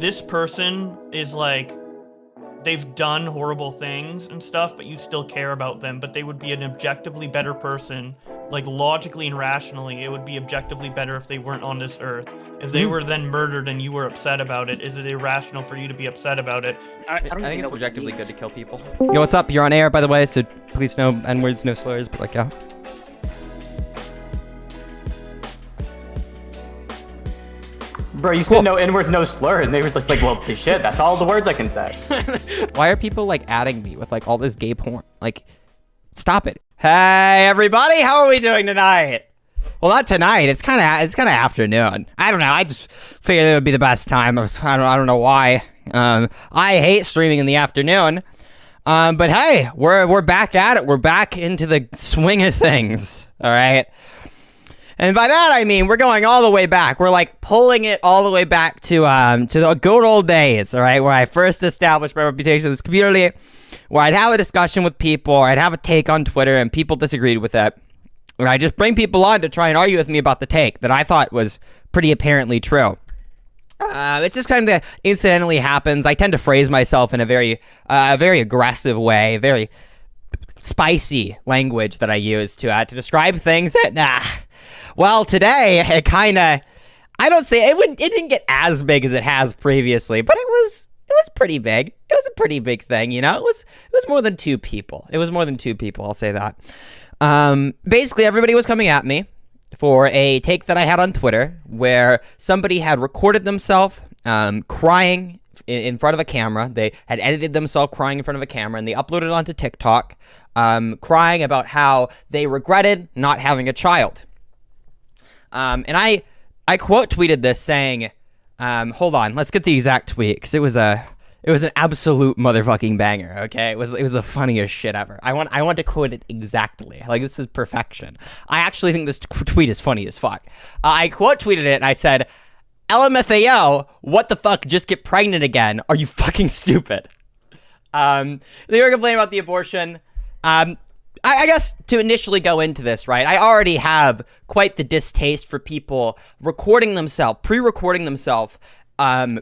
this person is like, they've done horrible things and stuff, but you still care about them, but they would be an objectively better person, like logically and rationally, it would be objectively better if they weren't on this earth. If they were then murdered and you were upset about it, is it irrational for you to be upset about it? I think it's objectively good to kill people. Yo, what's up? You're on air, by the way, so please no N-words, no slurs, but like, yeah. Bro, you said no N-words, no slurs, and they were just like, well, shit, that's all the words I can say. Why are people, like, adding me with, like, all this gay porn? Like, stop it. Hey, everybody, how are we doing tonight? Well, not tonight. It's kind of afternoon. I don't know. I just figured it would be the best time. I don't know why. I hate streaming in the afternoon. But hey, we're back at it. We're back into the swing of things. All right. And by that, I mean, we're going all the way back. We're like pulling it all the way back to the good old days, all right, where I first established my reputation in this community, where I'd have a discussion with people, or I'd have a take on Twitter, and people disagreed with it. And I just bring people on to try and argue with me about the take that I thought was pretty apparently true. It just kind of incidentally happens. I tend to phrase myself in a very aggressive way, very spicy language that I use to describe things that, well, today, it kind of, it didn't get as big as it has previously, but it was pretty big. It was a pretty big thing, you know? It was more than two people. It was more than two people, I'll say that. Basically, everybody was coming at me for a take that I had on Twitter where somebody had recorded themselves crying in front of a camera. They had edited themselves crying in front of a camera, and they uploaded it onto TikTok, crying about how they regretted not having a child. And I quote tweeted this saying, hold on, let's get the exact tweet, because it was an absolute motherfucking banger, okay? It was the funniest shit ever. I want to quote it exactly. Like, this is perfection. I actually think this tweet is funny as fuck. I quote tweeted it, and I said, LMFAO, what the fuck, just get pregnant again? Are you fucking stupid? They were complaining about the abortion. I guess to initially go into this, right, I already have quite the distaste for people recording themselves, pre-recording themselves,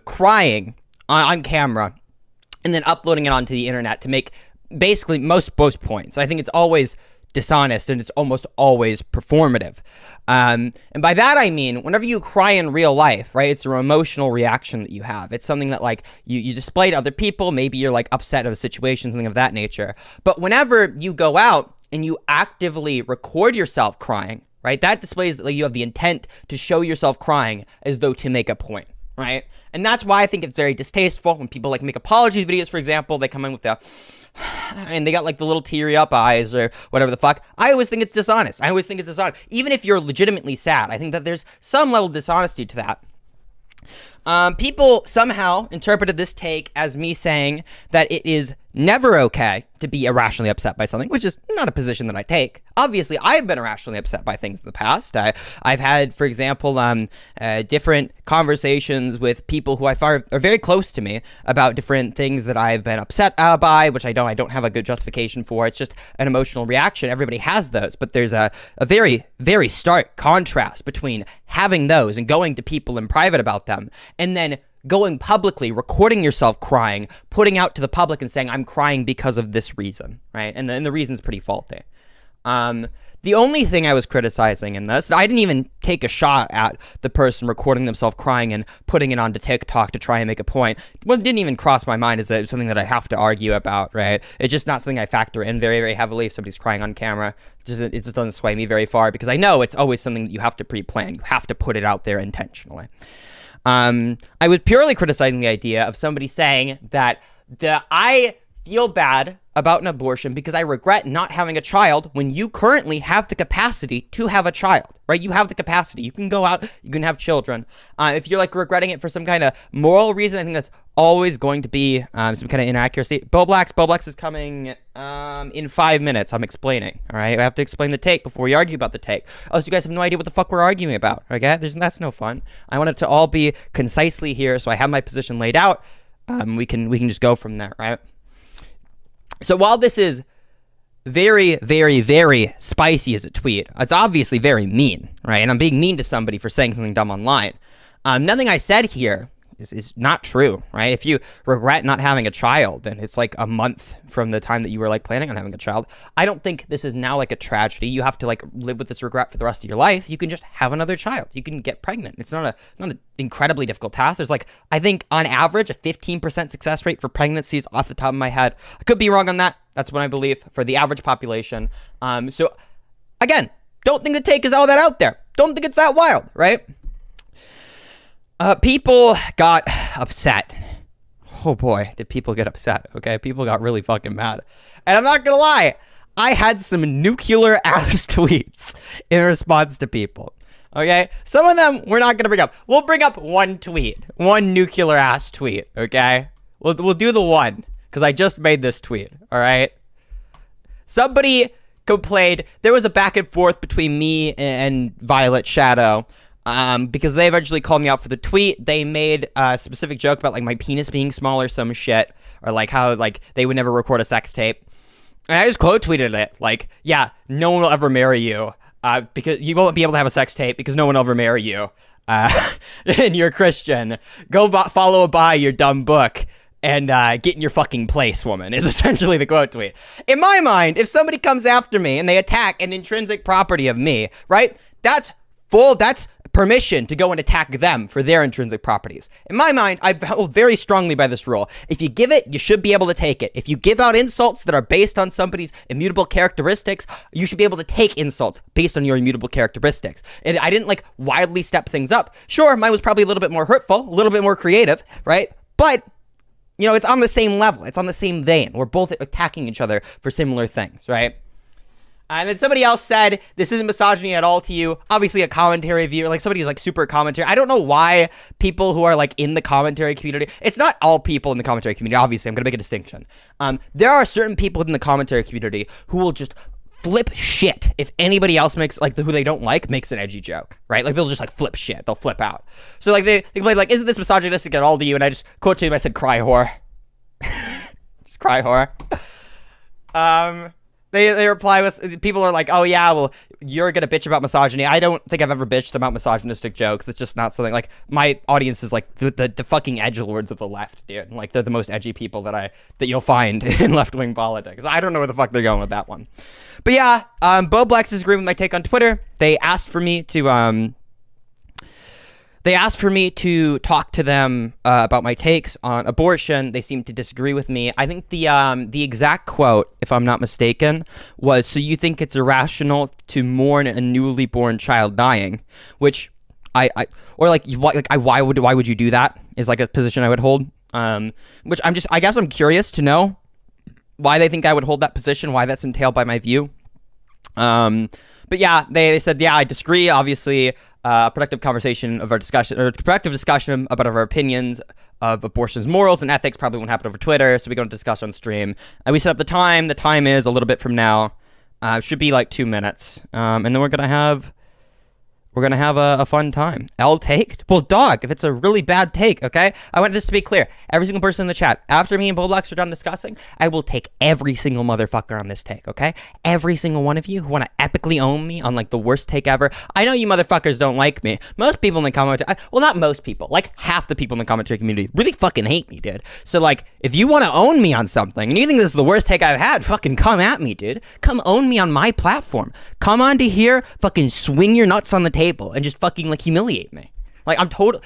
crying on camera, and then uploading it onto the internet to make basically most points. I think it's always dishonest, and it's almost always performative. And by that I mean, whenever you cry in real life, right, it's an emotional reaction that you have. It's something that, like, you display to other people. Maybe you're, like, upset of a situation, something of that nature. But whenever you go out and you actively record yourself crying, right, that displays that, like, you have the intent to show yourself crying as though to make a point, right? And that's why I think it's very distasteful when people, like, make apology videos, for example. They come in with and they got, like, the little teary up eyes or whatever the fuck. I always think it's dishonest. Even if you're legitimately sad, I think that there's some level of dishonesty to that. People somehow interpreted this take as me saying that it is never okay to be irrationally upset by something, which is not a position that I take. Obviously, I've been irrationally upset by things in the past. I've had, for example, different conversations with people who I find are very close to me about different things that I've been upset by, which I don't have a good justification for. It's just an emotional reaction. Everybody has those, but there's a very, very stark contrast between having those and going to people in private about them, and then going publicly, recording yourself crying, putting out to the public and saying, I'm crying because of this reason, right? And then the reason's pretty faulty. The only thing I was criticizing in this, I didn't even take a shot at the person recording themselves crying and putting it onto TikTok to try and make a point. What didn't even cross my mind is that it's something that I have to argue about, right? It's just not something I factor in very, very heavily. If somebody's crying on camera, it just doesn't sway me very far, because I know it's always something that you have to pre-plan. You have to put it out there intentionally. I was purely criticizing the idea of somebody saying that I feel bad about an abortion because I regret not having a child, when you currently have the capacity to have a child, right? You have the capacity. You can go out, you can have children. If you're, like, regretting it for some kind of moral reason, I think that's always going to be some kind of inaccuracy. Bowblax is coming in 5 minutes. I'm explaining, all right? I have to explain the take before we argue about the take. Else you guys have no idea what the fuck we're arguing about, okay? That's no fun. I want it to all be concisely here, so I have my position laid out. We can just go from there, right? So while this is very, very, very spicy as a tweet, it's obviously very mean, right? And I'm being mean to somebody for saying something dumb online. Nothing I said here is not true, right? If you regret not having a child, then it's like a month from the time that you were like planning on having a child. I don't think this is now like a tragedy. You have to like live with this regret for the rest of your life. You can just have another child. You can get pregnant. It's not an incredibly difficult task. There's like, I think on average, a 15% success rate for pregnancies off the top of my head. I could be wrong on that. That's what I believe for the average population. So again, don't think the take is all that out there. Don't think it's that wild, right? People got upset. Oh boy, did people get upset, okay? People got really fucking mad. And I'm not gonna lie, I had some nuclear ass tweets in response to people, okay? Some of them we're not gonna bring up. We'll bring up one tweet, one nuclear ass tweet, okay? We'll do the one, because I just made this tweet, all right? Somebody complained, there was a back and forth between me and Violet Shadow, because they eventually called me out for the tweet. They made a specific joke about like my penis being small or some shit, or like how like they would never record a sex tape. And I just quote tweeted it like, yeah, no one will ever marry you, because you won't be able to have a sex tape because no one will ever marry you. And you're a Christian. Go follow a buy your dumb book and get in your fucking place, woman, is essentially the quote tweet. In my mind, if somebody comes after me and they attack an intrinsic property of me, right, that's permission to go and attack them for their intrinsic properties. In my mind, I hold very strongly by this rule. If you give it, you should be able to take it. If you give out insults that are based on somebody's immutable characteristics, you should be able to take insults based on your immutable characteristics. And I didn't like wildly step things up. Sure, mine was probably a little bit more hurtful, a little bit more creative, right? But you know, it's on the same level. It's on the same vein. We're both attacking each other for similar things, right? And then somebody else said, this isn't misogyny at all to you. Obviously a commentary viewer, like somebody who's like super commentary. I don't know why people who are like in the commentary community, it's not all people in the commentary community. Obviously, I'm going to make a distinction. There are certain people in the commentary community who will just flip shit if anybody else makes, like, who they don't like makes an edgy joke, right? Like, they'll just, like, flip shit. They'll flip out. So, like, they play, like, isn't this misogynistic at all to you? And I just quote to him, I said, cry whore. Just cry whore. They reply with, people are like, oh yeah, well, you're gonna bitch about misogyny. I don't think I've ever bitched about misogynistic jokes. It's just not something, like, my audience is like the fucking edgelords of the left, dude. Like, they're the most edgy people that you'll find in left-wing politics. I don't know where the fuck they're going with that one. But yeah, Bowblax is agreeing with my take on Twitter. They asked for me to talk to them about my takes on abortion. They seem to disagree with me. I think the exact quote, if I'm not mistaken, was, "So you think it's irrational to mourn a newly born child dying?" Which why would you do that? Is like a position I would hold. Which I guess I'm curious to know why they think I would hold that position, why that's entailed by my view. But yeah, they said, yeah, I disagree. Obviously, a productive conversation of our discussion, or productive discussion about our opinions of abortion's morals and ethics probably won't happen over Twitter, so we go into discuss on stream. And we set up the time. The time is a little bit from now. Should be like 2 minutes. And then we're gonna have a fun time. L take? Well, dog, if it's a really bad take, okay? I want this to be clear. Every single person in the chat, after me and Bowblax are done discussing, I will take every single motherfucker on this take, okay? Every single one of you who want to epically own me on, like, the worst take ever. I know you motherfuckers don't like me. Most people in the commentary, well, not most people, like, half the people in the commentary community really fucking hate me, dude. So, like, if you want to own me on something, and you think this is the worst take I've had, fucking come at me, dude. Come own me on my platform. Come on to here, fucking swing your nuts on the table and just fucking, like, humiliate me. Like, I'm total.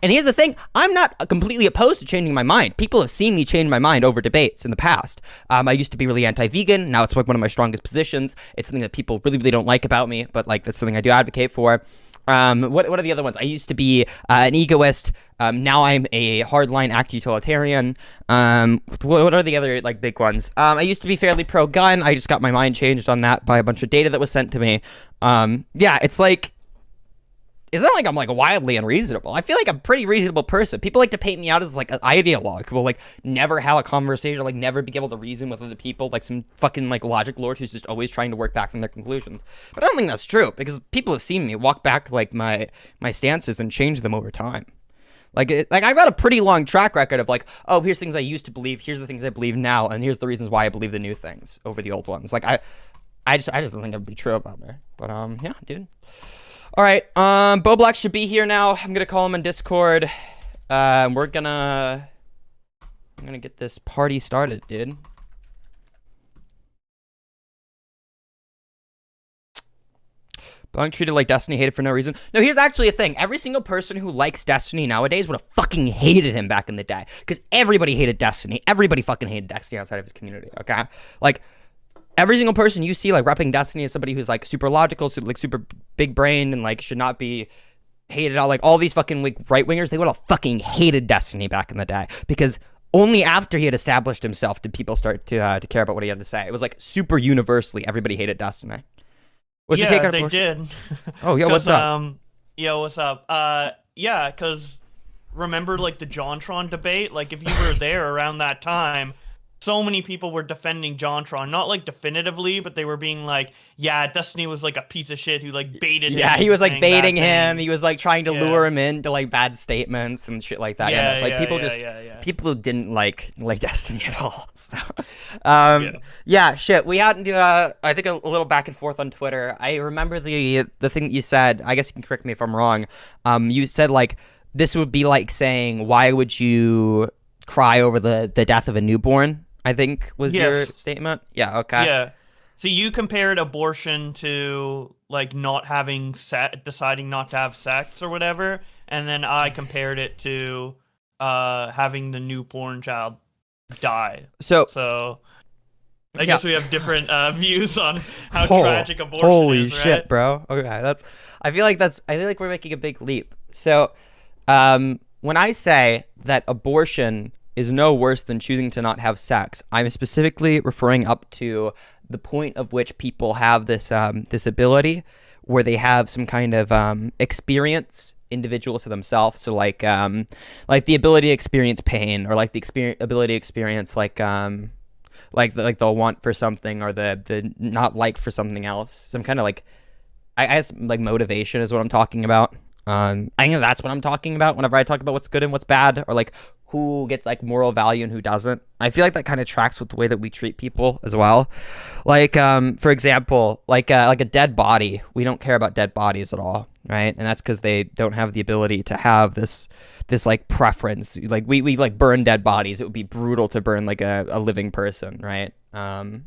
And here's the thing, I'm not completely opposed to changing my mind. People have seen me change my mind over debates in the past. I used to be really anti-vegan. Now it's like one of my strongest positions. It's something that people really, really don't like about me, but, like, that's something I do advocate for. What are the other ones? I used to be an egoist. Now I'm a hardline act-utilitarian. What are the other, like, big ones? I used to be fairly pro-gun. I just got my mind changed on that by a bunch of data that was sent to me. Yeah, it's like, it's not like I'm, like, wildly unreasonable. I feel like I'm a pretty reasonable person. People like to paint me out as, like, an ideologue who will, like, never have a conversation, or, like, never be able to reason with other people, like some fucking, like, logic lord who's just always trying to work back from their conclusions. But I don't think that's true, because people have seen me walk back, like, my stances and change them over time. Like, I've got a pretty long track record of, like, oh, here's things I used to believe, here's the things I believe now, and here's the reasons why I believe the new things over the old ones. Like, I just don't think that would be true about me. But, yeah, dude. All right, Bowblax should be here now. I'm gonna call him on Discord. I'm gonna get this party started, dude. Bunk treated like Destiny, hated for no reason. No, here's actually a thing. Every single person who likes Destiny nowadays would have fucking hated him back in the day. Because everybody hated Destiny. Everybody fucking hated Destiny outside of his community, okay? Like, every single person you see, like, repping Destiny is somebody who's, like, super logical, like, super big-brained, and, like, should not be hated out. Like, all these fucking, like, right-wingers, they would have fucking hated Destiny back in the day. Because only after he had established himself did people start to care about what he had to say. It was, like, super universally, everybody hated Destiny. What's your take on they did. Oh, yeah, what's up? Yo, what's up? Yeah, because remember, like, the JonTron debate? Like, if you were there around that time, so many people were defending JonTron. Not, like, definitively, but they were being like, yeah, Destiny was, like, a piece of shit who, like, baited him. Yeah, he was, like, baiting him. Things. He was, like, trying to lure him into, like, bad statements and shit like that. Yeah, like, people people who didn't like Destiny at all. So, yeah, shit. We had to, I think, a little back and forth on Twitter. I remember the thing that you said. I guess you can correct me if I'm wrong. You said, like, this would be like saying, why would you cry over the death of a newborn? I think was your statement. Yeah, okay. Yeah. So you compared abortion to, like, not having deciding not to have sex or whatever, and then I compared it to having the newborn child die. So I guess we have different views on how tragic abortion holy is, right? shit, bro. Okay, I feel like we're making a big leap. So, when I say that abortion is no worse than choosing to not have sex, I'm specifically referring up to the point of which people have this this ability where they have some kind of experience individual to themselves. So like the ability to experience pain, or like the ability to experience like the want for something, or the not like for something else. Some kind of like, I guess, like motivation is what I'm talking about. I think that's what I'm talking about whenever I talk about what's good and what's bad, or like who gets like moral value and who doesn't. I feel like that kind of tracks with the way that we treat people as well. Like, for example, like a dead body. We don't care about dead bodies at all, right? And that's because they don't have the ability to have this like preference. Like we like burn dead bodies. It would be brutal to burn like a living person, right? And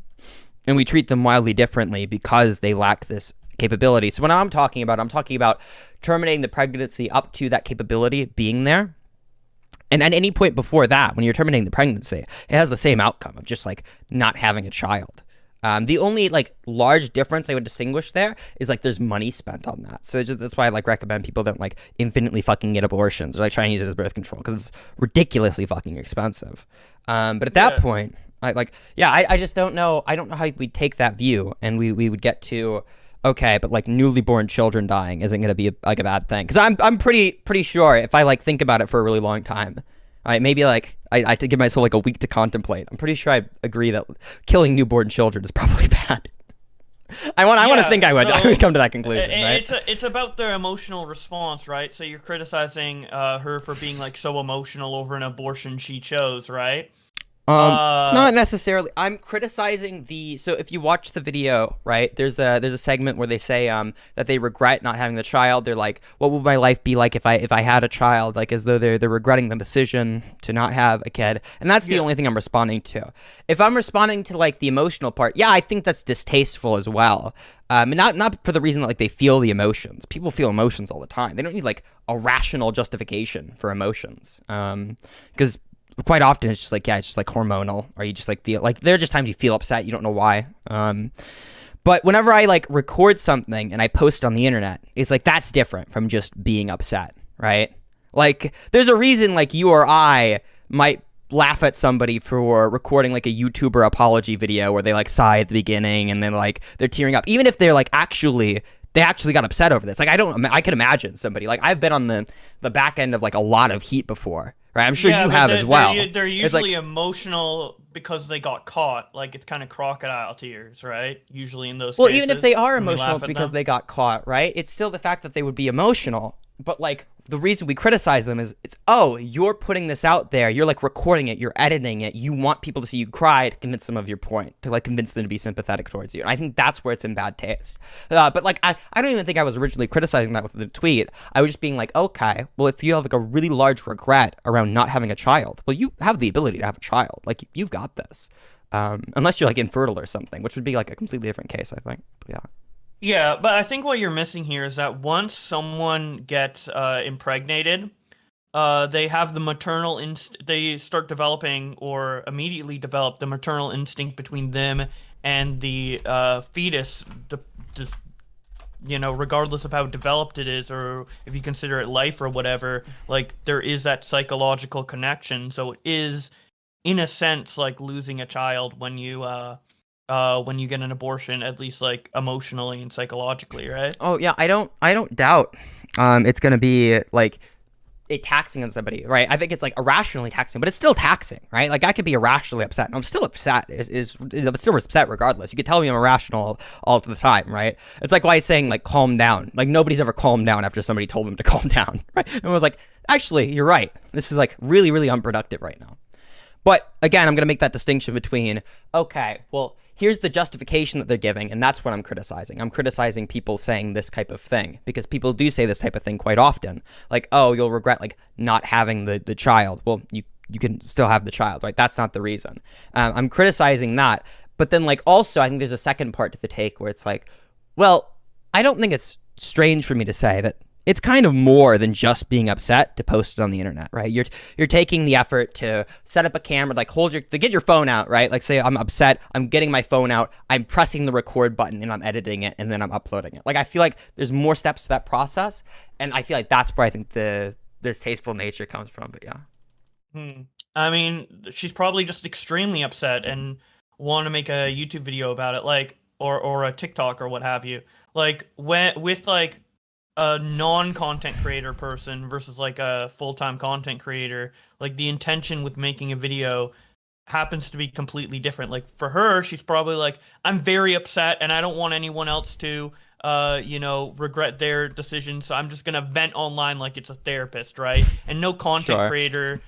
we treat them wildly differently because they lack this capability. So when I'm talking about terminating the pregnancy up to that capability being there. And at any point before that, when you're terminating the pregnancy, it has the same outcome of just like not having a child. The only like large difference I would distinguish there is like there's money spent on that. So that's why I like recommend people don't like infinitely fucking get abortions or like try and use it as birth control, because it's ridiculously fucking expensive. But at that point, I just don't know. I don't know how we take that view and we would get to, okay, but like newly born children dying isn't going to be a bad thing. Because I'm pretty sure if I like think about it for a really long time, maybe like I have to give myself like a week to contemplate. I'm pretty sure I agree that killing newborn children is probably bad. I want to think I would come to that conclusion. Right? It's about their emotional response, right? So you're criticizing her for being like so emotional over an abortion she chose, right? Not necessarily. I'm criticizing so if you watch the video, right, there's a segment where they say that they regret not having the child. They're like, what would my life be like if I had a child? Like, as though they're regretting the decision to not have a kid. And that's the only thing I'm responding to. If I'm responding to like the emotional part, yeah, I think that's distasteful as well. Not for the reason that like they feel the emotions. People feel emotions all the time. They don't need like a rational justification for emotions. Because quite often it's just like, yeah, it's just like hormonal, or you just like feel like there are just times you feel upset, you don't know why. But whenever I like record something and I post it on the internet, it's like that's different from just being upset, right? Like there's a reason like you or I might laugh at somebody for recording like a YouTuber apology video where they like sigh at the beginning and then like they're tearing up, even if they're like they actually got upset over this. Like I can imagine somebody, like I've been on the back end of like a lot of heat before. Right, I'm sure you have as well. They're usually emotional because they got caught. Like, it's kind of crocodile tears, right? Usually in those cases. Well, even if they are emotional because they got caught, right? It's still the fact that they would be emotional But like the reason we criticize them is it's, oh, you're putting this out there, you're like recording it, you're editing it, you want people to see you cry to convince them of your point, to like convince them to be sympathetic towards you. And I think that's where it's in bad taste. But like I don't even think I was originally criticizing that with the tweet. I was just being like, okay, well, if you have like a really large regret around not having a child, well, you have the ability to have a child. Like you've got this. Unless you're like infertile or something, which would be like a completely different case, I think. But yeah. Yeah, but I think what you're missing here is that once someone gets impregnated, they have the maternal they start developing or immediately develop the maternal instinct between them and the fetus, just, you know, regardless of how developed it is or if you consider it life or whatever, like there is that psychological connection. So it is, in a sense, like losing a child when you get an abortion, at least like emotionally and psychologically, right? Oh yeah, I don't doubt it's gonna be like it taxing on somebody, right? I think it's like irrationally taxing, but it's still taxing, right? Like I could be irrationally upset, and I'm still upset. I'm still upset regardless. You could tell me I'm irrational all the time, right? It's like why saying like calm down. Like nobody's ever calmed down after somebody told them to calm down, right? And I was like, actually, you're right. This is like really, really unproductive right now. But again, I'm gonna make that distinction between, okay, well, here's the justification that they're giving, and that's what I'm criticizing. I'm criticizing people saying this type of thing, because people do say this type of thing quite often. Like, oh, you'll regret like not having the child. Well, you can still have the child, right? That's not the reason. I'm criticizing that. But then like also, I think there's a second part to the take where it's like, well, I don't think it's strange for me to say that it's kind of more than just being upset to post it on the internet, right? You're taking the effort to set up a camera, like to get your phone out, right? Like say I'm upset, I'm getting my phone out, I'm pressing the record button and I'm editing it and then I'm uploading it. Like I feel like there's more steps to that process, and I feel like that's where I think the distasteful nature comes from. But yeah. I mean, she's probably just extremely upset and want to make a YouTube video about it, like or a TikTok or what have you. Like with like a non-content creator person versus like a full-time content creator, like the intention with making a video happens to be completely different. Like for her, she's probably like, I'm very upset and I don't want anyone else to regret their decision, so I'm just gonna vent online like it's a therapist, right? And no content Sure. creator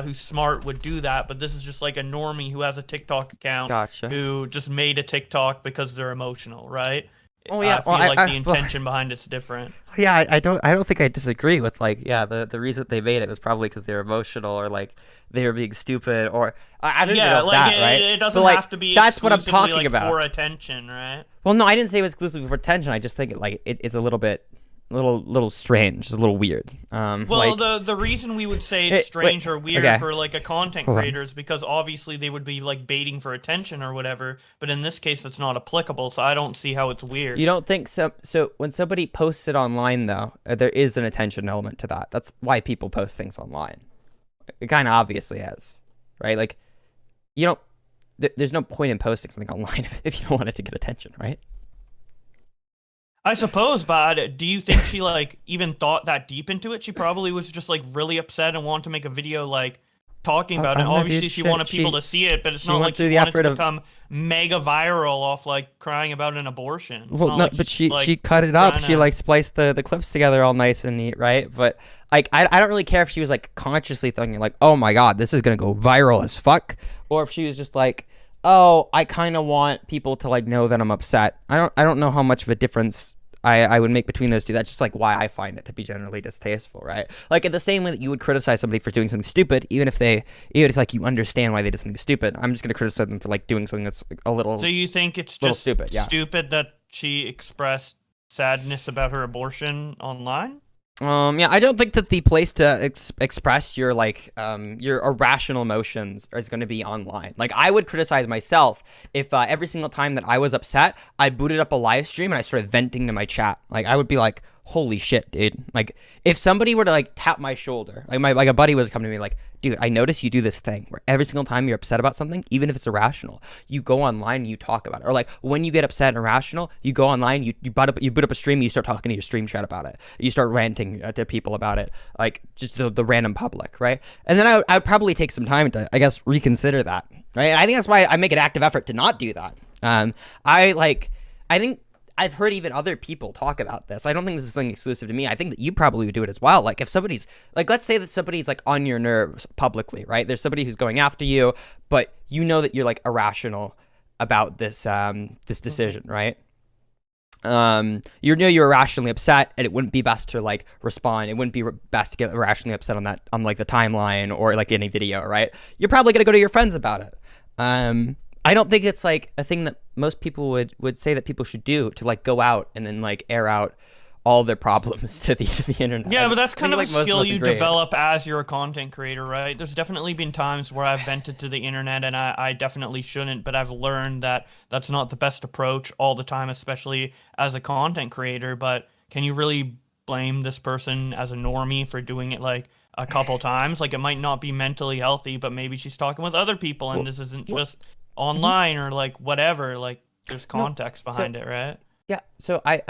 who's smart would do that, but this is just like a normie who has a TikTok account Gotcha. who just made a TikTok because they're emotional, right? Oh yeah, I feel like the intention behind it's different. Yeah, I don't think I disagree with like, yeah, the reason that they made it was probably because they were emotional or like they were being stupid, or I don't know like that, right? it doesn't But, like, have to be that's what I'm exclusively, talking like, about. for attention, right? Well, no, I didn't say it was exclusively for attention. I just think it's a little strange, just a little weird. Well, like, the reason we would say it's strange or weird okay. for like a content Hold on. creator is because obviously they would be like baiting for attention or whatever, but in this case that's not applicable, so I don't see how it's weird. You don't think so? So when somebody posts it online, though, there is an attention element to that. That's why people post things online. It kind of obviously is, right? Like, you don't. There's no point in posting something online if you don't want it to get attention, right? I suppose, but do you think she like even thought that deep into it? She probably was just like really upset and wanted to make a video like talking about it. I don't know, Obviously, dude. she wanted people to see it, but it's she not went like through she the wanted effort to of- become mega viral off like crying about an abortion. It's Well, not no, like but she's, she like, cut it up. trying She to- like spliced the clips together all nice and neat, right? But like, I don't really care if she was like consciously thinking like, oh my god, this is gonna go viral as fuck, or if she was just like, oh, I kind of want people to like know that I'm upset. I don't know how much of a difference I would make between those two. That's just like why I find it to be generally distasteful, right? Like in the same way that you would criticize somebody for doing something stupid, even if like you understand why they did something stupid, I'm just gonna criticize them for like doing something that's a little. So you think it's little just stupid, that she expressed sadness about her abortion online? Yeah, I don't think that the place to express your like your irrational emotions is going to be online. Like I would criticize myself if every single time that I was upset, I booted up a live stream and I started venting to my chat. Like I would be like, holy shit, dude. Like if somebody were to like tap my shoulder, like a buddy was coming to me like, dude, I noticed you do this thing where every single time you're upset about something, even if it's irrational, you go online and you talk about it. Or like when you get upset and irrational, you go online, you boot up a stream, and you start talking to your stream chat about it. You start ranting to people about it, like just the random public, right? And then I would probably take some time to, I guess, reconsider that, right? I think that's why I make an active effort to not do that. I think I've heard even other people talk about this. I don't think this is something exclusive to me. I think that you probably would do it as well. Like if somebody's like, let's say that somebody's like on your nerves publicly, right? There's somebody who's going after you, but you know that you're like irrational about this this decision, right? You know you're irrationally upset, and it wouldn't be best to like respond. It wouldn't be best to get irrationally upset on like the timeline or like any video, right? You're probably gonna go to your friends about it. I don't think it's like a thing that most people would say that people should do, to like go out and then like air out all their problems to the internet. Yeah, but that's kind of like a most of skill us you agree. develop as you're a content creator, right? There's definitely been times where I've vented to the internet, and I definitely shouldn't, but I've learned that that's not the best approach all the time, especially as a content creator. But can you really blame this person as a normie for doing it like a couple times? Like, it might not be mentally healthy, but maybe she's talking with other people, and this isn't just online or like whatever. Like, there's context behind it, right? Yeah, so I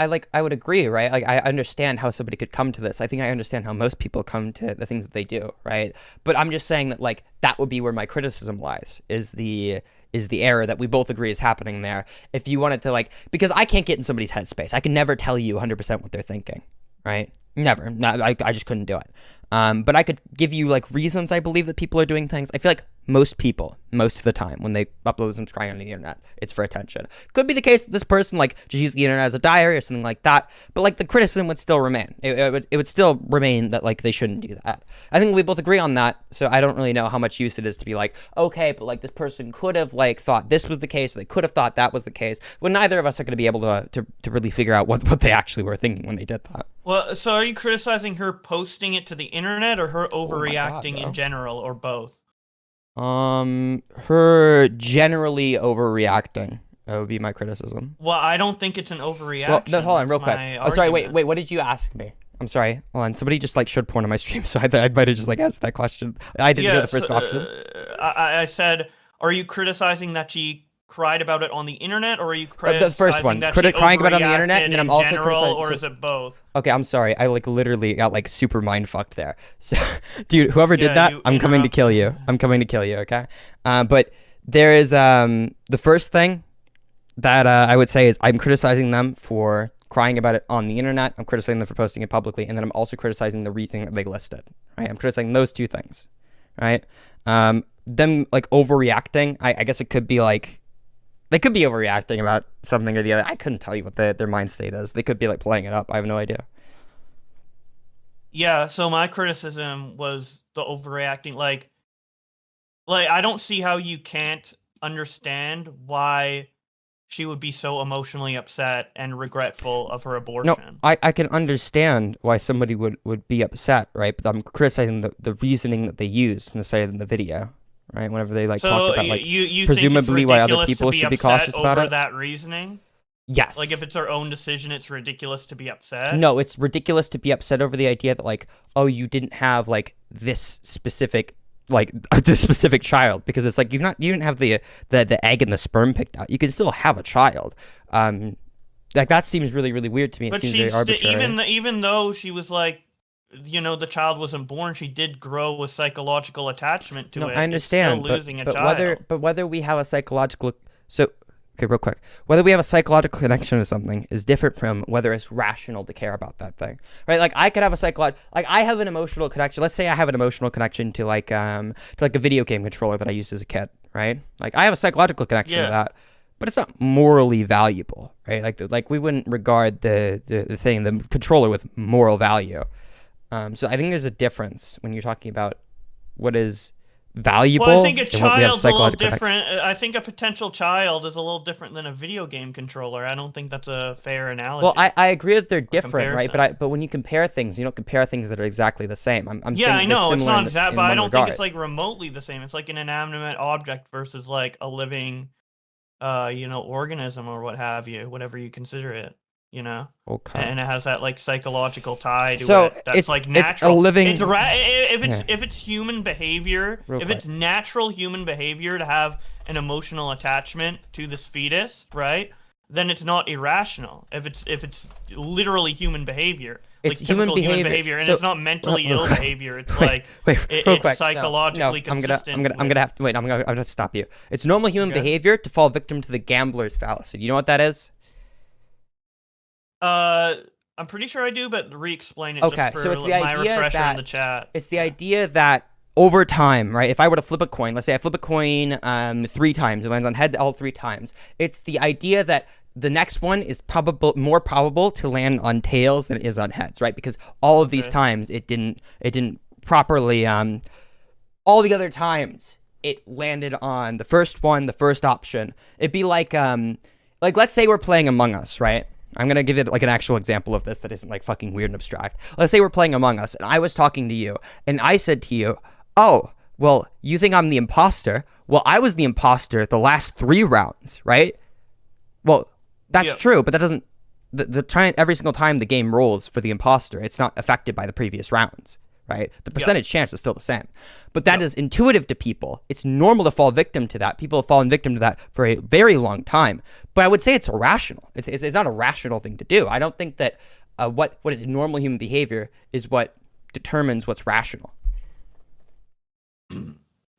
would agree, right? Like I understand how somebody could come to this. I think I understand how most people come to the things that they do, right? But I'm just saying that like that would be where my criticism lies, is the error that we both agree is happening there. If you wanted to like, because I can't get in somebody's headspace. I can never tell you 100% what they're thinking, right? Never. No, I just couldn't do it. But I could give you like reasons I believe that people are doing things. I feel like most people, most of the time, when they upload some crying on the internet, it's for attention. Could be the case that this person like just used the internet as a diary or something like that, but like the criticism would still remain. It would still remain that like they shouldn't do that. I think we both agree on that, so I don't really know how much use it is to be like, okay, but like this person could have like thought this was the case, or they could have thought that was the case, when neither of us are going to be able to really figure out what they actually were thinking when they did that. Well, so are you criticizing her posting it to the internet, or her overreacting in general, or both? Her generally overreacting. That would be my criticism. Well, I don't think it's an overreaction. Well, no, hold on, real That's quick. my Oh, sorry, argument. wait, what did you ask me? I'm sorry. Hold on, somebody just like showed porn on my stream, so I thought I might have just like asked that question. I didn't hear the first option. I said, are you criticizing that she cried about it on the internet, or are you criticizing The first one, that she crying about it on the internet, overreacted and then I'm in also general, criticizing. or is it both? Okay, I'm sorry. I like literally got like super mind fucked there. So, dude, whoever did that, I'm coming to kill you. I'm coming to kill you. Okay. But there is the first thing that I would say is I'm criticizing them for crying about it on the internet. I'm criticizing them for posting it publicly, and then I'm also criticizing the reason that they listed. Right. I'm criticizing those two things. Right. Them like overreacting. I guess it could be like, they could be overreacting about something or the other. I couldn't tell you what their mind state is. They could be like playing it up. I have no idea. Yeah, so my criticism was the overreacting. Like I don't see how you can't understand why she would be so emotionally upset and regretful of her abortion. No, I can understand why somebody would be upset, right? But I'm criticizing the reasoning that they used in the video. Right, whenever they like talk about like you presumably think why it's other people should be cautious about over it. that reasoning? Yes. Like if it's her own decision, it's ridiculous to be upset. No, it's ridiculous to be upset over the idea that like, oh, you didn't have like this specific like the specific child, because it's like you didn't have the egg and the sperm picked out. You can still have a child. Like that seems really weird to me. It seems very arbitrary. Even though she was like, you know, the child wasn't born, she did grow a psychological attachment to it. I understand, it's still losing a child. whether we have a psychological okay, real quick, whether we have a psychological connection to something is different from whether it's rational to care about that thing, right? Like I could have I have an emotional connection. Let's say I have an emotional connection to like a video game controller that I used as a kid, right? Like I have a psychological connection to that, but it's not morally valuable, right? Like we wouldn't regard the controller with moral value. So I think there's a difference when you're talking about what is valuable. Well, I think a child's a little different. Connection. I think a potential child is a little different than a video game controller. I don't think that's a fair analogy. Well, I agree that they're different, right? But when you compare things, you don't compare things that are exactly the same. I'm yeah, saying I know it's not exact, but I don't think it's like like remotely the same. It's like an inanimate object versus like a living, organism or what have you, whatever you consider it. You know, okay, and it has that like psychological tie to it. That's it's like natural. It's a living. If it's human behavior, it's natural human behavior to have an emotional attachment to this fetus, right? Then it's not irrational. If it's literally human behavior, it's like human typical behavior, and it's not mentally ill behavior. It's like it's psychologically consistent. I'm gonna have to wait. I'm gonna stop you. It's normal human behavior to fall victim to the gambler's fallacy. You know what that is? I'm pretty sure I do, but re-explain it Okay, just so for it's the my idea refresher in that the chat. it's the idea that over time, right? If I were to flip a coin, let's say I flip a coin 3 times, it lands on heads all 3 times. It's the idea that the next one is more probable to land on tails than it is on heads, right? Because all of these Okay. times it didn't properly all the other times it landed on the first one, the first option. It'd be like let's say we're playing Among Us, right? I'm gonna give it like an actual example of this that isn't like fucking weird and abstract. Let's say we're playing Among Us and I was talking to you and I said to you, "Oh, well, you think I'm the imposter? Well, I was the imposter the last 3 rounds, right?" Well, that's Yep. true, but that doesn't every single time the game rolls for the imposter, it's not affected by the previous rounds, right? The percentage chance is still the same. But that is intuitive to people. It's normal to fall victim to that. People have fallen victim to that for a very long time. But I would say it's irrational. It's not a rational thing to do. I don't think that what is normal human behavior is what determines what's rational.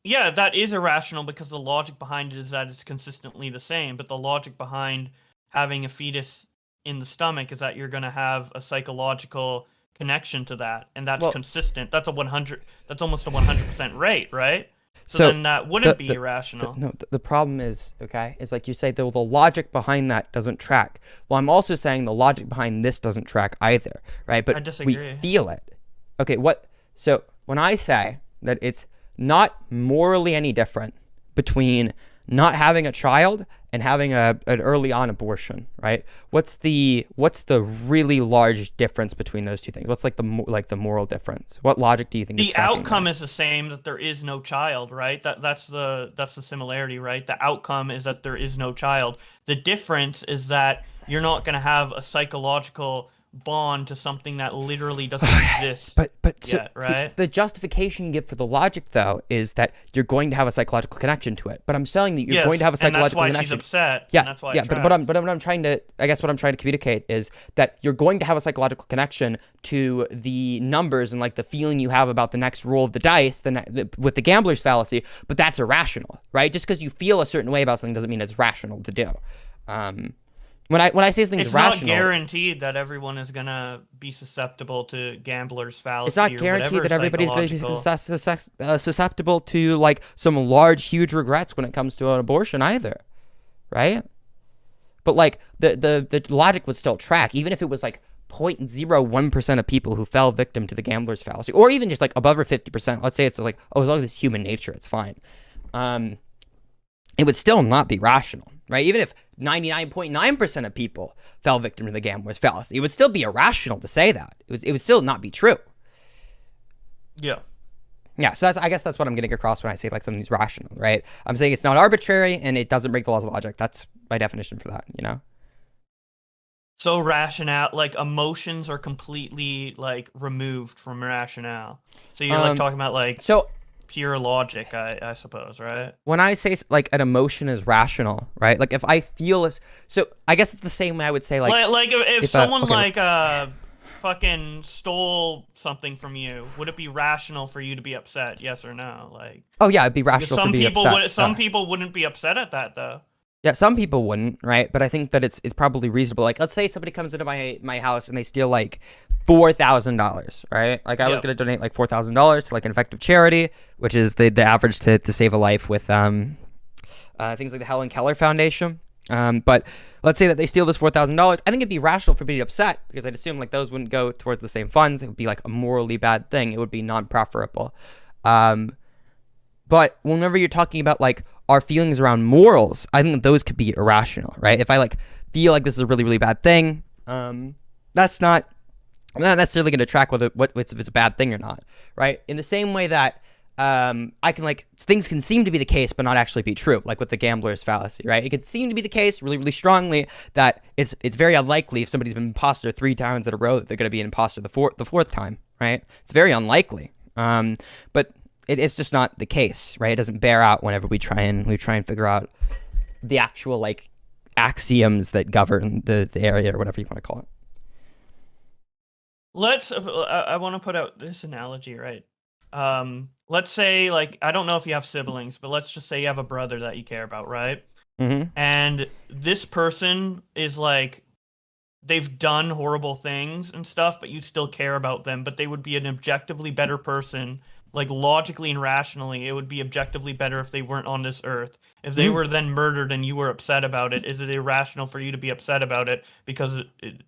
Yeah, that is irrational because the logic behind it is that it's consistently the same. But the logic behind having a fetus in the stomach is that you're going to have a psychological connection to that, and that's consistent. That's That's almost a 100% rate, right? So then that wouldn't be irrational. The problem is, okay, is like you say, the logic behind that doesn't track. Well, I'm also saying the logic behind this doesn't track either, right? But I disagree. we feel it. Okay, so when I say that it's not morally any different between not having a child and having an early on abortion, right? What's the really large difference between those two things? What's like the moral difference? What logic do you think the outcome is the same, that there is no child, right? That's the similarity, right? The outcome is that there is no child. The difference is that you're not going to have a psychological bond to something that literally doesn't exist yet, right? See, the justification you give for the logic, though, is that you're going to have a psychological connection to it. But I'm saying that you're going to have a psychological connection. And that's why she's upset. Yeah, and that's why but what I'm trying to, I guess what I'm trying to communicate is that you're going to have a psychological connection to the numbers and like the feeling you have about the next roll of the dice, with the gambler's fallacy. But that's irrational, right? Just because you feel a certain way about something doesn't mean it's rational to do. When I say something's rational, it's not guaranteed that everyone is gonna be susceptible to gambler's fallacy. It's not guaranteed that everybody's going to be susceptible to like some large, huge regrets when it comes to an abortion either, right? But like the logic would still track, even if it was like 0.01% of people who fell victim to the gambler's fallacy, or even just like above 50%. Let's say it's like, oh, as long as it's human nature, it's fine. It would still not be rational, right? Even if 99.9% of people fell victim to the gambler's fallacy, it would still be irrational to say that. It would still not be true. Yeah. Yeah, so I guess that's what I'm getting across when I say like something's rational, right? I'm saying it's not arbitrary and it doesn't break the laws of logic. That's my definition for that, you know? So rationale, like emotions are completely like removed from rationale. So you're like talking about like pure logic, I suppose, right? When I say like an emotion is rational, right? Like if I feel so I guess it's the same way I would say like if someone fucking stole something from you, would it be rational for you to be upset? Yes or no? Like, oh yeah, it'd be rational. Some people wouldn't be upset at that though. Yeah, some people wouldn't, right? But I think that it's probably reasonable. Like, let's say somebody comes into my house and they steal like $4,000, right? Like, I was gonna donate like $4,000 to like an effective charity, which is the average to save a life with things like the Helen Keller Foundation. But let's say that they steal this $4,000. I think it'd be rational for me to be upset because I'd assume like those wouldn't go towards the same funds. It would be like a morally bad thing. It would be non-preferable. But whenever you're talking about like our feelings around morals, I think those could be irrational, right? If I like feel like this is a really, really bad thing, that's not necessarily going to track if it's a bad thing or not, right? In the same way that I can like things can seem to be the case but not actually be true, like with the gambler's fallacy, right? It could seem to be the case really, really strongly that it's very unlikely if somebody's been imposter 3 times in a row that they're going to be an imposter the fourth time, right? It's very unlikely, but it's just not the case, right? It doesn't bear out whenever we try and figure out the actual like axioms that govern the area or whatever you want to call it. I want to put out this analogy, right? Let's say like I don't know if you have siblings, but let's just say you have a brother that you care about, right? Mm-hmm. And this person is like they've done horrible things and stuff, but you still care about them, but they would be an objectively better person, like logically and rationally, it would be objectively better if they weren't on this earth. If they were then murdered and you were upset about it, is it irrational for you to be upset about it because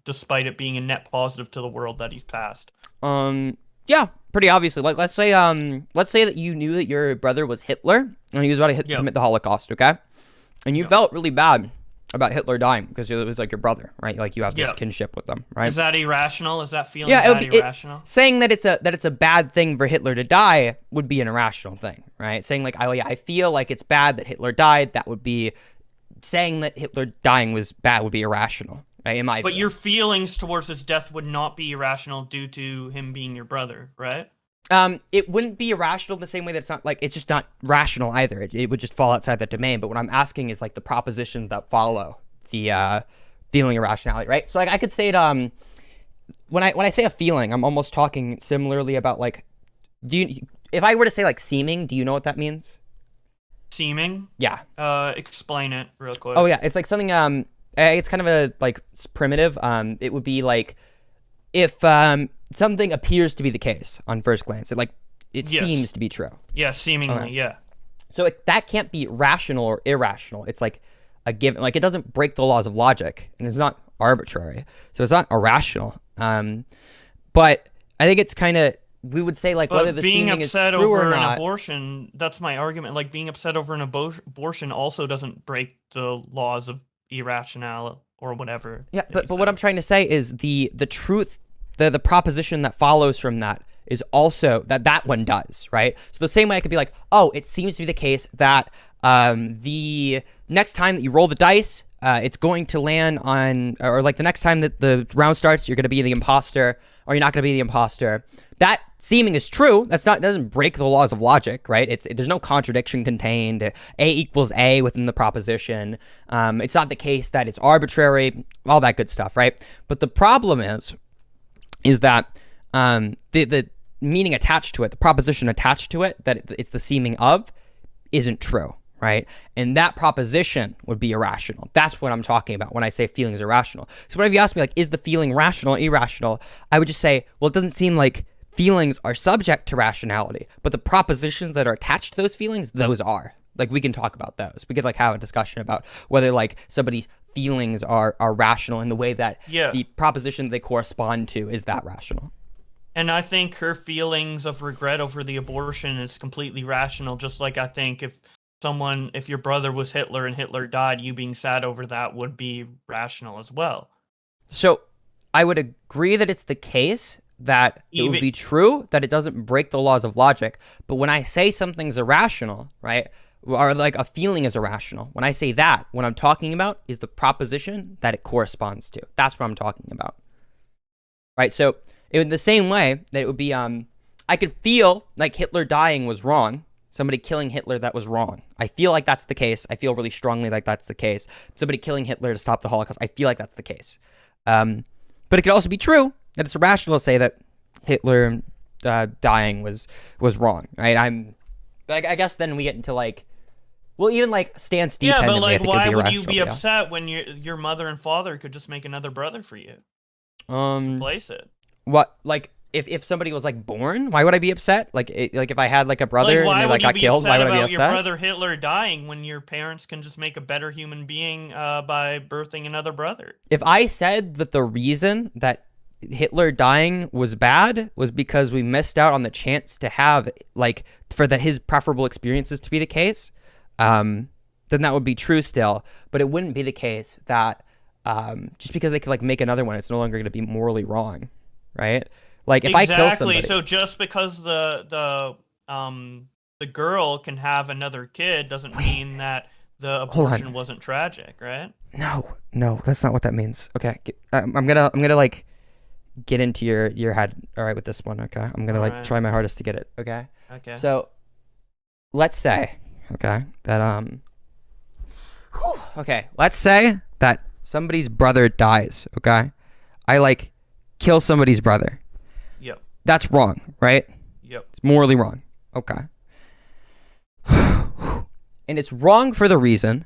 despite it being a net positive to the world that he's passed? Yeah, pretty obviously. Like, let's say that you knew that your brother was Hitler and he was about to commit the Holocaust, okay? And you felt really bad about Hitler dying because it was like your brother, right? Like you have this kinship with them, right? Is that irrational? Is that feeling irrational? Saying that it's a bad thing for Hitler to die would be an irrational thing, right? Saying like, oh yeah, I feel like it's bad that Hitler died. That would be saying that Hitler dying was bad would be irrational, right? In my but view. Your feelings towards his death would not be irrational due to him being your brother, right? It wouldn't be irrational in the same way that it's not like it's just not rational either. It would just fall outside that domain. But what I'm asking is like the propositions that follow the feeling irrationality, right? So like I could say it when I say a feeling, I'm almost talking similarly about like if I were to say like seeming, do you know what that means? Seeming? Yeah. Explain it real quick. Oh yeah, it's like something it's kind of a like primitive. It would be like if something appears to be the case on first glance, it seems to be true. Yeah, seemingly, okay. yeah. So that can't be rational or irrational. It's like a given. Like it doesn't break the laws of logic, and it's not arbitrary. So it's not irrational. But I think it's kind of we would say like whether the seeming is true or not. Being upset over an abortion, that's my argument. Like being upset over an abortion also doesn't break the laws of irrational or whatever. Yeah, but what I'm trying to say is the truth, the proposition that follows from that is also that one does, right? So the same way I could be like, oh, it seems to be the case that the next time that you roll the dice, it's going to land on, or like the next time that the round starts, you're going to be the imposter, or you're not going to be the imposter. That seeming is true. It doesn't break the laws of logic, right? There's no contradiction contained. A equals A within the proposition. It's not the case that it's arbitrary, all that good stuff, right? But the problem is that the meaning attached to it, the proposition attached to it, that it's the seeming of, isn't true, right? And that proposition would be irrational. That's what I'm talking about when I say feeling is irrational. So whenever you ask me, like, is the feeling rational or irrational? I would just say, well, it doesn't seem like feelings are subject to rationality, but the propositions that are attached to those feelings, those are. Like, we can talk about those. We could, like, have a discussion about whether, like, somebody's feelings are rational in the way that the proposition they correspond to is that rational. And I think her feelings of regret over the abortion is completely rational, just like I think if your brother was Hitler and Hitler died, you being sad over that would be rational as well. So I would agree that it's the case that it would be true that it doesn't break the laws of logic. But when I say something's irrational, right, or like a feeling is irrational, when I say that, what I'm talking about is the proposition that it corresponds to. That's what I'm talking about. Right? So in the same way that it would be, I could feel like Hitler dying was wrong. Somebody killing Hitler, that was wrong. I feel like that's the case. I feel really strongly like that's the case. Somebody killing Hitler to stop the Holocaust, I feel like that's the case. But it could also be true that it's irrational to say that Hitler dying was wrong, right? I guess then we get into like, well, even like stance dependently. Yeah, but like, why would you be yeah. upset when your mother and father could just make another brother for you? Replace it. What, like, if somebody was like born, why would I be upset? Like if I had like a brother and they like got killed, why would I be upset? Your brother Hitler dying when your parents can just make a better human being by birthing another brother? If I said that the reason that Hitler dying was bad was because we missed out on the chance to have like for his preferable experiences to be the case, then that would be true still. But it wouldn't be the case that just because they could like make another one, it's no longer going to be morally wrong, right? Like if I kill somebody. So just because the girl can have another kid doesn't mean that the abortion wasn't tragic, right? No, that's not what that means. Okay, I'm gonna like get into your head. All right, with this one. Okay, I'm gonna like try my hardest to get it. Okay. Okay. So let's say, okay, that let's say that somebody's brother dies. Okay, I like kill somebody's brother. Yep. That's wrong, right? Yep. It's morally wrong. Okay. And it's wrong for the reason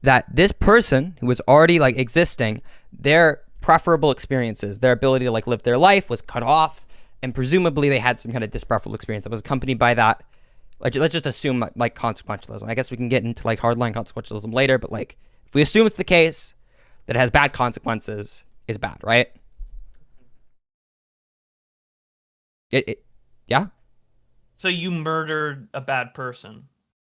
that this person who was already like existing, their preferable experiences. Their ability to like live their life was cut off, and presumably they had some kind of dispreferable experience that was accompanied by that. Like, let's just assume like consequentialism. I guess we can get into like hardline consequentialism later, but like if we assume it's the case that it has bad consequences, is bad, right? Yeah. So you murdered a bad person.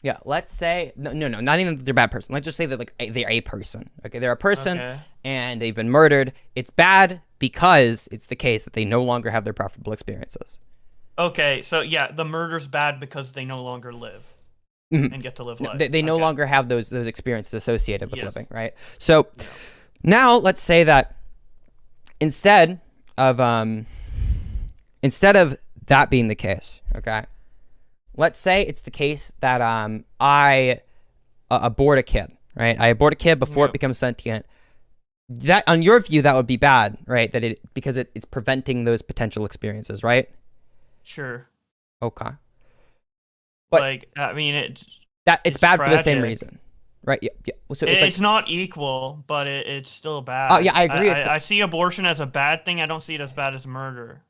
Yeah, let's say no, not even that they're a bad person. Let's just say that like they're a person. Okay, they're a person and they've been murdered. It's bad because it's the case that they no longer have their preferable experiences. Okay, so yeah, the murder's bad because they no longer live and get to live life. They no longer have those experiences associated with living, right? So now let's say that instead of that being the case, okay, let's say it's the case that I abort a kid, right? I abort a kid before it becomes sentient. That, on your view, that would be bad, right? Because it's preventing those potential experiences, right? Sure. Okay. But like, I mean, it's bad tragic. for the same reason, right? Yeah. So it's not equal, but it's still bad. Oh yeah, I agree. I see abortion as a bad thing. I don't see it as bad as murder.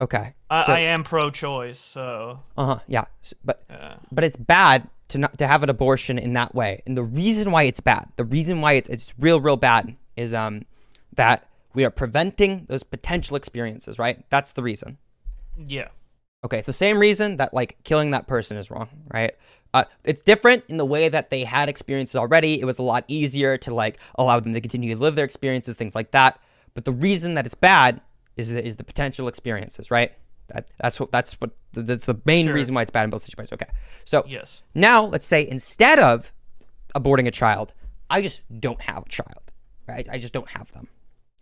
Okay. I am pro-choice, so. Yeah. But it's bad to have an abortion in that way, and the reason why it's bad, the reason why it's real bad, is that we are preventing those potential experiences, right? That's the reason. Yeah. Okay, it's the same reason that like killing that person is wrong, right? It's different in the way that they had experiences already. It was a lot easier to like allow them to continue to live their experiences, things like that. But the reason that it's bad is the potential experiences, right? That's the main reason why it's bad in both situations. Okay, so now let's say instead of aborting a child, I just don't have a child, right? I just don't have them.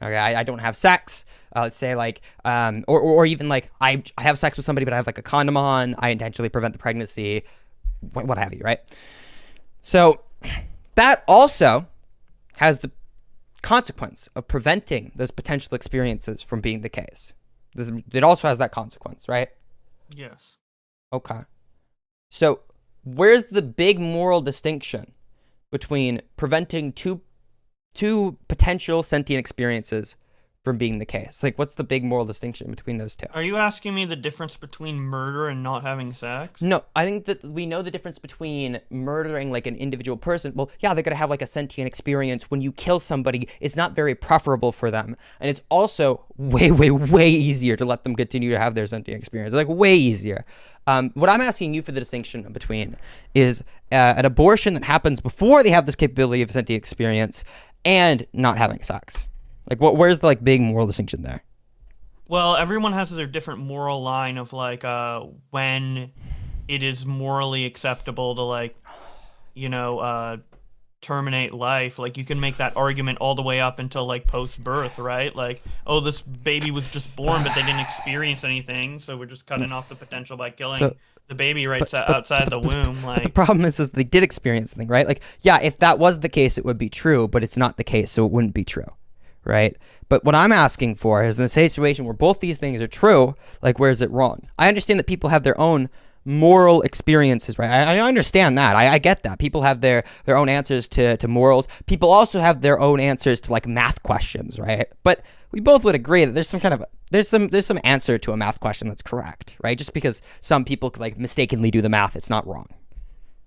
Okay, I don't have sex. Let's say like, or even like I have sex with somebody, but I have like a condom on. I intentionally prevent the pregnancy, what have you, right? So that also has the consequence of preventing those potential experiences from being the case. It also has that consequence, right? Yes. Okay. So where's the big moral distinction between preventing two potential sentient experiences from being the case? Like, what's the big moral distinction between those two? Are you asking me the difference between murder and not having sex? No, I think that we know the difference between murdering like an individual person. Well, yeah, they're gonna have like a sentient experience. When you kill somebody, it's not very preferable for them, and it's also way easier to let them continue to have their sentient experience. Like, way easier. What I'm asking you for the distinction between is an abortion that happens before they have this capability of sentient experience and not having sex. Like, where's the like big moral distinction there? Well, everyone has their different moral line of like when it is morally acceptable to like, terminate life. Like, you can make that argument all the way up until like post-birth, right? Like, oh, this baby was just born, but they didn't experience anything, so we're just cutting off the potential by killing the baby outside the womb. Like, the problem is they did experience something, right? Like, yeah, if that was the case, it would be true, but it's not the case, so it wouldn't be true, right? But what I'm asking for is in a situation where both these things are true, like, where is it wrong? I understand that people have their own moral experiences, right? I understand that. I get that. People have their own answers to morals. People also have their own answers to like math questions, right? But we both would agree that there's some answer to a math question that's correct, right? Just because some people could like mistakenly do the math, it's not wrong.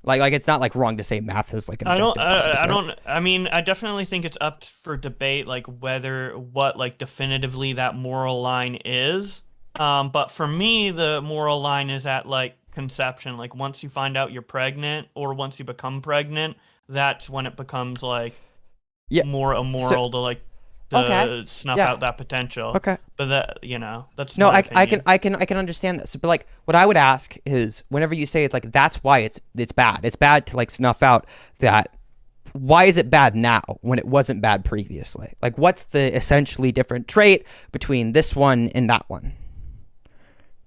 Like it's not like wrong to say math is like an I mean, I definitely think it's up for debate, like what like definitively that moral line is. But for me, the moral line is at like conception. Like, once you find out you're pregnant or once you become pregnant, that's when it becomes like more immoral to like snuff out that potential. Okay. But that, that's no, my I can understand this. But like, what I would ask is, whenever you say it's like, that's why it's bad. It's bad to like snuff out that. Why is it bad now when it wasn't bad previously? Like, what's the essentially different trait between this one and that one?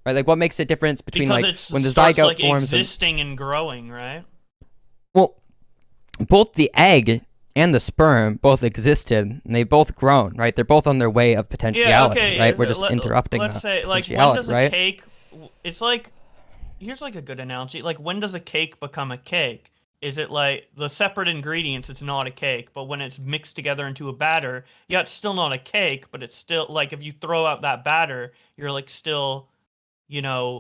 Right? Like, what makes a difference between when the zygote like forms existing and growing, right? Well, both the egg and the sperm both existed, and they both grown, right? They're both on their way of potentiality, right? We're just interrupting let's say, like, when does a cake... It's like... Here's, like, a good analogy. Like, when does a cake become a cake? is it like the separate ingredients? It's not a cake, but when it's mixed together into a batter, yeah, it's still not a cake, but it's still like if you throw out that batter, you're like still,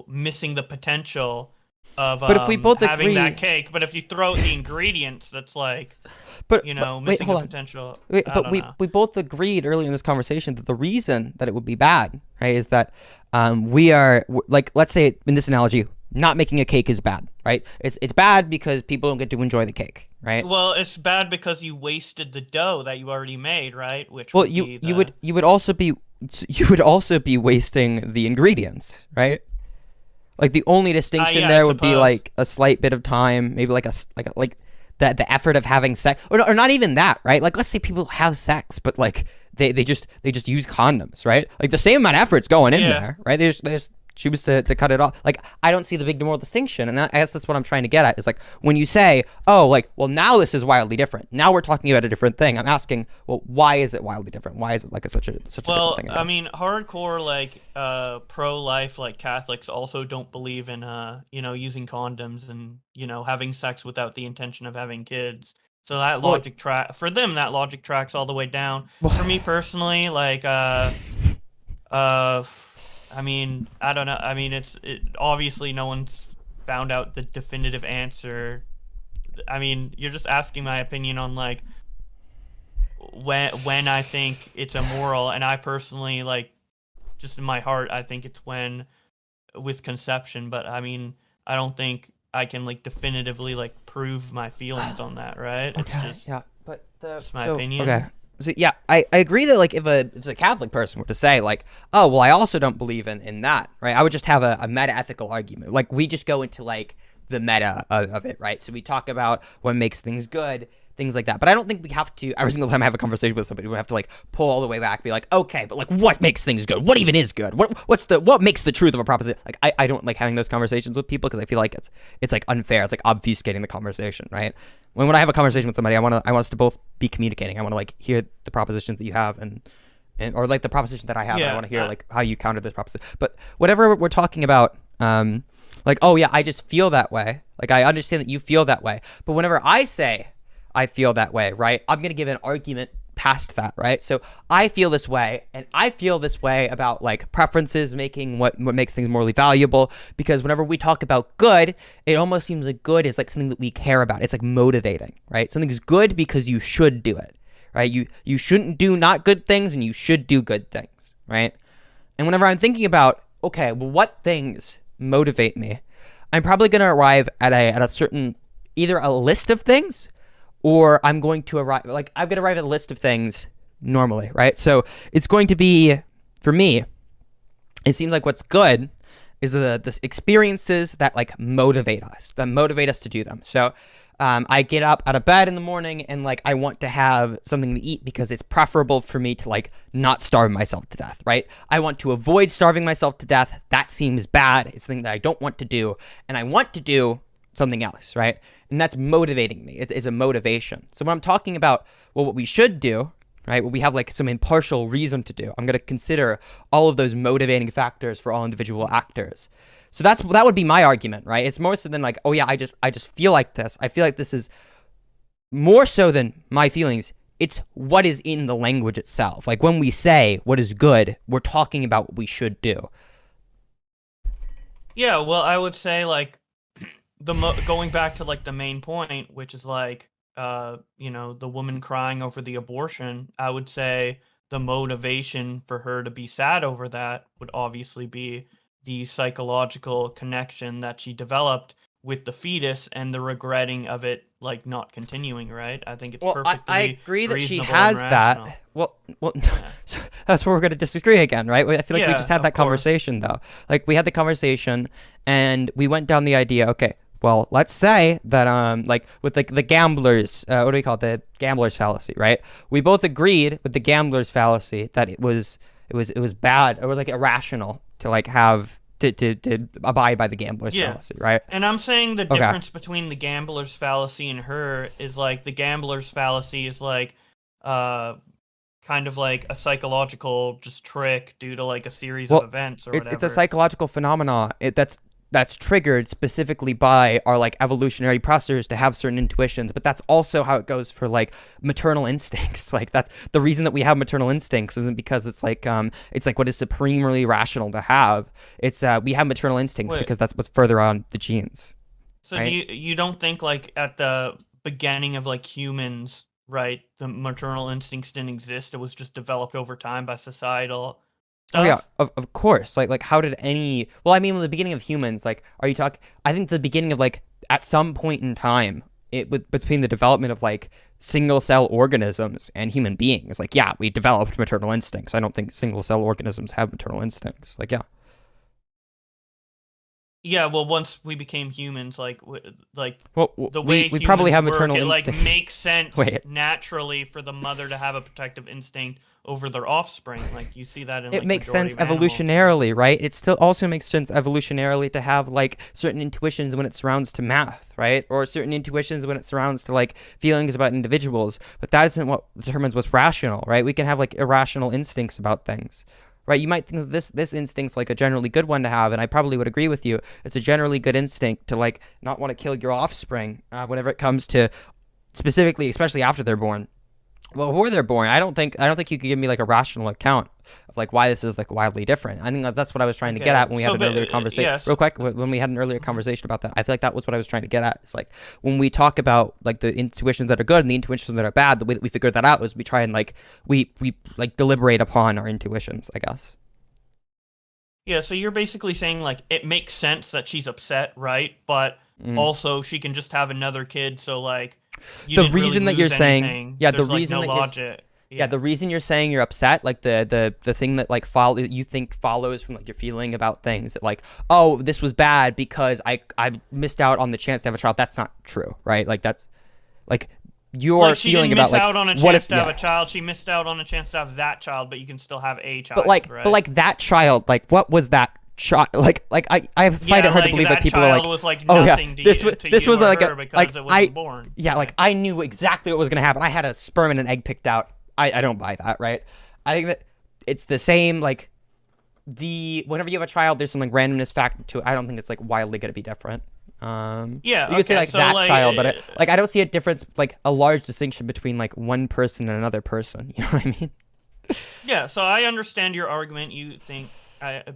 missing the potential of But if we both having agree, that cake. But if you throw out the ingredients, that's like, but wait, missing the hold on. potential. Wait, I but don't know. we both agreed earlier in this conversation that the reason that it would be bad, right, is that we are like, let's say in this analogy, not making a cake is bad, right? It's bad because people don't get to enjoy the cake, right? Well, it's bad because you wasted the dough that you already made, right? Which Well, would be you would also be wasting the ingredients, right? Like the only distinction yeah, I there would be suppose. like a slight bit of time, maybe like the effort of having sex, or not even that, right? Like let's say people have sex, but like they just use condoms, right? Like the same amount of effort's going in Yeah. there, right? They just choose to cut it off. Like I don't see the big moral distinction, and I guess that's what I'm trying to get at. Is like when you say, oh, like well now this is wildly different. Now we're talking about a different thing. I'm asking, well, why is it wildly different? Why is it like such a different Well, thing? I mean, hardcore like pro-life like Catholics also don't believe in using condoms and having sex without the intention of having kids. So that Well- logic track for them, that logic tracks all the way down. Well- For me personally, like I mean, I don't know. I mean, obviously no one's found out the definitive answer. I mean, you're just asking my opinion on like when I think it's immoral, and I personally like, just in my heart, I think it's when with conception. But I mean, I don't think I can like definitively like prove my feelings on that, right? It's just yeah, but just my opinion. Okay. So yeah, I agree that like if it's a Catholic person were to say like, oh well, I also don't believe in that, right? I would just have a meta ethical argument. Like we just go into like the meta of it, right? So we talk about what makes things good, things like that. But I don't think we have to every single time I have a conversation with somebody, we have to like pull all the way back, be like, okay, but like what makes things good? What even is good? What makes the truth of a proposition? Like I don't like having those conversations with people because I feel like it's like unfair. It's like obfuscating the conversation, right? When I have a conversation with somebody, I want us to both be communicating. I want to like hear the propositions that you have and or like the proposition that I have. And I want to hear like how you counter this proposition. But whatever we're talking about, like, oh yeah, I just feel that way. Like I understand that you feel that way. But whenever I say I feel that way, right, I'm gonna give an argument past that, right? So I feel this way, and I feel this way about like preferences making what makes things morally valuable, because whenever we talk about good, it almost seems like good is like something that we care about. It's like motivating, right? Something's good because you should do it, right? You shouldn't do not good things, and you should do good things, right? And whenever I'm thinking about, okay, well, what things motivate me, I'm probably gonna arrive at a certain, either a list of things, or I'm going to arrive at a list of things normally, right? So it's going to be, for me, it seems like what's good is the experiences that like motivate us to do them. So I get up out of bed in the morning and like I want to have something to eat because it's preferable for me to like not starve myself to death, right? I want to avoid starving myself to death. That seems bad. It's something that I don't want to do, and I want to do something else, right? And that's motivating me. It's a motivation. So when I'm talking about, well, what we should do, right, what we have like some impartial reason to do, I'm going to consider all of those motivating factors for all individual actors. So that would be my argument, right? It's more so than like, oh yeah, I just feel like this. I feel like this is more so than my feelings. It's what is in the language itself. Like when we say what is good, we're talking about what we should do. Yeah, well, I would say like going back to like the main point, which is like the woman crying over the abortion, I would say the motivation for her to be sad over that would obviously be the psychological connection that she developed with the fetus and the regretting of it like not continuing, right? I think it's perfectly I agree that she reasonable has and rational. that. Well, so that's where we're going to disagree again, right? I feel like we Yeah, just had of that course. conversation, though. Like, we had the conversation, and we went down the idea, okay, well, let's say that, like, with like the gamblers, what do we call it? The gambler's fallacy, right? We both agreed with the gambler's fallacy that it was bad. It was, like, irrational to, like, have... To abide by the gambler's fallacy, right? And I'm saying the difference between the gambler's fallacy and her is like the gambler's fallacy is like kind of like a psychological just trick due to like a series of events or whatever. It's a psychological phenomenon. That's that's triggered specifically by our like evolutionary processors to have certain intuitions, but that's also how it goes for like maternal instincts. Like that's the reason that we have maternal instincts isn't because it's like what is supremely rational to have. It's we have maternal instincts because that's what's further on the genes. So right? do you don't think like at the beginning of like humans, right, the maternal instincts didn't exist? It was just developed over time by societal Oh yeah, stuff? of course. Like how did any? Well, I mean, the beginning of humans. Like, are you talking? I think the beginning of like at some point in time, between the development of like single cell organisms and human beings. Like, yeah, we developed maternal instincts. I don't think single cell organisms have maternal instincts. Like, yeah. Yeah, well, once we became humans, Well, the way we probably humans have work, maternal it like instinct. makes sense Wait. naturally for the mother to have a protective instinct over their offspring. Like you see that in It like makes majority sense of animals. evolutionarily, right? It still also makes sense evolutionarily to have like certain intuitions when it surrounds to math, right? Or certain intuitions when it surrounds to like feelings about individuals. But that isn't what determines what's rational, right? We can have like irrational instincts about things. Right, you might think that this instinct's like a generally good one to have, and I probably would agree with you. It's a generally good instinct to like not want to kill your offspring whenever it comes to specifically, especially after they're born. Well, before they're born, I don't think you could give me like a rational account of like why this is like wildly different. I think that's what I was trying to get at when we had an earlier conversation. yes. Real quick, when we had an earlier conversation about that, I feel like that was what I was trying to get at. It's like when we talk about like the intuitions that are good and the intuitions that are bad, the way that we figure that out is we try and like we like deliberate upon our intuitions, I guess. Yeah, so you're basically saying like it makes sense that she's upset, right? But also she can just have another kid, so like you The didn't really reason that you're lose saying, anything. yeah, There's, the like, reason no that you're logic. yeah, the reason you're saying you're upset, like the thing that like you think follows from like your feeling about things, that like, oh, this was bad because I missed out on the chance to have a child. That's not true, right? Like that's like your like she feeling didn't about miss like out on a what chance if to have a child. She missed out on a chance to have that child, but you can still have a child. but like that child, like what was that child? Like I find it hard to believe that people are like, was like oh yeah, nothing to this you, was to this you was or like her a because like it wasn't born. yeah, like I knew exactly what was gonna happen. I had a sperm and an egg picked out. I don't buy that, right? I think that it's the same, like whenever you have a child, there's some like randomness factor to it. I don't think it's like wildly gonna be different. Yeah, you could say like so, that like, child, but I don't see a difference, like a large distinction between like one person and another person. You know what I mean? Yeah, so I understand your argument. You think,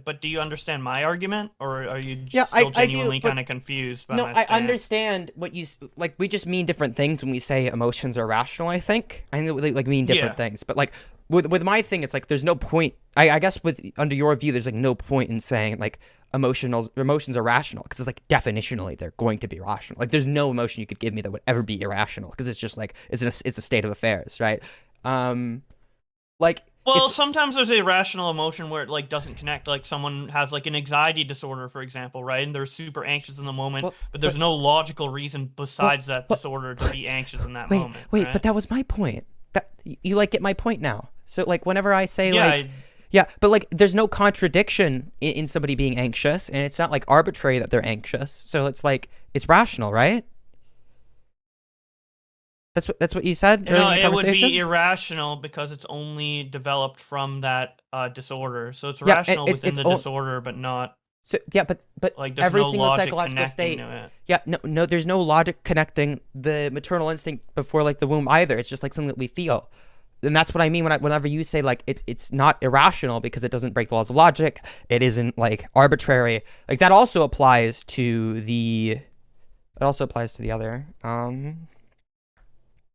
but do you understand my argument, or are you still genuinely kind of confused by my I stance? understand what you like. We just mean different things when we say emotions are rational. I think they like mean different things, but like with my thing, it's like there's no point. I guess with under your view, there's like no point in saying like emotions are rational, because it's like definitionally they're going to be rational. Like there's no emotion you could give me that would ever be irrational, because it's just like it's a state of affairs, right? Like Well, sometimes there's a rational emotion where it like doesn't connect. Like someone has like an anxiety disorder, for example, right? And they're super anxious in the moment, but there's no logical reason besides that disorder to be anxious in that moment. Wait, right? but that was my point. That you like get my point now. So like whenever I say Yeah, like yeah, but like there's no contradiction in somebody being anxious, and it's not like arbitrary that they're anxious. So it's like it's rational, right? That's what you said earlier in the it would conversation? be irrational because it's only developed from that disorder. So it's Yeah, rational it's- within it's the all- disorder, but not So yeah, but like there's every no single logic psychological connecting state. to it. Yeah, no, there's no logic connecting the maternal instinct before like the womb either. It's just like something that we feel. And that's what I mean whenever you say like it's not irrational because it doesn't break the laws of logic. It isn't like arbitrary. Like that also applies to the. It also applies to the other.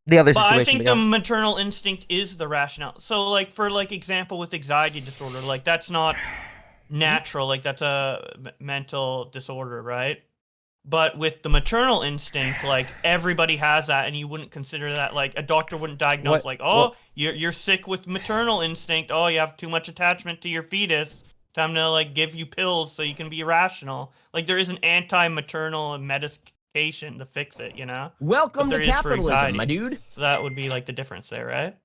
The other But situation. I think the maternal instinct is the rationale. So like for like example with anxiety disorder, like that's not natural. Like that's a mental disorder, right? But with the maternal instinct, like everybody has that, and you wouldn't consider that like a doctor wouldn't diagnose you're sick with maternal instinct. Oh, you have too much attachment to your fetus. Time to like give you pills so you can be rational. Like there is an anti-maternal medication to fix it, you know? Welcome But to there is for capitalism, anxiety. my dude. So that would be like the difference there, right?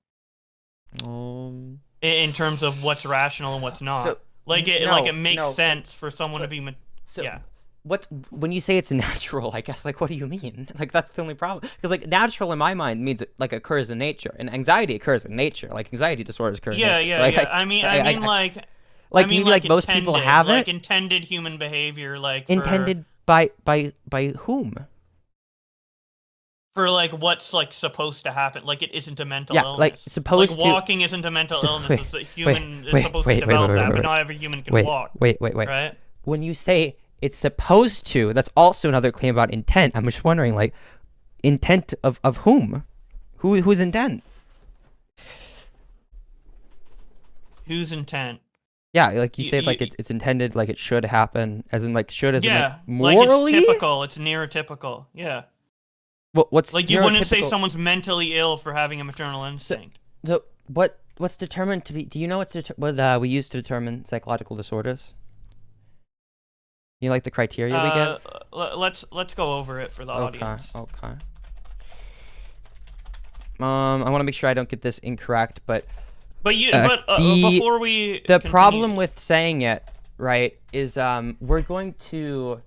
In terms of what's rational and what's not. So, it makes no. sense for someone to be So yeah. what when you say it's natural, I guess like what do you mean? Like that's the only problem. Because like natural in my mind means it like occurs in nature, and anxiety occurs in nature. Like anxiety disorders occur. Yeah, in nature. yeah, So, like, yeah. I mean, Like, I mean, you like most people intended, have like it? intended human behavior, like Intended by whom? for like what's like supposed to happen. Like it isn't a mental Yeah, like illness. Like supposed to. walking isn't a mental illness. Wait, It's a wait, human is wait, supposed wait, to wait, develop wait, that, wait, but wait, not every human can wait, walk. wait. Right? When you say it's supposed to, that's also another claim about intent. I'm just wondering, like, intent of whom? Whose intent? Whose intent? Yeah, like you You- say, you- like it's intended, like it should happen, as in like should, as in Yeah, like morally. it's typical. It's neurotypical. Yeah, What's like you wouldn't say neurotypical? someone's mentally ill for having a maternal instinct. So what's determined to be? Do you know what we use to determine psychological disorders? You like the criteria we give? Let's go over it for the audience. Okay. I want to make sure I don't get this incorrect, but But before we the continue, problem with saying it, right, is we're going to,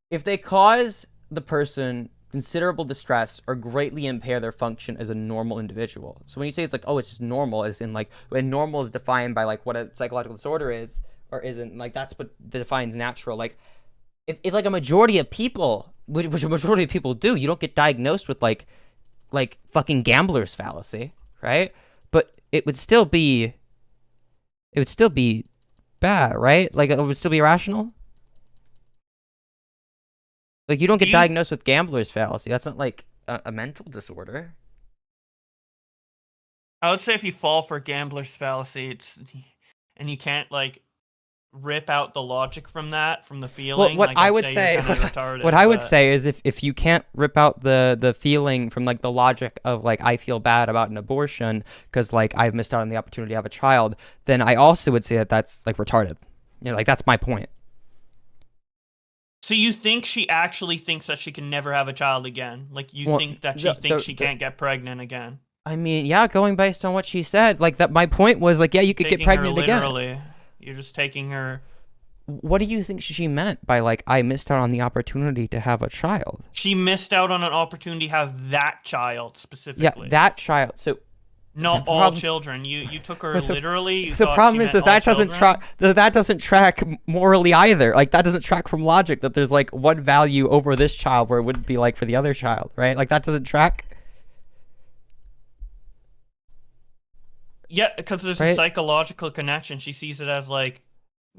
if they cause the person considerable distress or greatly impair their function as a normal individual. So when you say it's like, oh, it's just normal, as in like when normal is defined by like what a psychological disorder is or isn't, like that's what defines natural. Like if like a majority of people, which a majority of people do, you don't get diagnosed with like fucking gambler's fallacy, right? But it would still be bad, right? Like it would still be irrational. Like you don't get diagnosed with gambler's fallacy. That's not like a mental disorder. I would say if you fall for gambler's fallacy, and you can't like rip out the logic from that, from the feeling. Well, what like, I I'd would say, say, you're kinda retarded, what I would but- say is if you can't rip out the feeling from like the logic of like I feel bad about an abortion because like I've missed out on the opportunity to have a child, then I also would say that that's like retarded. You know, like that's my point. So you think she actually thinks that she can never have a child again? Like you think that she thinks she can't get pregnant again? I mean, yeah, going based on what she said, like that. My point was like, yeah, you could get Taking pregnant her again. literally. You're just taking her. What do you think she meant by like I missed out on the opportunity to have a child? She missed out on an opportunity to have that child specifically. Yeah, that child. So not all children. You took her literally. You the thought problem she is meant that all doesn't children? track. That doesn't track morally either. Like that doesn't track from logic. That there's like one value over this child where it wouldn't be like for the other child, right? Like that doesn't track. Yeah, because there's a Right? psychological connection. She sees it as like,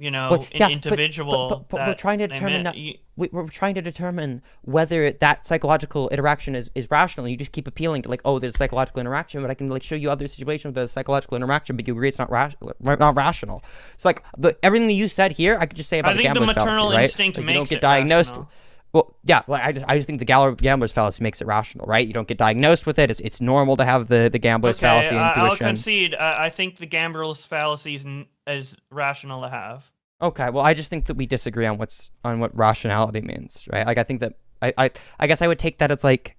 But, an individual. but we're trying to they determine meant- we're trying to determine whether that psychological interaction is rational. You just keep appealing to like, oh, there's a psychological interaction, but I can like show you other situations where there's a psychological interaction, but you agree it's not rational. So like everything that you said here, I could just say about I the think the gambler's maternal fallacy, right? instinct Like, makes you don't get it diagnosed. rational. Well, yeah, like I just think the gambler's fallacy makes it rational, right? You don't get diagnosed with it. It's normal to have the gambler's fallacy I'll intuition. concede. I think the gambler's fallacy is rational to have. Okay, well, I just think that we disagree on what rationality means, right? Like, I think that I guess I would take that as like,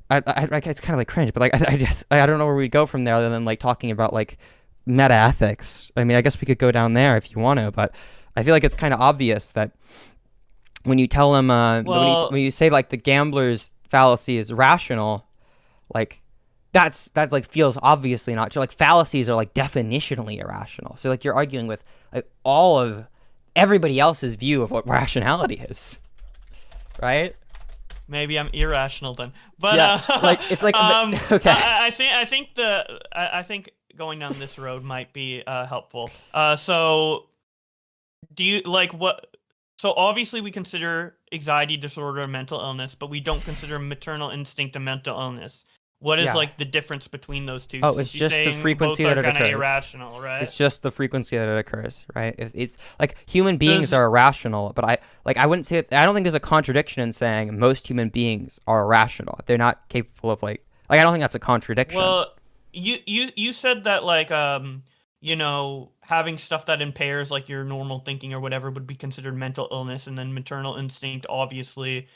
it's kind of like cringe, but like I don't know where we go from there other than like talking about like meta ethics. I mean, I guess we could go down there if you want to, but I feel like it's kind of obvious that when you tell them, when you say like the gambler's fallacy is rational, like that's like feels obviously not true. Like fallacies are like definitionally irrational. So like you're arguing with like all of everybody else's view of what rationality is, right? Maybe I'm irrational then, but Yeah, like it's like okay. I think going down this road might be helpful. So do you like what? So obviously we consider anxiety disorder a mental illness, but we don't consider maternal instinct a mental illness. What is like the difference between those two? Oh, it's just the frequency both that are it kind of occurs. irrational, right? It's just the frequency that it occurs, right? It's like human beings are irrational, but I wouldn't say I don't think there's a contradiction in saying most human beings are irrational. They're not capable of like I don't think that's a contradiction. Well, you said that like having stuff that impairs like your normal thinking or whatever would be considered mental illness, and then maternal instinct obviously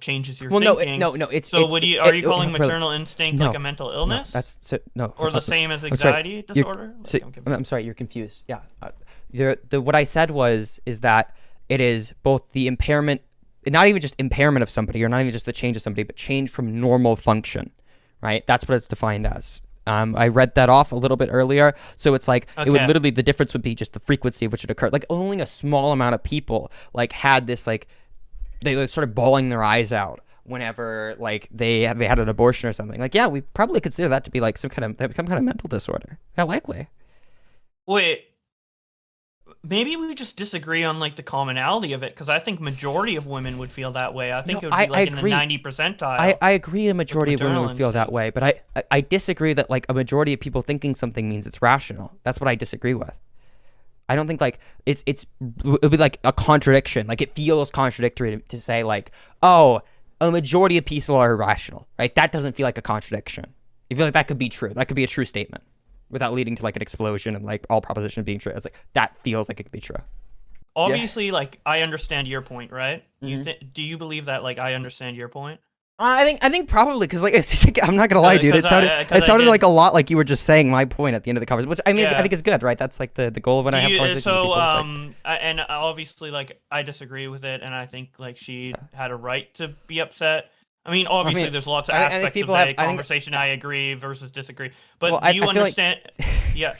changes your thinking. No, it's so. it's, Are you calling maternal instinct like a mental illness? Or the same as anxiety disorder? I'm sorry, you're confused. Yeah, what I said is that it is both the impairment, not even just impairment of somebody, or not even just the change of somebody, but change from normal function, right? That's what it's defined as. I read that off a little bit earlier. So it's like, it would Okay. literally, the difference would be just the frequency of which it occurred. Like only a small amount of people like had this, like, they like, started bawling their eyes out whenever like they had an abortion or something. Like, yeah, we probably consider that to be like some kind of mental disorder. Yeah, likely. Wait, maybe we just disagree on like the commonality of it, because I think majority of women would feel that way. I think No, it would be like I in the agree. 90 percentile. I agree a majority of women maternal would feel that instinct. way, but I disagree that like a majority of people thinking something means it's rational. That's what I disagree with. I don't think like it would be like a contradiction. Like it feels contradictory to say like, oh, a majority of people are irrational, right? That doesn't feel like a contradiction. You feel like that could be true. That could be a true statement without leading to like an explosion and like all propositions being true. It's like that feels like it could be true. Obviously, like I understand your point, right? Do you believe that like I understand your point? I think probably because like it's like, I'm not gonna lie, dude. It 'Cause sounded I did- like a lot like you were just saying my point at the end of the conversation, which I mean I Yeah. think is good, right? That's like the goal of when I have conversations with people. It's like, And obviously, like I disagree with it, and I think like she had a right to be upset. I mean, obviously, there's lots of I think aspects of people the have- I think- conversation I agree versus disagree. But Well, do you I feel like- understand? Yeah.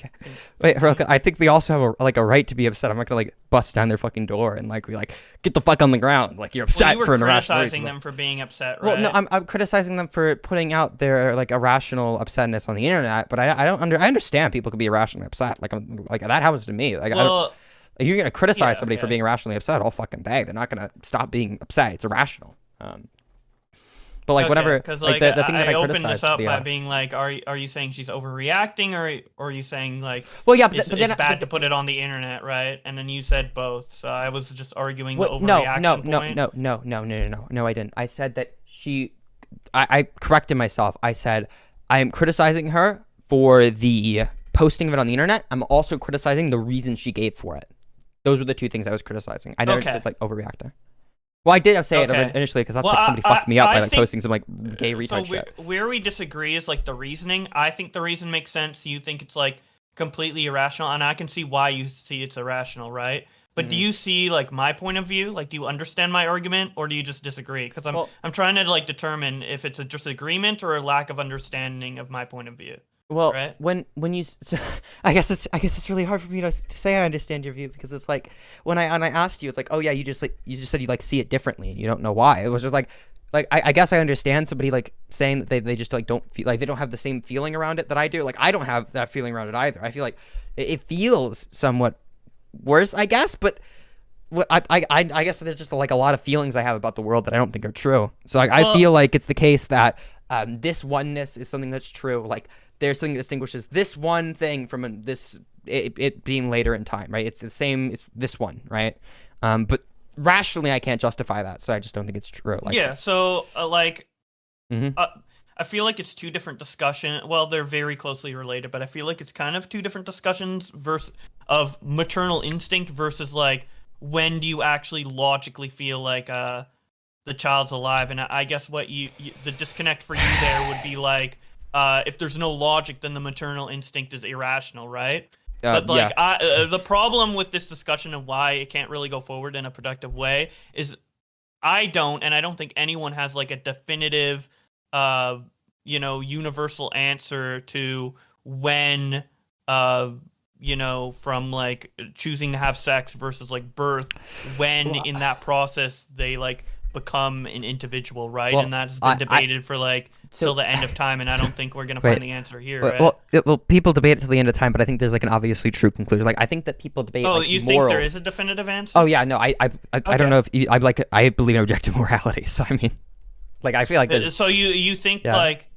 wait, real quick, I think they also have a right to be upset. I'm not gonna like bust down their fucking door and like be like, get the fuck on the ground, like you're upset Well, you were for an irrational criticizing reason. them for being upset, right? Well, no, I'm criticizing them for putting out their like irrational upsetness on the internet, but I understand people could be irrationally upset. Like like that happens to me. Like I don't. Well, Like, you're gonna criticize yeah, somebody for okay. being irrationally upset all fucking day. They're not gonna stop being upset. It's irrational. But like whatever, because like the thing that I opened criticized this up the, by being like, are you saying she's overreacting, or are you saying like, well, yeah, but, it's, but then it's bad to put it on the internet, right? And then you said both, so I was just arguing the no, overreaction point. no, I didn't. I said that I corrected myself. I said I am criticizing her for the posting of it on the internet. I'm also criticizing the reason she gave for it. Those were the two things I was criticizing. I never Okay. said like overreacting. Well, I did say Okay. it initially because that's Well, like somebody fucked me up I by like think- posting some like gay retard So shit. where we disagree is like the reasoning. I think the reason makes sense. You think it's like completely irrational, and I can see why you see it's irrational, right? But do you see like my point of view? Like, do you understand my argument, or do you just disagree? Because I'm trying to like determine if it's a disagreement or a lack of understanding of my point of view. Well, right? when you, so, I guess it's really hard for me to say I understand your view because it's like when I asked you, it's like, oh yeah, you just said you like see it differently and you don't know why. It was just like I guess I understand somebody like saying that they just like don't feel like they don't have the same feeling around it that I do. Like I don't have that feeling around it either. I feel like it feels somewhat worse, I guess, but. I guess there's just like a lot of feelings I have about the world that I don't think are true. So I feel like it's the case that this oneness is something that's true. Like there's something that distinguishes this one thing from it being later in time, right? It's the same. It's this one, right? But rationally, I can't justify that, so I just don't think it's true. Like, Yeah. So Mhm. I feel like it's two different discussion. Well, they're very closely related, but I feel like it's kind of two different discussions of maternal instinct versus like when do you actually logically feel like the child's alive. And I guess what the disconnect for you there would be like if there's no logic, then the maternal instinct is irrational, right? But like the problem with this discussion of why it can't really go forward in a productive way is I don't think anyone has like a definitive universal answer to when from like choosing to have sex versus like birth, when in that process they like become an individual, right? Well, and that's been debated for like till the end of time, and I don't think we're gonna find the answer here. Right? Well, people debate it till the end of time, but I think there's like an obviously true conclusion. Like I think that people debate. Oh, like, you morals. think there is a definitive answer? Oh yeah, no, I don't know if I believe in objective morality. So I mean, like I feel like there's, So you think like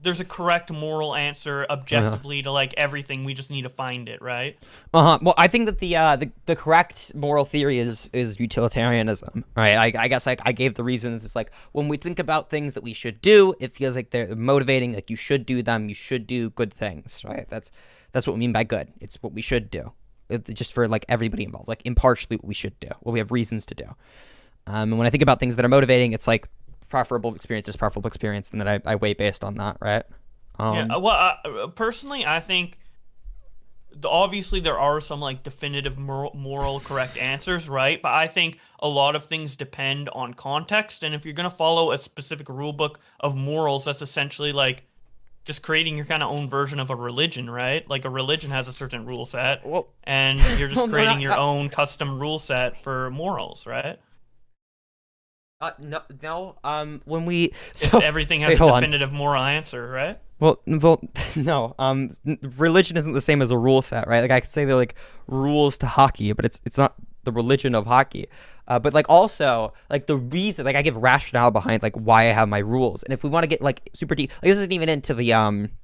there's a correct moral answer objectively to like everything. We just need to find it, right? Well, I think that the correct moral theory is utilitarianism, right? I guess I gave the reasons. It's like when we think about things that we should do, it feels like they're motivating. Like you should do them. You should do good things, right? That's what we mean by good. It's what we should do, just for like everybody involved, like impartially what we should do, what we have reasons to do. And when I think about things that are motivating, it's like preferable experience, and then I weigh based on that, right? Well, personally, I think obviously there are some like definitive moral correct answers, right? But I think a lot of things depend on context, and if you're gonna follow a specific rule book of morals, that's essentially like just creating your kind of own version of a religion, right? Like a religion has a certain rule set, Well, and you're just well, no, creating your own custom rule set for morals, right? no, no. When we If everything has wait, a hold on. definitive moral answer, right? Well, no. Religion isn't the same as a rule set, right? Like I could say they're like rules to hockey, but it's not the religion of hockey. But like also like the reason, like I give rationale behind like why I have my rules, and if we want to get like super deep, like, this isn't even into the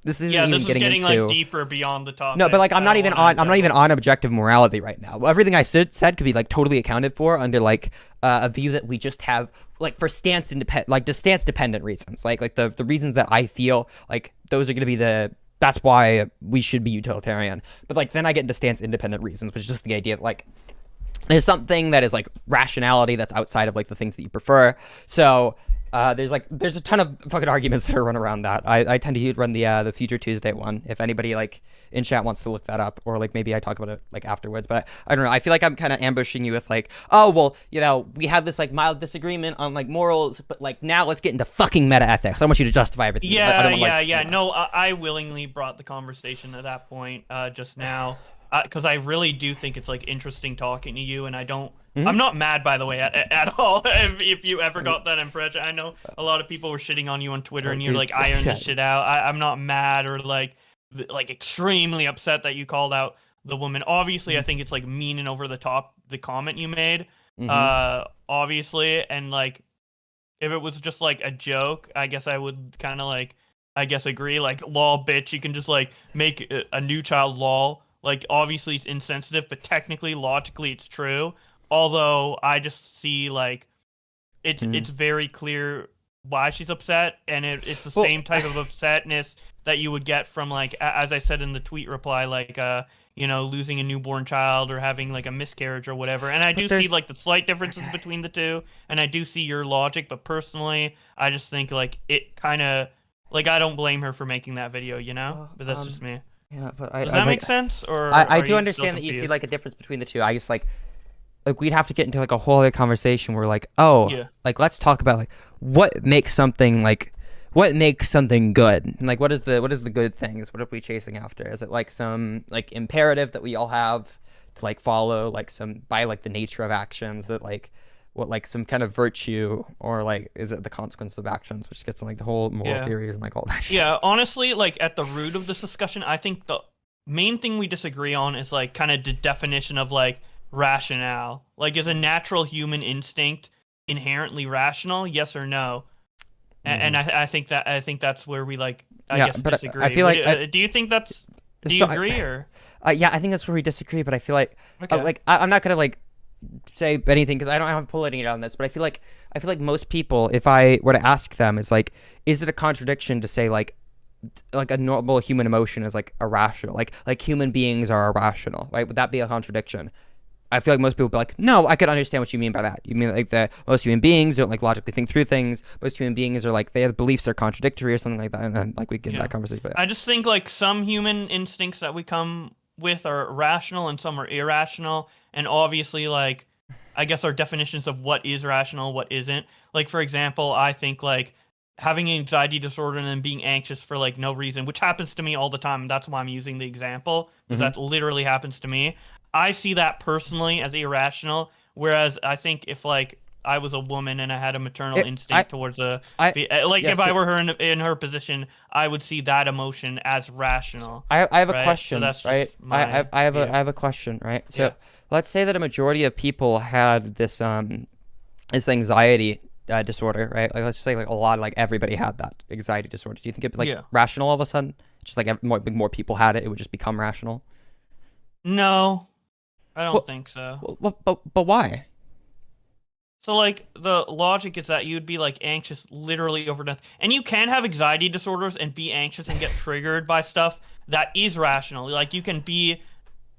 this isn't Yeah, even this is getting into like deeper beyond the topic. no, but like I'm I not don't even wanna on I'm not even on objective morality right now. Everything I said could be like totally accounted for under like a view that we just have like for stance independent, like just stance dependent reasons, like the reasons that I feel like those are going to be that's why we should be utilitarian. But like then I get into stance independent reasons, which is just the idea that like there's something that is like rationality that's outside of like the things that you prefer. So there's a ton of fucking arguments that are run around that. I tend to run the Future Tuesday one. If anybody like in chat wants to look that up, or like maybe I talk about it like afterwards. But I don't know. I feel like I'm kind of ambushing you with like, oh well, you know, we have this like mild disagreement on like morals, but like now let's get into fucking meta ethics. I want you to justify everything. Yeah, I don't want, yeah, like, yeah. you know. No, I willingly brought the conversation at that point just now because I really do think it's like interesting talking to you, and I don't. I'm not mad, by the way, at all. If you ever got that impression, I know a lot of people were shitting on you on Twitter, and you're like iron this shit out. I'm not mad or like extremely upset that you called out the woman. Obviously, I think it's like mean and over the top the comment you made. Obviously, and like if it was just like a joke, I guess I would kind of like agree. Like lol, bitch, you can just like make a new child lol. Like obviously it's insensitive, but technically, logically, it's true. Although I just see like it's very clear why she's upset, and it's the same type of upsetness that you would get from like as I said in the tweet reply, like you know, losing a newborn child or having like a miscarriage or whatever. And I do see like the slight differences between the two, and I do see your logic, but personally I just think like it kind of like I don't blame her for making that video, you know. But that's just me. Yeah, but does that make sense? Or I are do you understand that still you see confused? like a difference between the two. I just like we'd have to get into like a whole other conversation where like, oh, Yeah. like let's talk about like what makes something good, and like what is the good things? What are we chasing after? Is it like some like imperative that we all have to like follow, like some by like the nature of actions, that like what like some kind of virtue, or like is it the consequence of actions, which gets in like the whole moral theories and like all that shit. Yeah, honestly, like at the root of this discussion, I think the main thing we disagree on is like kind of the definition of like rationale. Like, is a natural human instinct inherently rational? Yes or no? And I think that's where we like I guess but disagree. I feel like do you think that's do you agree or? Yeah, I think that's where we disagree. But I feel like Okay. like I'm not gonna like say anything because I don't have polling on this. But I feel like most people, if I were to ask them, is like, is it a contradiction to say like a normal human emotion is like irrational, like human beings are irrational, right? Would that be a contradiction? I feel like most people would be like, no, I could understand what you mean by that. You mean like that most human beings don't like logically think through things. Most human beings are like they have beliefs that are contradictory or something like that, and then like we get in that conversation. But I just think like some human instincts that we come with are rational and some are irrational, and obviously like I guess our definitions of what is rational, what isn't. Like for example, I think like having an anxiety disorder and then being anxious for like no reason, which happens to me all the time, and that's why I'm using the example, because that literally happens to me. I see that personally as irrational, whereas I think if like I was a woman and I had a maternal instinct towards if I were her in her position, I would see that emotion as rational. I have right? a question, So that's right? just my, I have a question, right? So Yeah. let's say that a majority of people had this this anxiety disorder, right? Like let's just say like a lot, like everybody had that anxiety disorder. Do you think it'd be like rational all of a sudden? Just like more people had it would just become rational? No, I don't think so. But why? So like the logic is that you'd be like anxious literally over nothing, and you can have anxiety disorders and be anxious and get triggered by stuff that is rational. Like you can be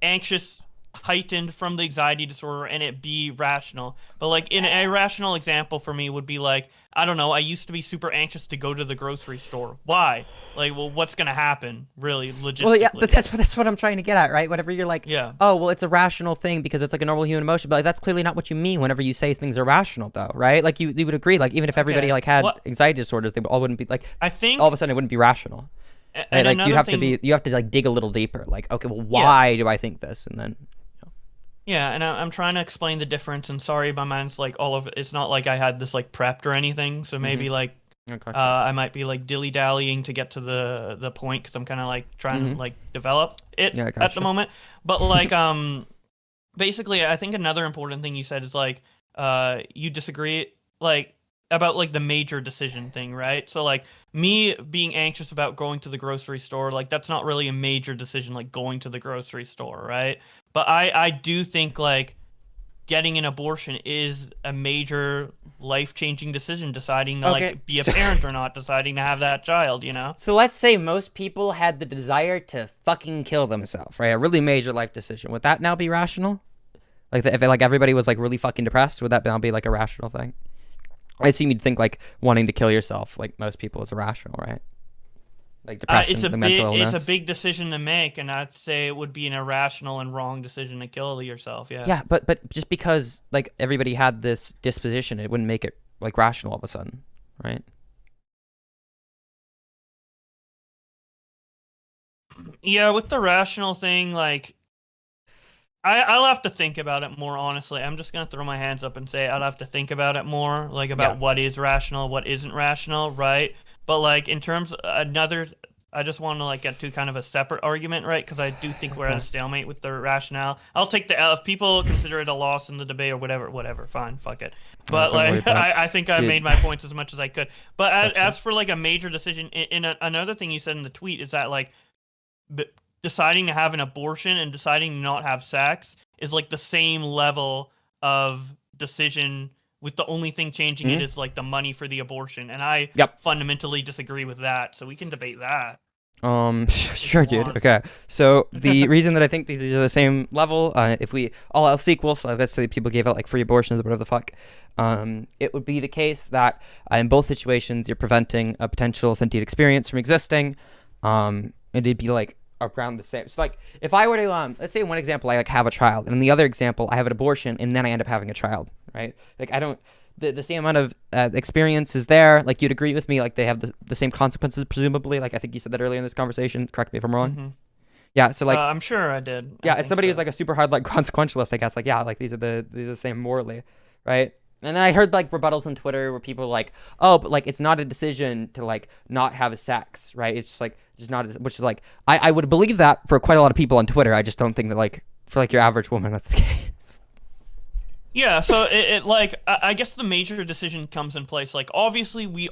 anxious, heightened from the anxiety disorder, and it be rational. But like an irrational example for me would be like, I don't know, I used to be super anxious to go to the grocery store. Why? Like, well, what's gonna happen really logistically? Well, yeah, but that's what I'm trying to get at, right? Whenever you're like, Yeah. oh, well, it's a rational thing because it's like a normal human emotion, but like that's clearly not what you mean whenever you say things are rational, though, right? Like you would agree, like even if everybody like had anxiety disorders, they all wouldn't be like. I think all of a sudden it wouldn't be rational. Right? And Like another thing, you have to like dig a little deeper. Like, okay, well, why do I think this? And then yeah, and I'm trying to explain the difference. And sorry, my mind's like all of it. It's not like I had this like prepped or anything. So maybe like I gotcha. I might be like dilly dallying to get to the point because I'm kind of like trying to like develop it Yeah, I at the gotcha. moment. But like basically, I think another important thing you said is like you disagree like about like the major decision thing, right? So like me being anxious about going to the grocery store, like that's not really a major decision, like going to the grocery store, right? But I do think like getting an abortion is a major life-changing decision, deciding to Okay. like be a parent or not, deciding to have that child, you know? So let's say most people had the desire to fucking kill themselves, right? A really major life decision. Would that now be rational? Like, if like everybody was like really fucking depressed, would that now be like a rational thing? I assume you'd think like wanting to kill yourself, like most people, is irrational, right? Like depression, the mental illness. It's a big decision to make, and I'd say it would be an irrational and wrong decision to kill yourself. Yeah. Yeah, but just because like everybody had this disposition, it wouldn't make it like rational all of a sudden, right? Yeah, with the rational thing, like I'll have to think about it more, honestly. I'm just gonna throw my hands up and say I'll have to think about it more, like about what is rational, what isn't rational, right? But like in terms another, I just want to like get to kind of a separate argument, right? Because I do think we're at a stalemate with the rationale. I'll take the L if people consider it a loss in the debate or whatever. Fine, fuck it. But don't worry like about it. I think I Dude. made my points as much as I could. But Gotcha. as for like a major decision, another thing you said in the tweet is that like deciding to have an abortion and deciding to not have sex is like the same level of decision, with the only thing changing it is like the money for the abortion, and I fundamentally disagree with that, so we can debate that. Sure, dude. Okay. So the reason that I think these are the same level, if we all else equal, so let's say people gave out like free abortions or whatever the fuck, it would be the case that in both situations you're preventing a potential sentient experience from existing. It'd be like around the same. So like if I were to let's say in one example I like have a child, and in the other example I have an abortion and then I end up having a child, right? Like I don't. The same amount of experience is there. Like you'd agree with me, like they have the same consequences, presumably. Like I think you said that earlier in this conversation. Correct me if I'm wrong. Yeah. So like I'm sure I did. Yeah, as somebody who's like a super hard like consequentialist, I guess. Like yeah, like these are the same morally, right? And then I heard like rebuttals on Twitter where people are like, oh, but like it's not a decision to like not have sex, right? It's just like just not, which is like I would believe that for quite a lot of people on Twitter. I just don't think that like for like your average woman that's the case. Yeah, so it like I guess the major decision comes in place. Like obviously we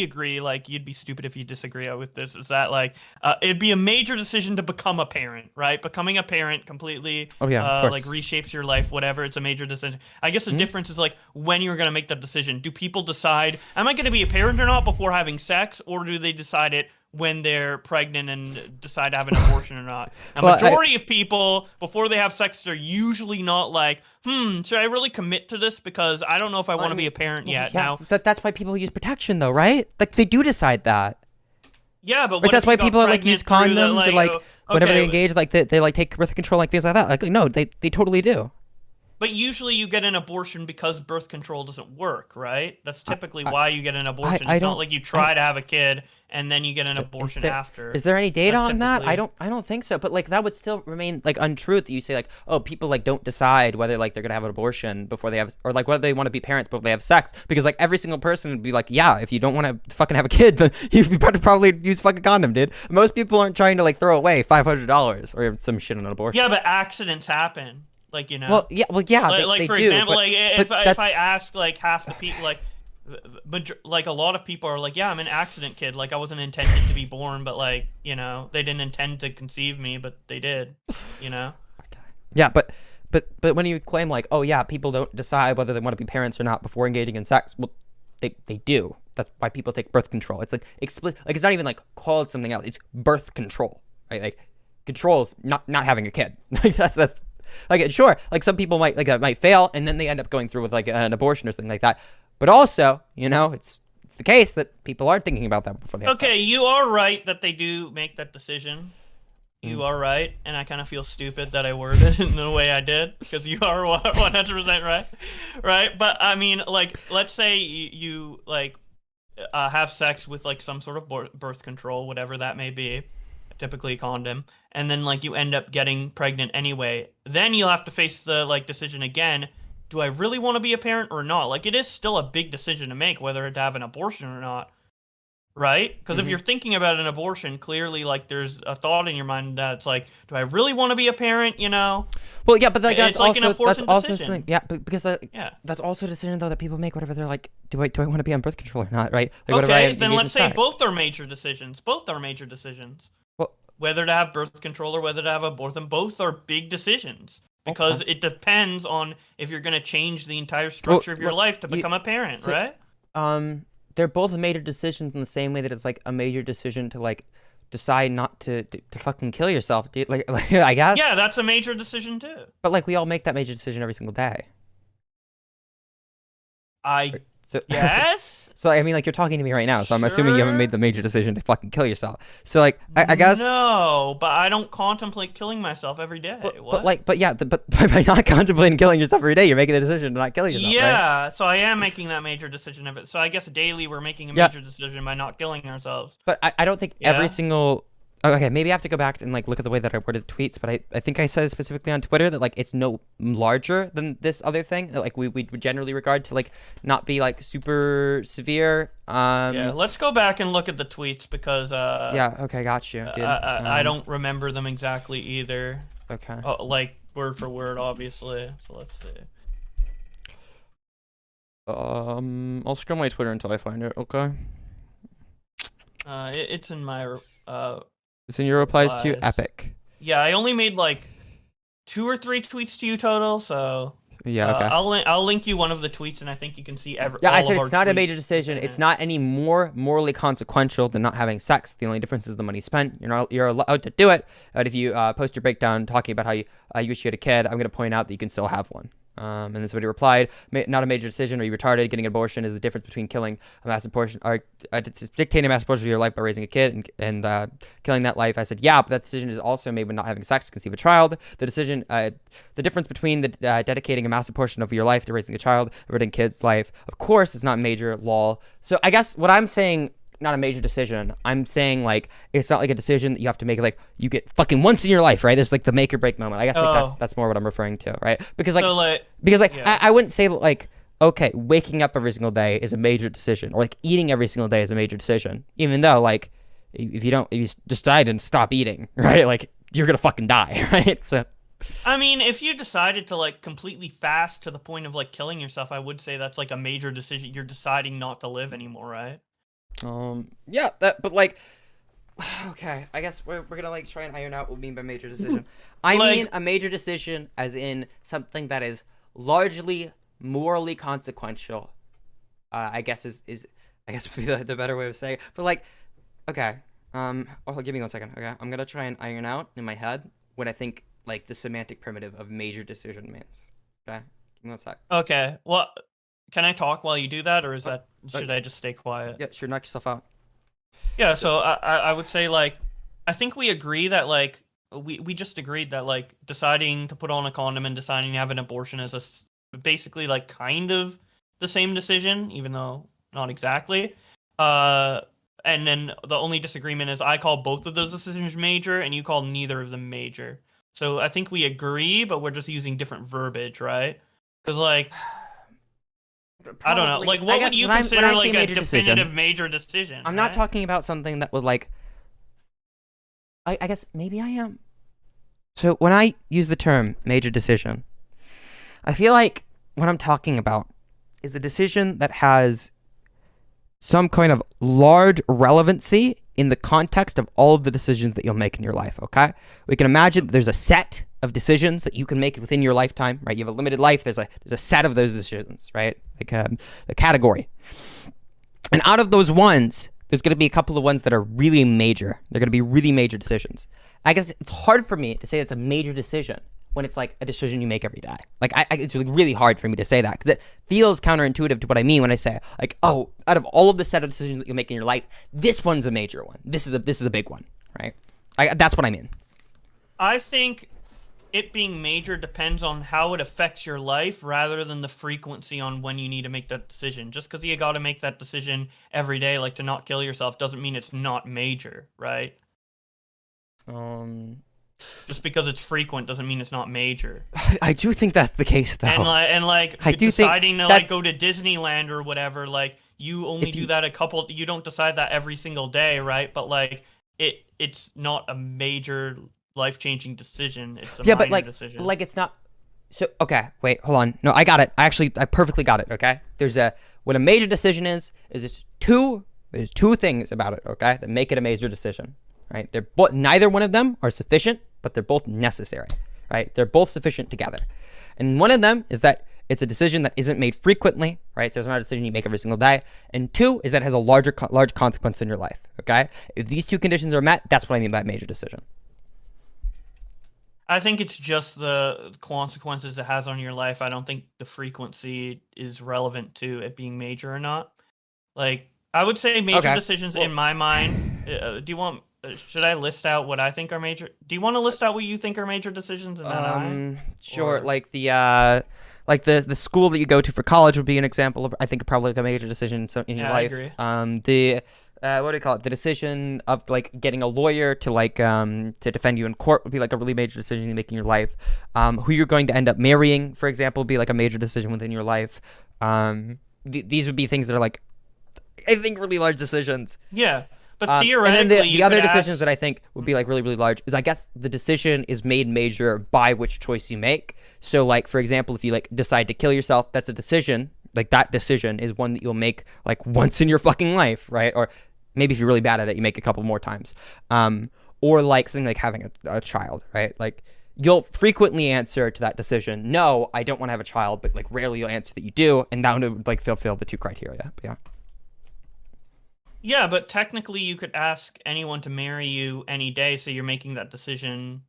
agree. Like you'd be stupid if you disagree with this. Is that like it'd be a major decision to become a parent, right? Becoming a parent completely of course. like reshapes your life. Whatever, it's a major decision. I guess the difference is like when you're gonna make that decision. Do people decide am I gonna be a parent or not before having sex, or do they decide it when they're pregnant and decide to have an abortion or not? A majority of people, before they have sex, are usually not like, should I really commit to this? Because I don't know if I want to be a parent yet. Yeah, Now, that's why people use protection, though, right? Like they do decide that. yeah, but Right, what that's if why you got people like use pregnant through condoms or like whenever okay, they engage, like they like take birth control, like things like that. Like no, they totally do. But usually you get an abortion because birth control doesn't work, right? That's typically why you get an abortion. It's not like you try to have a kid and then you get an abortion after. Is there any data on that? I don't think so. But like that would still remain like untrue that you say like, oh, people like don't decide whether like they're gonna have an abortion before they have, or like whether they want to be parents before they have sex, because like every single person would be like, yeah, if you don't want to fucking have a kid, then you better probably use fucking condom, dude. Most people aren't trying to like throw away $500 or some shit on an abortion. Yeah, but accidents happen. Like, you know. Well, yeah, like they for do, example, but, like if I ask like half the people, like a lot of people are like, yeah, I'm an accident kid. Like I wasn't intended to be born, but like, you know, they didn't intend to conceive me, but they did, you know. Yeah, but when you claim like, oh yeah, people don't decide whether they want to be parents or not before engaging in sex, well, they do. That's why people take birth control. It's like explicit, like it's not even like called something else. It's birth control, right? Like controls not having a kid. Like that's. Like sure, like some people might fail and then they end up going through with like an abortion or something like that. But also, you know, it's the case that people are thinking about that before they have sex. You are right that they do make that decision. You are right, and I kind of feel stupid that I worded it in the way I did, because you are 100% right, right? But I mean, like, let's say you like have sex with like some sort of birth control, whatever that may be, typically a condom, and then like you end up getting pregnant anyway, then you'll have to face the like decision again. Do I really want to be a parent or not? Like it is still a big decision to make whether to have an abortion or not, right? Because if you're thinking about an abortion, clearly like there's a thought in your mind that's like, do I really want to be a parent? You know? Well, yeah, but like It's like an important decision. something. Yeah, but because Yeah. that's also a decision though that people make. Whatever they're like, do I want to be on birth control or not? Right? Like, whatever I Okay, then engage let's say inside. both are major decisions. Both are major decisions. Well, Whether to have birth control or whether to have abortion, both are big decisions because it depends on if you're going to change the entire structure of your life to become a parent, right? They're both major decisions in the same way that it's like a major decision to like decide not to fucking kill yourself, dude. Like I guess. Yeah, that's a major decision too. But like we all make that major decision every single day. So Yes. So I mean, like you're talking to me right now, so I'm assuming you haven't made the major decision to fucking kill yourself. So like I guess. No, but I don't contemplate killing myself every day. But by not contemplating killing yourself every day, you're making the decision to not kill yourself. Yeah, right? so I am making that major decision of it. So I guess daily we're making a major decision by not killing ourselves. But I don't think every single. Okay, maybe I have to go back and like look at the way that I worded the tweets, but I think I said specifically on Twitter that like it's no larger than this other thing that like we would generally regard to like not be like super severe. Yeah, let's go back and look at the tweets because yeah, okay, got you. Dude. I don't remember them exactly either. Okay. Oh, like word for word, obviously. So let's see. I'll scroll my Twitter until I find it. Okay. It's in my It's in your replies to Epic. Yeah, I only made like 2 or 3 tweets to you total, so yeah, okay. I'll link you one of the tweets, and I think you can see every. Yeah, all I said of it's our not a tweets. major decision. It's not any more morally consequential than not having sex. The only difference is the money spent. You're allowed to do it, but if you post your breakdown talking about how you wish you had a kid, I'm gonna point out that you can still have one. And then somebody replied, not a major decision. Are you retarded? Getting an abortion is the difference between killing a massive portion, or dictating a massive portion of your life by raising a kid and killing that life. I said, yeah, but that decision is also made when not having sex to conceive a child. The decision, the difference between the dedicating a massive portion of your life to raising a child, averting a kid's life, of course, is not major. Lol. So I guess what I'm saying. Not a major decision. I'm saying like it's not like a decision that you have to make like you get fucking once in your life, right? It's like the make or break moment. I guess like that's more what I'm referring to, right? Because yeah. I wouldn't say like okay, waking up every single day is a major decision, or like eating every single day is a major decision, even though like if you decide to stop eating, right? Like you're gonna fucking die, right? So. I mean, if you decided to like completely fast to the point of like killing yourself, I would say that's like a major decision. You're deciding not to live anymore, right? Yeah, but like, okay, I guess we're gonna like try and iron out what we mean by major decision. I mean a major decision as in something that is largely morally consequential. I guess is I guess would be the better way of saying it. But like, okay, give me 1 second. Okay, I'm gonna try and iron out in my head what I think like the semantic primitive of major decision means. Okay, give me 1 sec. Okay, well, can I talk while you do that, or should I just stay quiet? Yeah, sure, knock yourself out. Yeah, so I would say like I think we agree that like we just agreed that like deciding to put on a condom and deciding to have an abortion is basically like kind of the same decision, even though not exactly. And then the only disagreement is I call both of those decisions major and you call neither of them major. So I think we agree, but we're just using different verbiage, right? Because like I don't know. Like, what would you consider like a definitive major decision? I'm not talking about something that would like. I guess maybe I am. So when I use the term major decision, I feel like what I'm talking about is a decision that has some kind of large relevancy in the context of all of the decisions that you'll make in your life, okay? We can imagine there's a set of decisions that you can make within your lifetime, right? You have a limited life. There's a set of those decisions, right? Like a category. And out of those ones, there's going to be a couple of ones that are really major. They're going to be really major decisions. I guess it's hard for me to say it's a major decision when it's like a decision you make every day. Like it's really hard for me to say that because it feels counterintuitive to what I mean when I say like, oh, out of all of the set of decisions that you make in your life, this one's a major one. This is a big one, right? That's what I mean. I think it being major depends on how it affects your life rather than the frequency on when you need to make that decision. Just because you got to make that decision every day, like to not kill yourself, doesn't mean it's not major, right? Just because it's frequent doesn't mean it's not major. I do think that's the case, though. And like I do deciding think to like go to Disneyland or whatever, like you only do that you don't decide that every single day, right? But like it's not a major life-changing decision. It's a minor decision. But like it's not. So okay, wait, hold on. No, I got it. I perfectly got it. Okay, what a major decision is there's two things about it. Okay, that make it a major decision. Right? Neither one of them are sufficient, but they're both necessary. Right? They're both sufficient together. And one of them is that it's a decision that isn't made frequently, right? So it's not a decision you make every single day. And two is that it has a large consequence in your life. Okay, if these two conditions are met, that's what I mean by a major decision. I think it's just the consequences it has on your life. I don't think the frequency is relevant to it being major or not. Like, I would say major decisions in my mind. Should I list out what I think are major? Do you want to list out what you think are major decisions? And sure. Like the school that you go to for college would be an example of, I think, probably like a major decision in your life. I agree. What do you call it? The decision of like getting a lawyer to like to defend you in court would be like a really major decision you make in your life. Who you're going to end up marrying, for example, would be like a major decision within your life. These would be things that are like, I think, really large decisions. Yeah, but theoretically, and then the other decisions that I think would be like really, really large is, I guess, the decision is made major by which choice you make. So like, for example, if you like decide to kill yourself, that's a decision. Like that decision is one that you'll make like once in your fucking life, right? Or maybe if you're really bad at it, you make a couple more times. Or like something like having a child, right? Like you'll frequently answer to that decision, no, I don't want to have a child, but like rarely you'll answer that you do, and that would like fulfill the two criteria. But yeah. Yeah, but technically you could ask anyone to marry you any day, so you're making that decision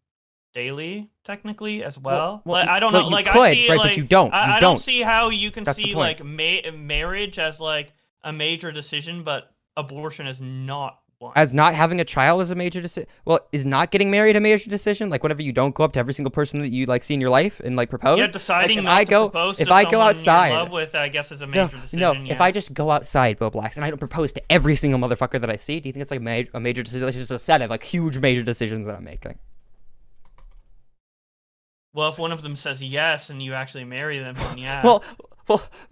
daily, technically, as well. Like, I don't know. Like, I see, right, like, but you don't. I don't see how you can That's see like marriage as like a major decision, but abortion is not one. As not having a child is a major decision. Well, is not getting married a major decision? Like whenever you don't go up to every single person that you like see in your life and like propose. Yeah, deciding like, not to propose to someone you're in love with, I guess, is a major decision. No, yeah. If I just go outside, Bowblax, and I don't propose to every single motherfucker that I see, do you think it's like a major decision? It's just a set of like huge major decisions that I'm making. Well, if one of them says yes and you actually marry them, then yeah. Well,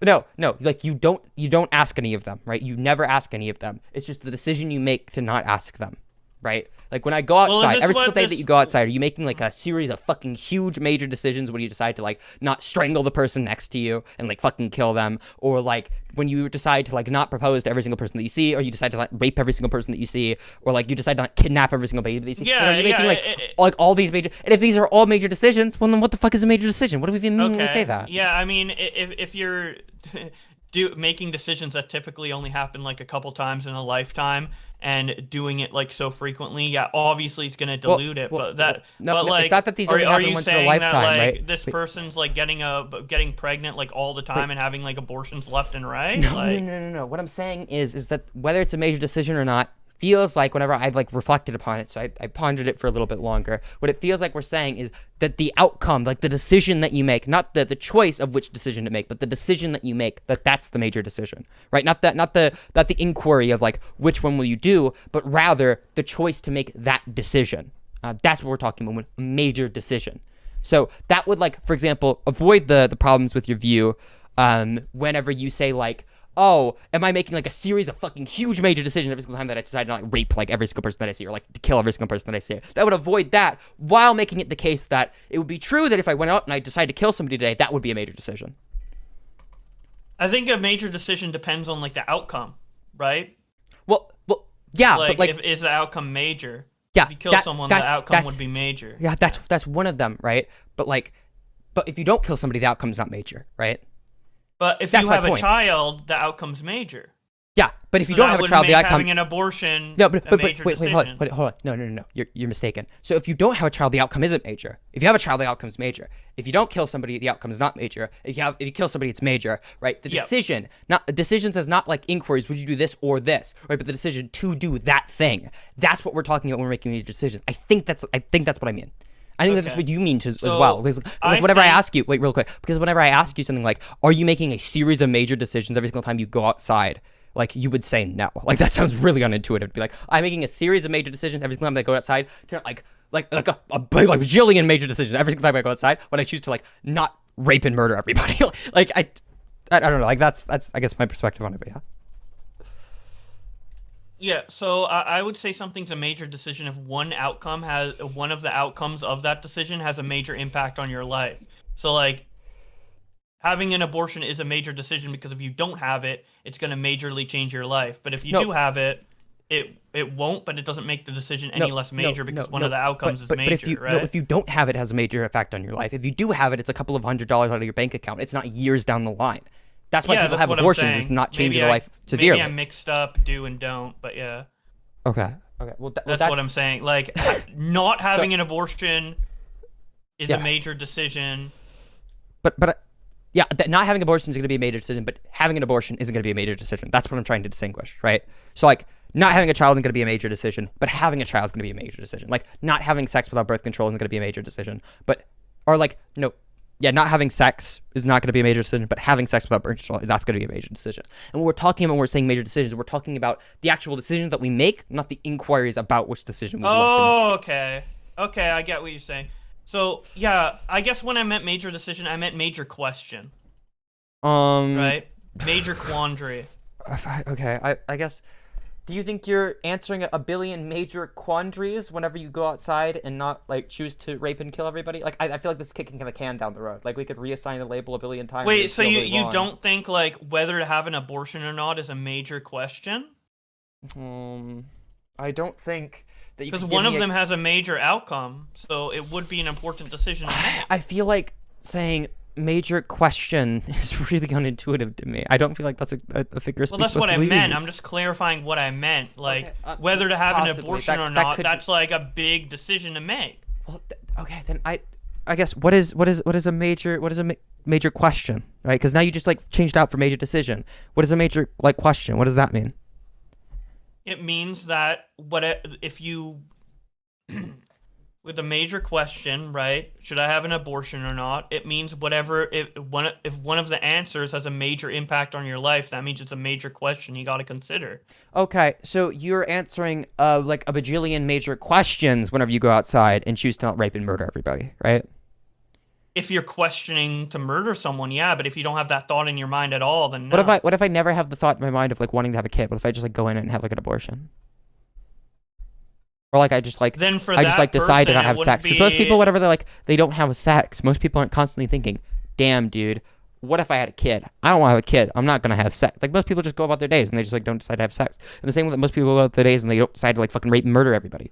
no. Like you don't ask any of them, right? You never ask any of them. It's just the decision you make to not ask them, right? Like when I go outside, every single day that you go outside, are you making like a series of fucking huge major decisions when you decide to like not strangle the person next to you and like fucking kill them, or like when you decide to like not propose to every single person that you see, or you decide to like rape every single person that you see, or like you decide to not kidnap every single baby that you see? Yeah, you're making like all these major. And if these are all major decisions, well then what the fuck is a major decision? What do we even mean when we say that? Yeah, I mean, if you're making decisions that typically only happen like a couple times in a lifetime and doing it like so frequently, yeah, obviously it's gonna dilute it. But like, it's not that these only happen once in a lifetime, that, like, right? This person's like getting pregnant like all the time and having like abortions left and right. No. What I'm saying is that whether it's a major decision or not, feels like whenever I've like reflected upon it, so I pondered it for a little bit longer, what it feels like we're saying is that the outcome, like the decision that you make, not the choice of which decision to make, but the decision that you make, that's the major decision, right? Not the inquiry of like which one will you do, but rather the choice to make that decision. That's what we're talking about, a major decision. So that would, like, for example, avoid the problems with your view whenever you say like, oh, am I making like a series of fucking huge major decisions every single time that I decide to like rape like every single person that I see, or like to kill every single person that I see? That would avoid that, while making it the case that it would be true that if I went out and I decided to kill somebody today, that would be a major decision. I think a major decision depends on like the outcome, right? Well, yeah, like, but like, is the outcome major? Yeah, if you kill someone, the outcome would be major. Yeah, that's one of them, right? But if you don't kill somebody, the outcome's not major, right? But if you have a child, the outcome's major. Yeah, but if you don't have a child, the outcome... having an abortion wait, decision. hold on. No. You're mistaken. So if you don't have a child, the outcome isn't major. If you have a child, the outcome's major. If you don't kill somebody, the outcome is not major. If you kill somebody, it's major, right? The decision, decisions as not like inquiries, would you do this or this, right? But the decision to do that thing. That's what we're talking about when we're making major decisions. I think that's what I mean. I think that's Okay. what you mean as So, well. Because I whenever I think- ask you, wait, real quick, because whenever I ask you something like, are you making a series of major decisions every single time you go outside? Like, you would say no. Like, that sounds really unintuitive to be like, I'm making a series of major decisions every single time I go outside. Like a bajillion major decisions every single time I go outside when I choose to, like, not rape and murder everybody. Like, I don't know. Like, that's I guess my perspective on it, but yeah. Yeah, so I would say something's a major decision if one of the outcomes of that decision has a major impact on your life. So like having an abortion is a major decision because if you don't have it, it's going to majorly change your life. But if you do have it, it won't, but it doesn't make the decision any less major because one of the outcomes is major, right? No, if you don't have it, it has a major effect on your life. If you do have it, it's a couple of $100s out of your bank account. It's not years down the line. That's why people have abortions. It's not changing their life severely. Maybe I mixed up do and don't, but yeah. Okay. Well, that's what I'm saying. Like, not having an abortion is a major decision. Yeah, not having abortion is going to be a major decision, but having an abortion isn't going to be a major decision. That's what I'm trying to distinguish, right? So, like, not having a child isn't going to be a major decision, but having a child is going to be a major decision. Like, not having sex without birth control isn't going to be a major decision, not having sex is not going to be a major decision, but having sex without birth control, that's going to be a major decision. And what we're talking about when we're saying major decisions, we're talking about the actual decisions that we make, not the inquiries about which decision we want to make. Okay, I get what you're saying. So, yeah, I guess when I meant major decision, I meant major question. Right? Major quandary. Okay, I guess... Do you think you're answering a billion major quandaries whenever you go outside and not, like, choose to rape and kill everybody? Like, I feel like this is kicking the can down the road. Like, we could reassign the label a billion times. Wait, so you don't think, like, whether to have an abortion or not is a major question? I don't think that you... Because one of them has a major outcome, so it would be an important decision to make. I feel like saying... major question is really unintuitive to me. I don't feel like that's a figure of speech. Well, that's what I meant. I'm just clarifying what I meant. Like, whether to have an abortion or not, that's like a big decision to make. Well, okay, then I guess what is a major question, right? Because now you just like changed out for major decision. What is a major like question? What does that mean? It means that if you with a major question, right? Should I have an abortion or not? It means if one of the answers has a major impact on your life, that means it's a major question you got to consider. Okay, so you're answering like a bajillion major questions whenever you go outside and choose to not rape and murder everybody, right? If you're questioning to murder someone, yeah, but if you don't have that thought in your mind at all, then no. What if I never have the thought in my mind of like wanting to have a kid? What if I just like go in and have like an abortion? Or like I just like then for I just like decide to not have sex. Because most people, whatever, they don't have sex. Most people aren't constantly thinking, "Damn, dude, what if I had a kid? I don't want to have a kid. I'm not gonna have sex." Like most people just go about their days and they just like don't decide to have sex. And the same way that most people go about their days and they don't decide to like fucking rape and murder everybody.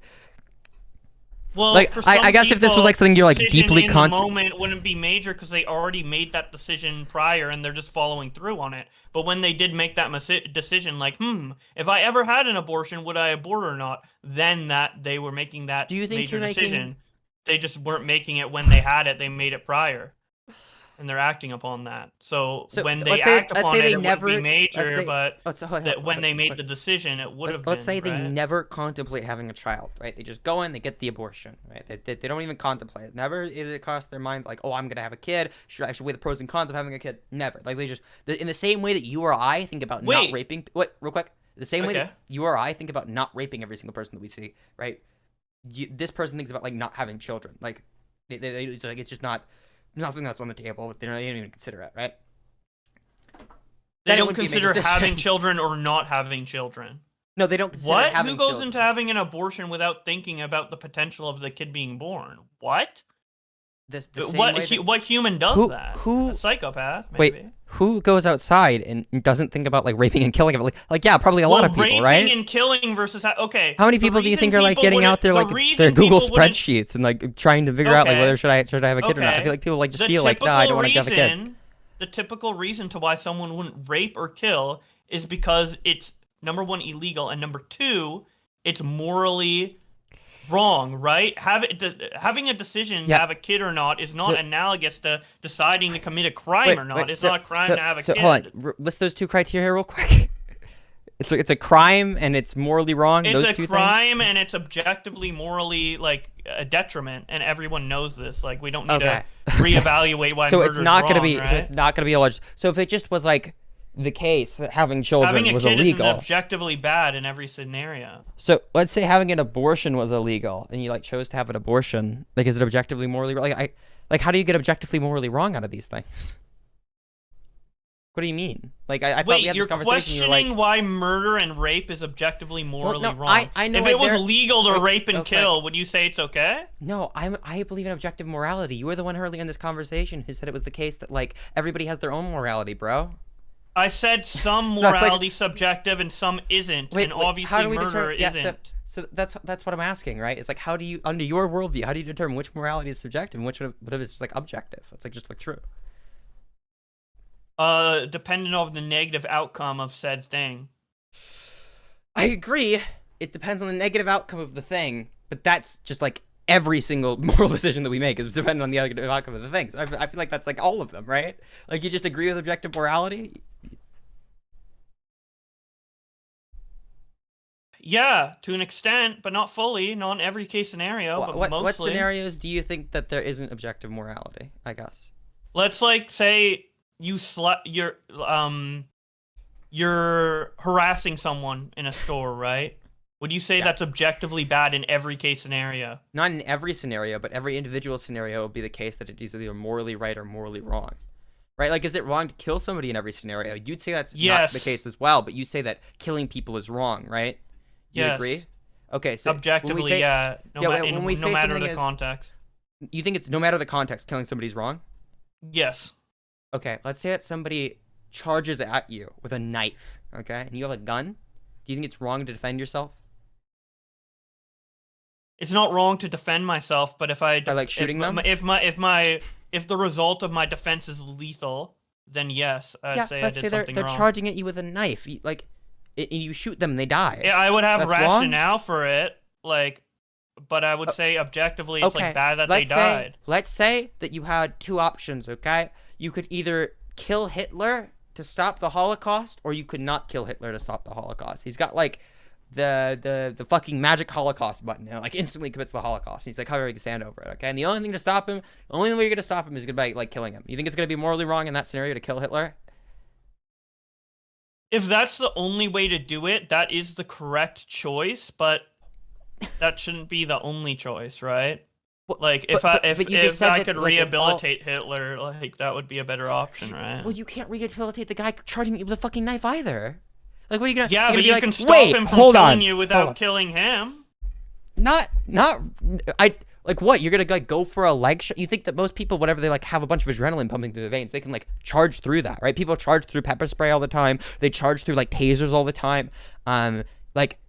Well, like I guess if this was like something you're like deeply in the moment wouldn't be major because they already made that decision prior and they're just following through on it. But when they did make that decision, like, if I ever had an abortion, would I abort or not? Then that they were making that major decision. They just weren't making it when they had it. They made it prior. And they're acting upon that. So when they act upon it, it wouldn't be major, but when they made the decision, it would have been, let's say they right? never contemplate having a child, right? They just go in, they get the abortion, right? They don't even contemplate it. Never is it cross their mind, like, oh, I'm going to have a kid. Should I weigh the pros and cons of having a kid? Never. Like, they just, in the same way that you or I think about not raping, real quick, the same way that you or I think about not raping every single person that we see, right? This person thinks about, like, not having children. Like, it's just not... nothing that's on the table, but they don't even consider it, right? They don't consider having children or not having children. No, they don't consider having children. Who goes into having an abortion without thinking about the potential of the kid being born? What? What human does that? A psychopath, maybe. Wait, who goes outside and doesn't think about like raping and killing? Like yeah, probably a lot of people, right? Raping and killing versus okay. How many people do you think are like getting out there like their Google spreadsheets and like trying to figure out like whether should I have a kid or not? I feel like people like just feel like, nah, I don't want to have a kid. The typical reason to why someone wouldn't rape or kill is because it's number one illegal and number two, it's morally wrong, right? Having a decision to have a kid or not is not analogous to deciding to commit a crime or not. It's not a crime to have a kid. Hold on. List those two criteria real quick. It's a crime and it's morally wrong. It's those a two crime things? and it's objectively morally like a detriment, and everyone knows this. Like we don't need Okay. to reevaluate why So murder's it's not wrong, gonna be. right? So it's not gonna be alleged. So if it just was like the case that having children Having a was kid illegal. isn't objectively bad in every scenario. So let's say having an abortion was illegal, and you like chose to have an abortion. Like, is it objectively morally like how do you get objectively morally wrong out of these things? What do you mean? Like I thought we Wait, had you're this conversation. You're questioning like, why murder and rape is objectively morally no, wrong. I know if like it was there- legal to rape and okay. kill, would you say it's okay? No, I believe in objective morality. You were the one earlier in this conversation who said it was the case that like everybody has their own morality, bro. I said some So that's like- morality subjective and some isn't, and obviously murder isn't. So that's what I'm asking, right? It's like how do you, under your worldview, how do you determine which morality is subjective and which what if it's just like objective? It's like just like true. Depending on the negative outcome of said thing. I agree. It depends on the negative outcome of the thing, but that's just like every single moral decision that we make is dependent on the negative outcome of the things. I feel like that's like all of them, right? Like you just agree with objective morality. Yeah, to an extent, but not fully, not in every case scenario, but What mostly. scenarios do you think that there isn't objective morality? I guess. Let's like say you're harassing someone in a store, right? Would you say that's objectively bad in every case scenario? Not in every scenario, but every individual scenario would be the case that it is either morally right or morally wrong. Right? Like, is it wrong to kill somebody in every scenario? You'd say that's not the case as well, but you say that killing people is wrong, right? You agree? Okay, so objectively, when we say, no matter the context. You think it's no matter the context, killing somebody's wrong? Yes. Okay, let's say that somebody charges at you with a knife, okay, and you have a gun. Do you think it's wrong to defend yourself? It's not wrong to defend myself, but if I By like shooting them? If the result of my defense is lethal, then yes, I'd say I did something they're wrong. charging at you with a knife, like, and you shoot them, and they die. Yeah, I would have That's rationale for it, like, but I would say objectively, it's like bad that they died. Let's say that you had two options, okay? You could either kill Hitler to stop the Holocaust, or you could not kill Hitler to stop the Holocaust. He's got like the fucking magic Holocaust button, and like instantly commits the Holocaust. And he's like covering his hand over it, okay? And the only thing to stop him, the only way you're gonna stop him is by like killing him. You think it's gonna be morally wrong in that scenario to kill Hitler? If that's the only way to do it, that is the correct choice, but that shouldn't be the only choice, right? Like, if I could rehabilitate Hitler, like, that would be a better option, right? Well, you can't rehabilitate the guy charging you with a fucking knife either. Like, what are you gonna? Yeah, you're but gonna you be can like, stop wait, him from hold killing on, you without killing him. Like what? You're gonna like go for a leg shot? You think that most people, whenever they like have a bunch of adrenaline pumping through their veins, they can like charge through that, right? People charge through pepper spray all the time. They charge through like tasers all the time. Like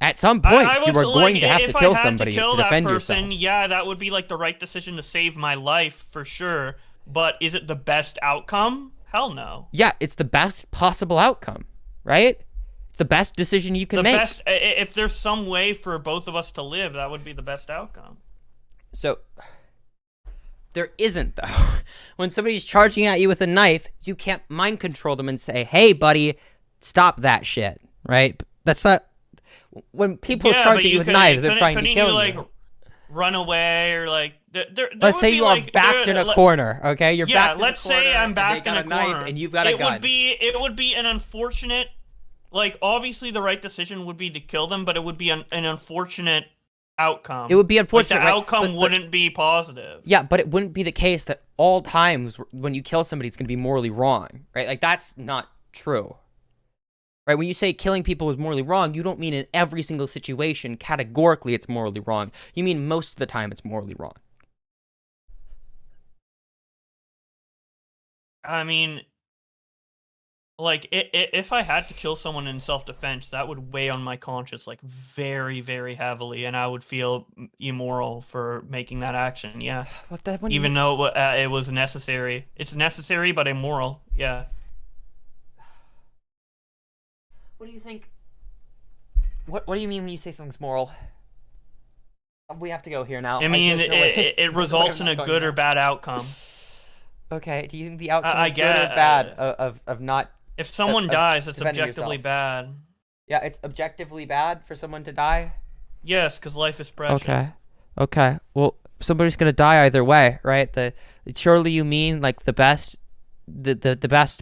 at some points you are going to have to kill somebody to defend yourself. Yeah, that would be like the right decision to save my life for sure. But is it the best outcome? Hell no. Yeah, it's the best possible outcome, right? It's the best decision you can make. If there's some way for both of us to live, that would be the best outcome. So there isn't, though. When somebody's charging at you with a knife, you can't mind control them and say, "Hey, buddy, stop that shit." Right? That's not. When people charge at you with knives, they're trying to kill you. Like, run away or like. Let's say you are backed in a corner. Okay, you're backed in a corner. Yeah, let's say I'm backed in a corner, and you've got a gun. It would be an unfortunate. Like, obviously, the right decision would be to kill them, but it would be an unfortunate outcome. It would be unfortunate. Like, the outcome wouldn't be positive. Yeah, but it wouldn't be the case that all times when you kill somebody, it's going to be morally wrong, right? Like, that's not true. Right? When you say killing people is morally wrong, you don't mean in every single situation, categorically, it's morally wrong. You mean most of the time it's morally wrong. I mean, like, if I had to kill someone in self-defense, that would weigh on my conscience, like, very, very heavily, and I would feel immoral for making that action, yeah. Even though it was necessary. It's necessary, but immoral, yeah. What do you think? What do you mean when you say something's moral? We have to go here now. I mean, it results in a good or bad outcome. Okay, do you think the outcome is good or bad of not... If someone dies, it's objectively bad. Yeah, it's objectively bad for someone to die. Yes, because life is precious. Okay. Okay. Well, somebody's gonna die either way, right? Surely you mean like the best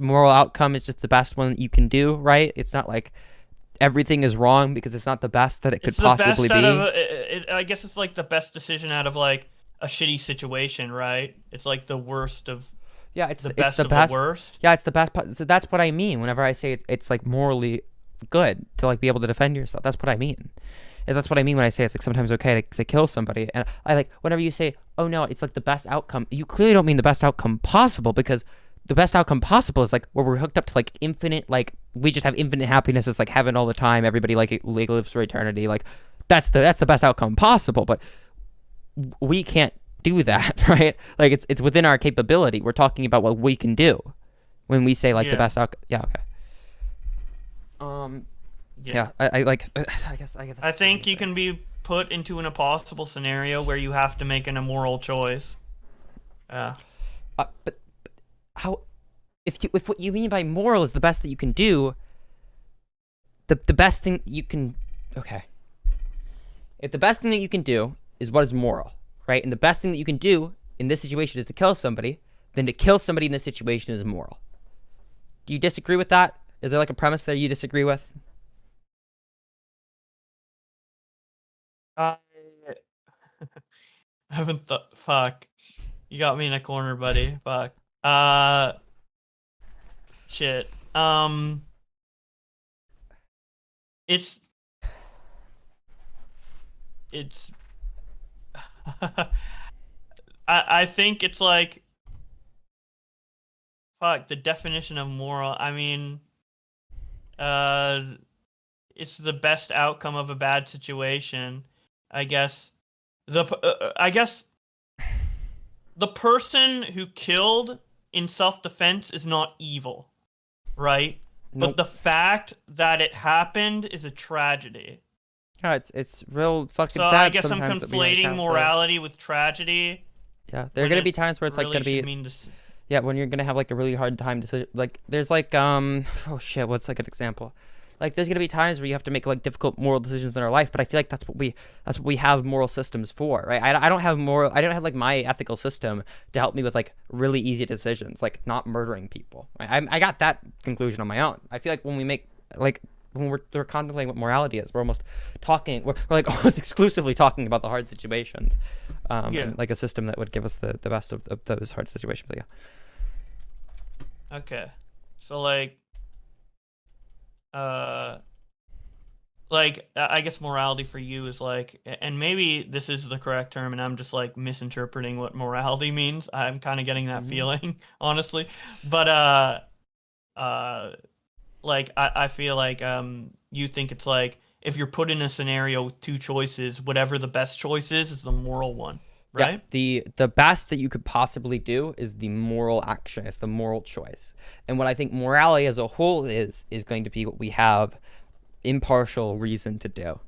moral outcome is just the best one that you can do, right? It's not like everything is wrong because it's not the best that it could It's the possibly best out be. of I guess it's like the best decision out of like a shitty situation, right? It's like the worst of Yeah, it's the it's best the of best. the worst. Yeah, it's the best. So that's what I mean. Whenever I say it's like morally good to like be able to defend yourself. That's what I mean. And that's what I mean when I say it's like sometimes okay to kill somebody. And I like whenever you say, oh no, it's like the best outcome. You clearly don't mean the best outcome possible because the best outcome possible is like where we're hooked up to like infinite, like we just have infinite happiness. It's like heaven all the time. Everybody like lives for eternity. Like that's the best outcome possible. But we can't do that, right? Like it's within our capability. We're talking about what we can do when we say like the Yeah. best outcome. Yeah. Okay. Yeah. I like. I guess. I think you can be put into an impossible scenario where you have to make an immoral choice. But how? If what you mean by moral is the best that you can do, the best thing you can. Okay. If the best thing that you can do is what is moral, right? And the best thing that you can do in this situation is to kill somebody, then to kill somebody in this situation is moral. Do you disagree with that? Is there like a premise there you disagree with? I haven't thought. Fuck, you got me in a corner, buddy. Fuck. Shit. It's. I think it's like. Fuck, the definition of moral. I mean, it's the best outcome of a bad situation. I guess I guess the person who killed in self-defense is not evil, right? Nope. But the fact that it happened is a tragedy. Yeah, it's real fucking So sad. I guess I'm sometimes that we, like, conflating have to- morality with tragedy. Yeah, there are when gonna it be times where it's like really gonna be. should mean to Yeah, when you're gonna have like a really hard time decision, like there's like oh shit, what's like an example? Like there's gonna be times where you have to make like difficult moral decisions in our life, but I feel like that's what we have moral systems for, right? I don't have I don't have like my ethical system to help me with like really easy decisions, like not murdering people. Right? I got that conclusion on my own. I feel like when we make like when we're contemplating what morality is, we're almost talking, we're like almost exclusively talking about the hard situations, Yeah. and like a system that would give us the best of those hard situations. But yeah. Okay. So I guess morality for you is like, and maybe this is the correct term and I'm just like misinterpreting what morality means. I'm kind of getting that feeling, honestly. But like I feel like you think it's like if you're put in a scenario with two choices, whatever the best choice is the moral one, right? Yeah, the best that you could possibly do is the moral action. It's the moral choice. And what I think morality as a whole is going to be what we have impartial reason to do.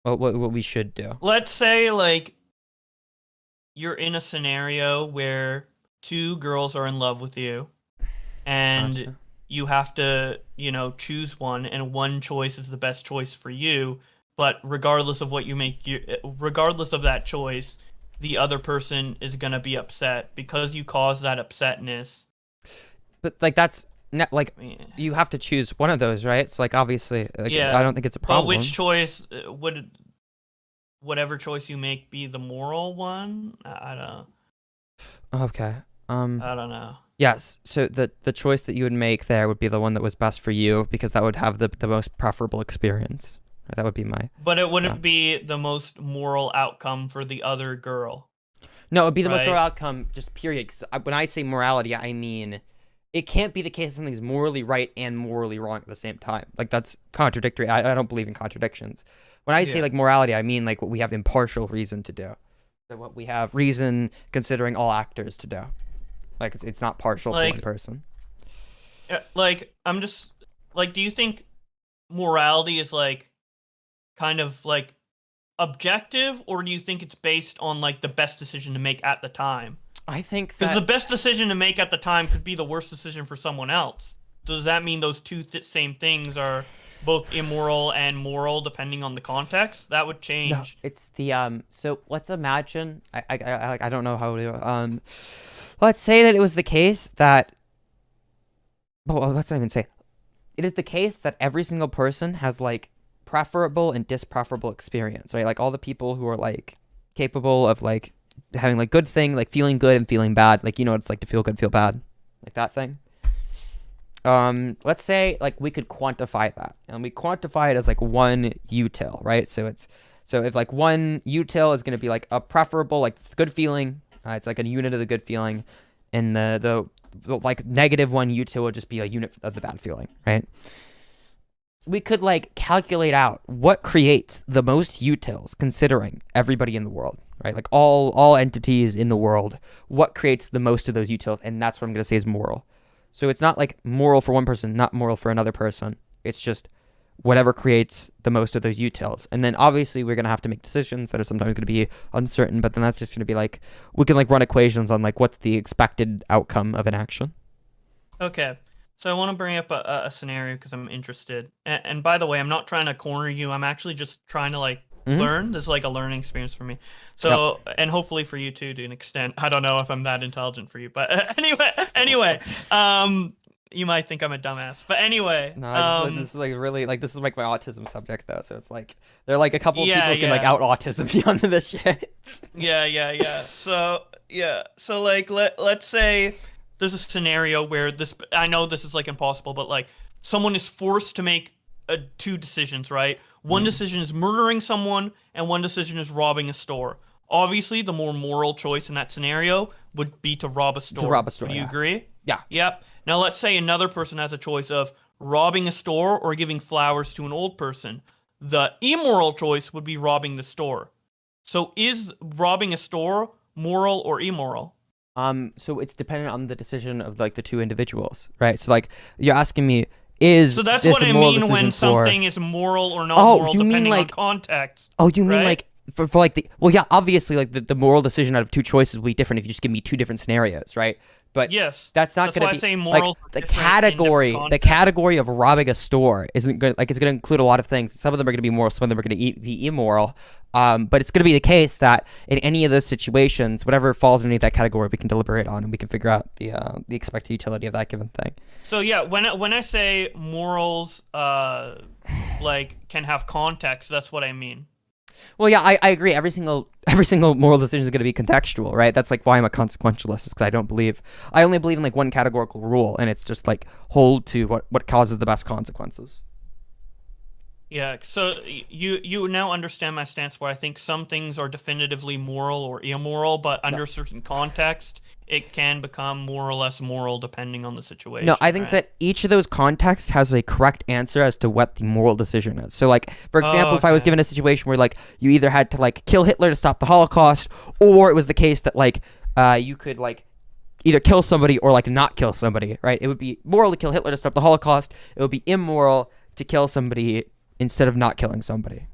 What we should do. Let's say like you're in a scenario where two girls are in love with you and Gotcha. you have to, choose one and one choice is the best choice for you, but regardless of what you make, regardless of that choice, the other person is going to be upset because you caused that upsetness. But like that's like Yeah. you have to choose one of those, right? So like obviously like, Yeah, I don't think it's a problem. But which choice would whatever choice you make be the moral one? I don't Okay. I don't know. Yes. So the choice that you would make there would be the one that was best for you because that would have the most preferable experience. That would be my. But it wouldn't be the most moral outcome for the other girl. No, it would be the most Right. moral outcome, just period. 'Cause when I say morality, I mean it can't be the case that something's morally right and morally wrong at the same time. Like that's contradictory. I don't believe in contradictions. When I say Yeah. like morality, I mean like what we have impartial reason to do. So what we have reason considering all actors to do. Like it's not partial to Like- one person. Like I'm just like, do you think morality is like kind of like objective, or do you think it's based on like the best decision to make at the time? I think Because that the best decision to make at the time could be the worst decision for someone else. does that mean those two same things are both immoral and moral depending on the context? That would No, change. it's the so let's imagine I don't know how to let's say that it was the case that well, let's not even say it is the case that every single person has like preferable and dispreferable experience, right? Like all the people who are like capable of like having like good thing, like feeling good and feeling bad, like you know what it's like to feel good, feel bad, like that thing. Let's say like we could quantify that, and we quantify it as like one util, right? So if like one util is going to be like a preferable, like good feeling, it's like a unit of the good feeling, and the like negative one util would just be a unit of the bad feeling, right? We could like calculate out what creates the most utils considering everybody in the world, right? Like all entities in the world, what creates the most of those utils, and that's what I'm going to say is moral. So it's not like moral for one person, not moral for another person. It's just whatever creates the most of those utils. And then obviously we're going to have to make decisions that are sometimes going to be uncertain, but then that's just going to be like, we can like run equations on like what's the expected outcome of an action. Okay. So I want to bring up a scenario because I'm interested. And by the way, I'm not trying to corner you. I'm actually just trying to like learn. This is like a learning experience for me. So, and hopefully for you too, to an extent. I don't know if I'm that intelligent for you, but anyway, you might think I'm a dumbass, but anyway. No, this is like really like this is like my autism subject though, so it's like there are like a couple of people who can like yeah. out autism me onto this shit. Yeah. So like let's say there's a scenario where I know this is like impossible, but like someone is forced to make two decisions, right? One decision is murdering someone, and one decision is robbing a store. Obviously, the more moral choice in that scenario would be to rob a store. To rob a store. Do you agree? Yeah. Yep. Now let's say another person has a choice of robbing a store or giving flowers to an old person. The immoral choice would be robbing the store. So is robbing a store moral or immoral? So it's dependent on the decision of like the two individuals, right? So like you're asking me, is so that's this what a I moral mean decision when for... something is moral or not moral you mean depending like... on context. Oh, you mean right? like for like the... Well, yeah, obviously like the moral decision out of two choices will be different if you just give me two different scenarios, right? But yes, that's not going to be I say like the category of robbing a store isn't good. Like it's going to include a lot of things. Some of them are going to be moral, some of them are going to be immoral. But it's going to be the case that in any of those situations, whatever falls underneath that category, we can deliberate on and we can figure out the expected utility of that given thing. So yeah, when I say morals, like can have context, that's what I mean. Well, yeah, I agree. Every single moral decision is going to be contextual, right? That's like why I'm a consequentialist, is because I only believe in like one categorical rule, and it's just like hold to what causes the best consequences. Yeah, so you now understand my stance where I think some things are definitively moral or immoral, but under a certain context, it can become more or less moral depending on the situation. No, I think that each of those contexts has a correct answer as to what the moral decision is. So like, for example, if I was given a situation where like you either had to like kill Hitler to stop the Holocaust, or it was the case that like you could like either kill somebody or like not kill somebody, right? It would be moral to kill Hitler to stop the Holocaust. It would be immoral to kill somebody instead of not killing somebody.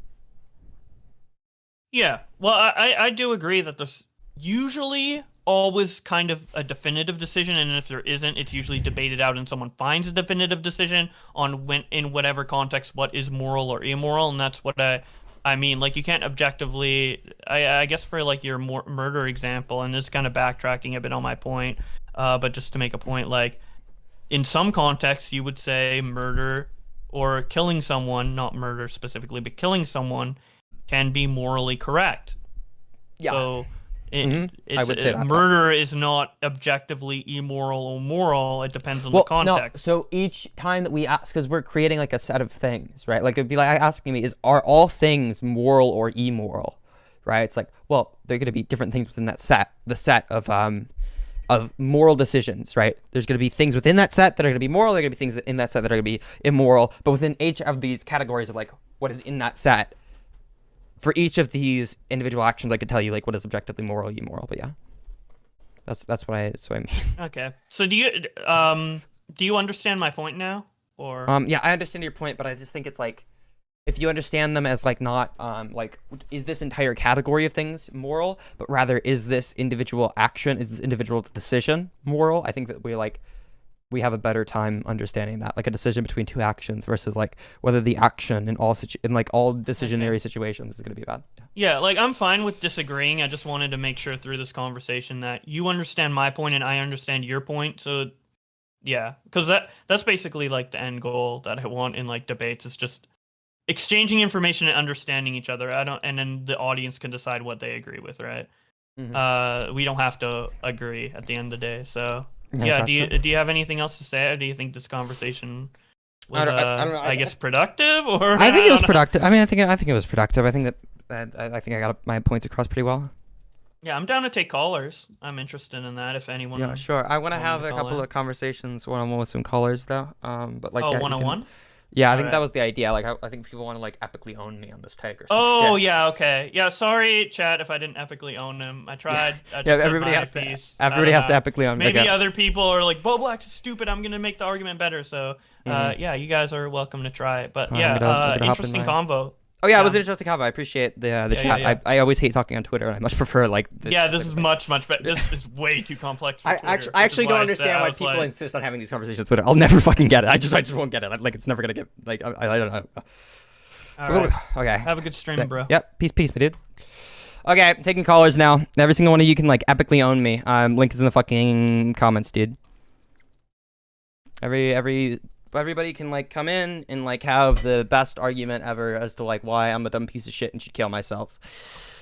Yeah, well, I do agree that there's usually always kind of a definitive decision, and if there isn't, it's usually debated out and someone finds a definitive decision on when in whatever context what is moral or immoral, and that's what I mean. Like you can't objectively, I guess for like your murder example, and this is kind of backtracking a bit on my point, but just to make a point, like in some contexts you would say murder or killing someone, not murder specifically, but killing someone can be morally correct. Yeah. So I would say that. Murder is not objectively immoral or moral. It depends on the context. No, so each time that we ask, because we're creating like a set of things, right? Like it'd be like asking me, are all things moral or immoral, right? It's like, well, they're going to be different things within that set, the set of moral decisions, right? There's going to be things within that set that are going to be moral. There are going to be things in that set that are going to be immoral. But within each of these categories of like what is in that set, for each of these individual actions, I could tell you like what is objectively moral, immoral. But yeah, that's what I mean. Okay. So do you understand my point now, or? Yeah, I understand your point, but I just think it's like, if you understand them as like not like is this entire category of things moral, but rather is this individual action, is this individual decision moral? I think that we like we have a better time understanding that, like a decision between two actions versus like whether the action in all decisionary situations is going to be bad. Yeah, like I'm fine with disagreeing. I just wanted to make sure through this conversation that you understand my point and I understand your point. So yeah, because that's basically like the end goal that I want in like debates is just exchanging information and understanding each other. And then the audience can decide what they agree with, right? We don't have to agree at the end of the day. So yeah, do you have anything else to say, or do you think this conversation was I don't know, I guess productive? Or I think it was productive. I mean, I think it was productive. I think that I think I got my points across pretty well. Yeah, I'm down to take callers. I'm interested in that. If anyone, yeah, sure. I want to have a couple of conversations one-on-one with some callers though. But like, one-on-one. Yeah, I think that was the idea. Like, I think people want to like epically own me on this take or something. Shit. Yeah, okay. Yeah, sorry, chat, if I didn't epically own them. I tried. Yeah, everybody has to. Everybody has to epically own. Maybe other people are like, Bowblax is stupid. I'm gonna make the argument better. So, yeah, you guys are welcome to try it. But yeah, interesting convo. Oh yeah, it was an interesting convo. I appreciate the chat. Yeah. I always hate talking on Twitter, and I much prefer like. This is much better. This is way too complex. For Twitter, I actually don't understand why people insist on having these conversations on Twitter. I'll never fucking get it. I just won't get it. Like it's never gonna get like I don't know. All right. Okay. Have a good stream, bro. Yep. Peace, my dude. Okay, I'm taking callers now. Every single one of you can like epically own me. Link is in the fucking comments, dude. Everybody can like come in and like have the best argument ever as to like why I'm a dumb piece of shit and should kill myself.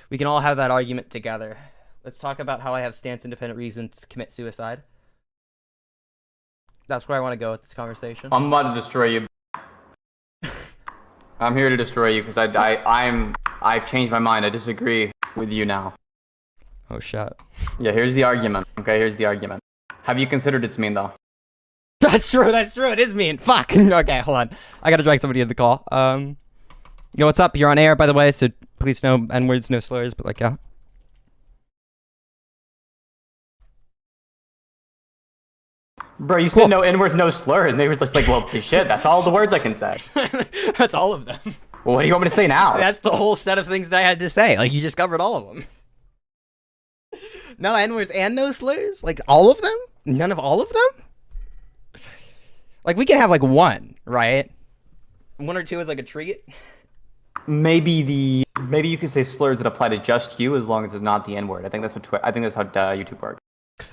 We can all have that argument together. Let's talk about how I have stance independent reasons to commit suicide. That's where I want to go with this conversation. I'm about to destroy you. I'm here to destroy you because I've changed my mind. I disagree with you now. Oh shit. Yeah, here's the argument. Okay, here's the argument. Have you considered it's mean though? That's true. It is mean. Fuck. Okay, hold on. I gotta drag somebody in the call. Yo, what's up? You're on air, by the way, so please no N-words, no slurs, but like, yeah. Bro, you said no N-words, no slurs, and they were just like, well, shit, that's all the words I can say. That's all of them. Well, what do you want me to say now? That's the whole set of things that I had to say. Like, you just covered all of them. No N-words and no slurs? Like, all of them? None of all of them? Like, we can have, like, one, right? One or two is, like, a treat. Maybe you could say slurs that apply to just you as long as it's not the N-word. I think that's how YouTube works.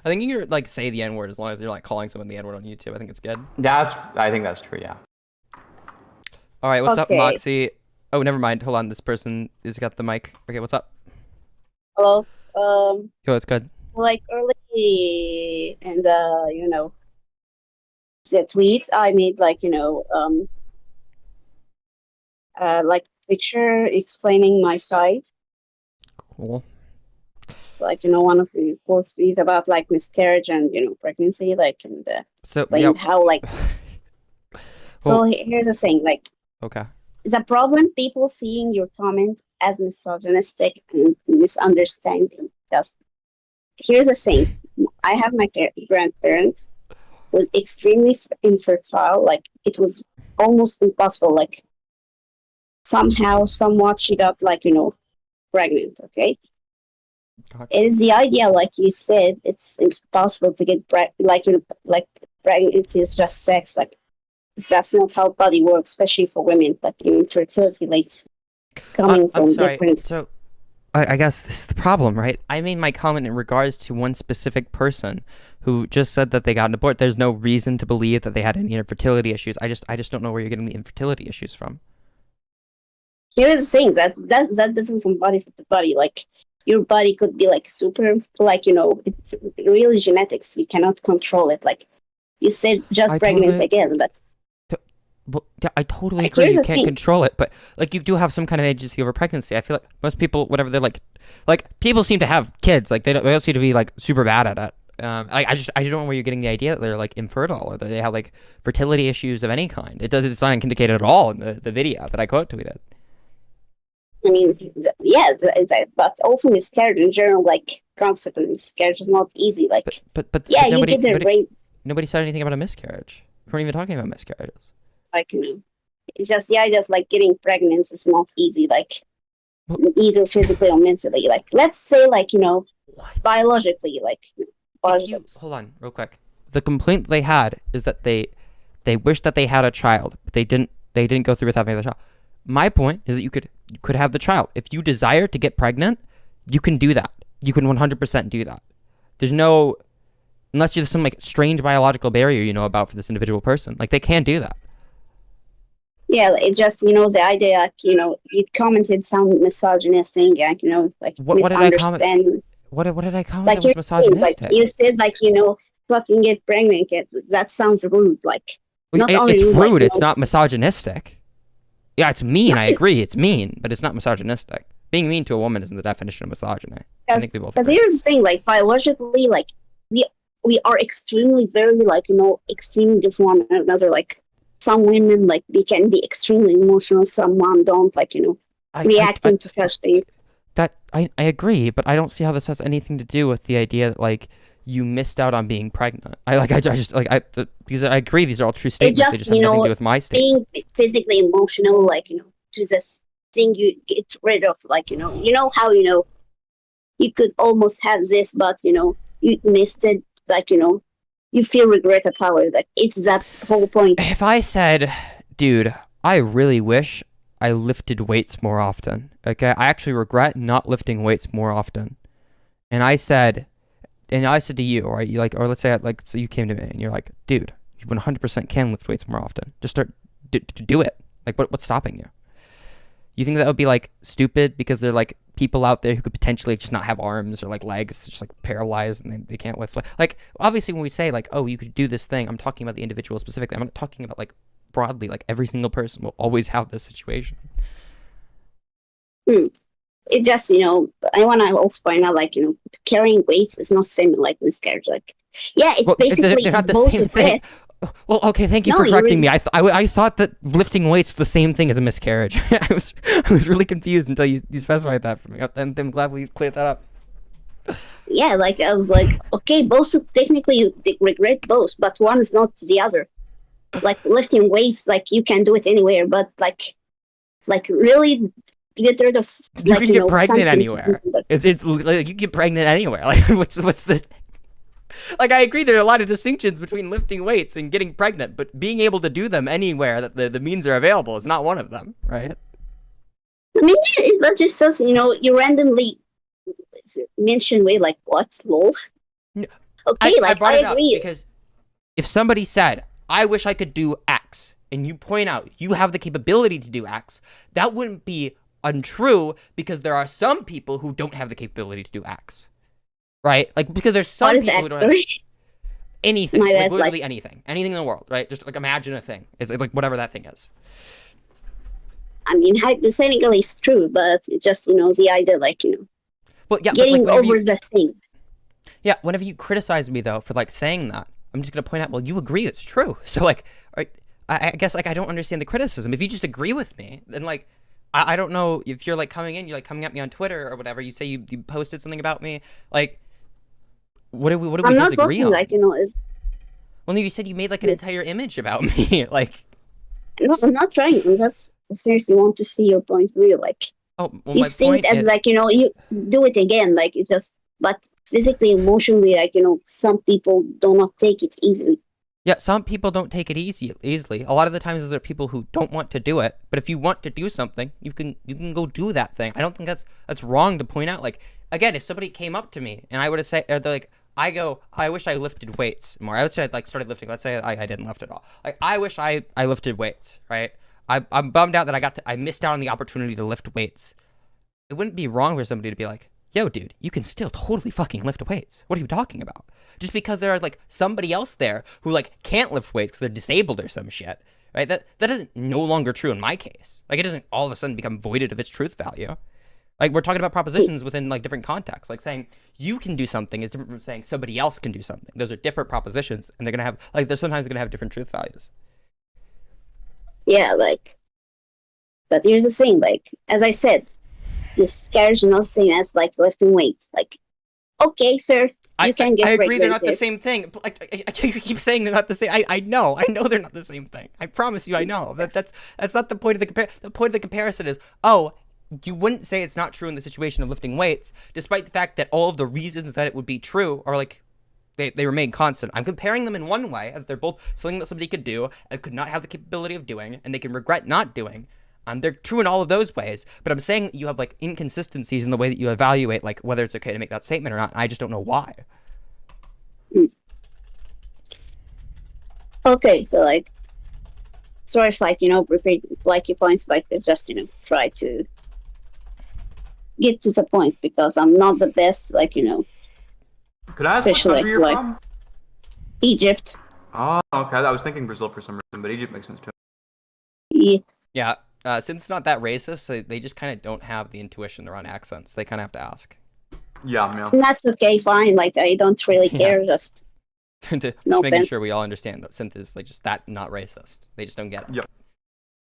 I think you can, like, say the N-word as long as you're, like, calling someone the N-word on YouTube. I think it's good. I think that's true, yeah. All right, what's up, Moxie? Oh, never mind. Hold on. This person has got the mic. Okay, what's up? Hello. Oh, it's good. Like, early in the, the tweet I made, like, like picture explaining my side. Cool. Like, one of the fourth tweets about like miscarriage and pregnancy, like, and so how like. So here's the thing, like. Okay. The problem, people seeing your comment as misogynistic and misunderstanding. Because here's the thing, I have my grandparent was extremely infertile. Like, it was almost impossible. Like, somehow, somewhat, she got, like, pregnant, okay? God. It is the idea, like you said, it's impossible to get pregnancy is just sex. Like, that's not how body works, especially for women. Like, infertility rates coming from different... So, I guess this is the problem, right? I made my comment in regards to one specific person who just said that they got an abort. There's no reason to believe that they had any infertility issues. I just don't know where you're getting the infertility issues from. Here's the thing, that's different from body to body. Like, your body could be like super, like, it's really genetics. You cannot control it. Like, you said just pregnant again, but... Well, yeah, I totally agree. You can't control it, but like you do have some kind of agency over pregnancy. I feel like most people, whatever they're like people seem to have kids. Like they don't seem to be like super bad at it. I don't know where you're getting the idea that they're like infertile or that they have like fertility issues of any kind. It's not indicated at all in the video that I quote tweeted. I mean, yeah, but also miscarriage in general, like concept of miscarriage is not easy. Like, but yeah, nobody, you get the nobody said anything about a miscarriage. We weren't even talking about miscarriages. Like, it's just the idea of like getting pregnant is not easy, like either physically or mentally. Like, let's say, like, biologically, like hold on real quick. the complaint they had is that they wish that they had a child, but they didn't go through with having the child. My point is that you could have the child. If you desire to get pregnant, you can do that. You can 100% do that. There's no, unless there's some like strange biological barrier you know about for this individual person. Like they can do that. Yeah, it just, the idea, like, you commented some misogynistic, like What did I comment? misunderstanding. What did I comment Like, that was misogynistic? like you said, like, fucking get pregnant. That sounds rude. Like, not only it's rude, rude. like, It's not misogynistic. Yeah, it's mean. I agree. It's mean, but it's not misogynistic. Being mean to a woman isn't the definition of misogyny. I think we both Because agree. here's the thing, like, biologically, like, we are extremely, very, like, extremely different from one another. Like, some women, like, they can be extremely emotional. Some men don't, like, reacting to such things. That I agree, but I don't see how this has anything to do with the idea that like you missed out on being pregnant. Because I agree these are all true statements. They just have nothing to do with my statement. Being physically emotional, like, to this thing you get rid of, like, how you could almost have this, but you missed it, like, you feel regret about it. Like, it's that whole point. If I said, dude, I really wish I lifted weights more often. Okay, I actually regret not lifting weights more often. And I said to you, right? You like, or let's say like, so you came to me and you're like, dude, you 100% can lift weights more often. Just start do it. Like, what's stopping you? You think that would be like stupid because they're like people out there who could potentially just not have arms or like legs, just like paralyzed and they can't lift. Like obviously when we say like, oh, you could do this thing, I'm talking about the individual specifically. I'm not talking about like broadly, like every single person will always have this situation. It just, I want to also point out, like, carrying weights is not the same like miscarriage. Like, yeah, it's basically they're not the both same thing. Well, okay, thank you for correcting me. I thought that lifting weights was the same thing as a miscarriage. I was really confused until you specified that for me. I'm glad we cleared that up. Yeah, like, I was like, okay, both technically you regret both, but one is not the other. Like, lifting weights, like, you can do it anywhere, but like really get rid of, like, you can get pregnant something. anywhere. It's like you can get pregnant anywhere. Like, what's the like, I agree there are a lot of distinctions between lifting weights and getting pregnant, but being able to do them anywhere that the means are available is not one of them, right? I mean, that just says, you randomly mention weight, like, what, lol? No, okay, I brought I it agree. up because if somebody said, I wish I could do X, and you point out you have the capability to do X, that wouldn't be untrue because there are some people who don't have the capability to do X. Right? Like, because there's some What is people X, who don't have anything. My Like, bad, literally anything. Anything in the world, right? Just like imagine a thing. It's like whatever that thing is. I mean, hypothetically it's true, but it's just, the idea, like, Well, yeah, getting but, like, over the thing. Yeah, whenever you criticize me though for like saying that, I'm just gonna point out, well, you agree it's true. So like, I guess like I don't understand the criticism. If you just agree with me, then like I don't know if you're like coming at me on Twitter or whatever. You say you posted something about me. Like, what do we I'm not disagree posting, on? like, is. Well, no, you said you made like an entire image about me. Like, No, I'm not trying. I'm just seriously want to see your point of view. Like, oh, well, you my see point it as is, like, you do it again, like, it just, but physically, emotionally, like, some people do not take it easily. yeah, some people don't take it easily. A lot of the times there are people who don't want to do it. But if you want to do something, you can go do that thing. I don't think that's wrong to point out. Like, again, if somebody came up to me and I would have said, they're like, I wish I lifted weights more. I wish I like started lifting. Let's say I didn't lift at all. Like, I wish I lifted weights, right? I'm bummed out that I missed out on the opportunity to lift weights. It wouldn't be wrong for somebody to be like, yo, dude, you can still totally fucking lift weights. What are you talking about? Just because there are like somebody else there who like can't lift weights because they're disabled or some shit, right? That isn't no longer true in my case. Like, it doesn't all of a sudden become voided of its truth value. Like, we're talking about propositions within like different contexts. Like, saying you can do something is different from saying somebody else can do something. Those are different propositions, and they're gonna have like they're gonna have different truth values. Yeah, like, but here's the thing, like, as I said, miscarriage is not the same as like lifting weights. Like, okay, fair, you can get I agree they're not the regulated. same thing. Like, you keep saying they're not the same. I know they're not the same thing. I promise you, I know. That's not the point of the compare. The point of the comparison is, oh, you wouldn't say it's not true in the situation of lifting weights, despite the fact that all of the reasons that it would be true are like They remain constant. I'm comparing them in one way, as they're both something that somebody could do and could not have the capability of doing, and they can regret not doing. They're true in all of those ways, but I'm saying that you have like inconsistencies in the way that you evaluate like whether it's okay to make that statement or not. I just don't know why. Okay, so like, sort of like, repeat like your points, but just, try to get to the point, because I'm not the best, like, Could I ask what especially country you're like from? Egypt. Oh, okay. I was thinking Brazil for some reason, but Egypt makes sense too. Yeah. Yeah, since it's not that racist, they just kind of don't have the intuition. They're on accents. They kind of have to ask. Yeah. And that's okay, fine. Like, I don't really care. Just Just no making offense. sure we all understand that synth is like just that not racist. They just don't get it. Yep.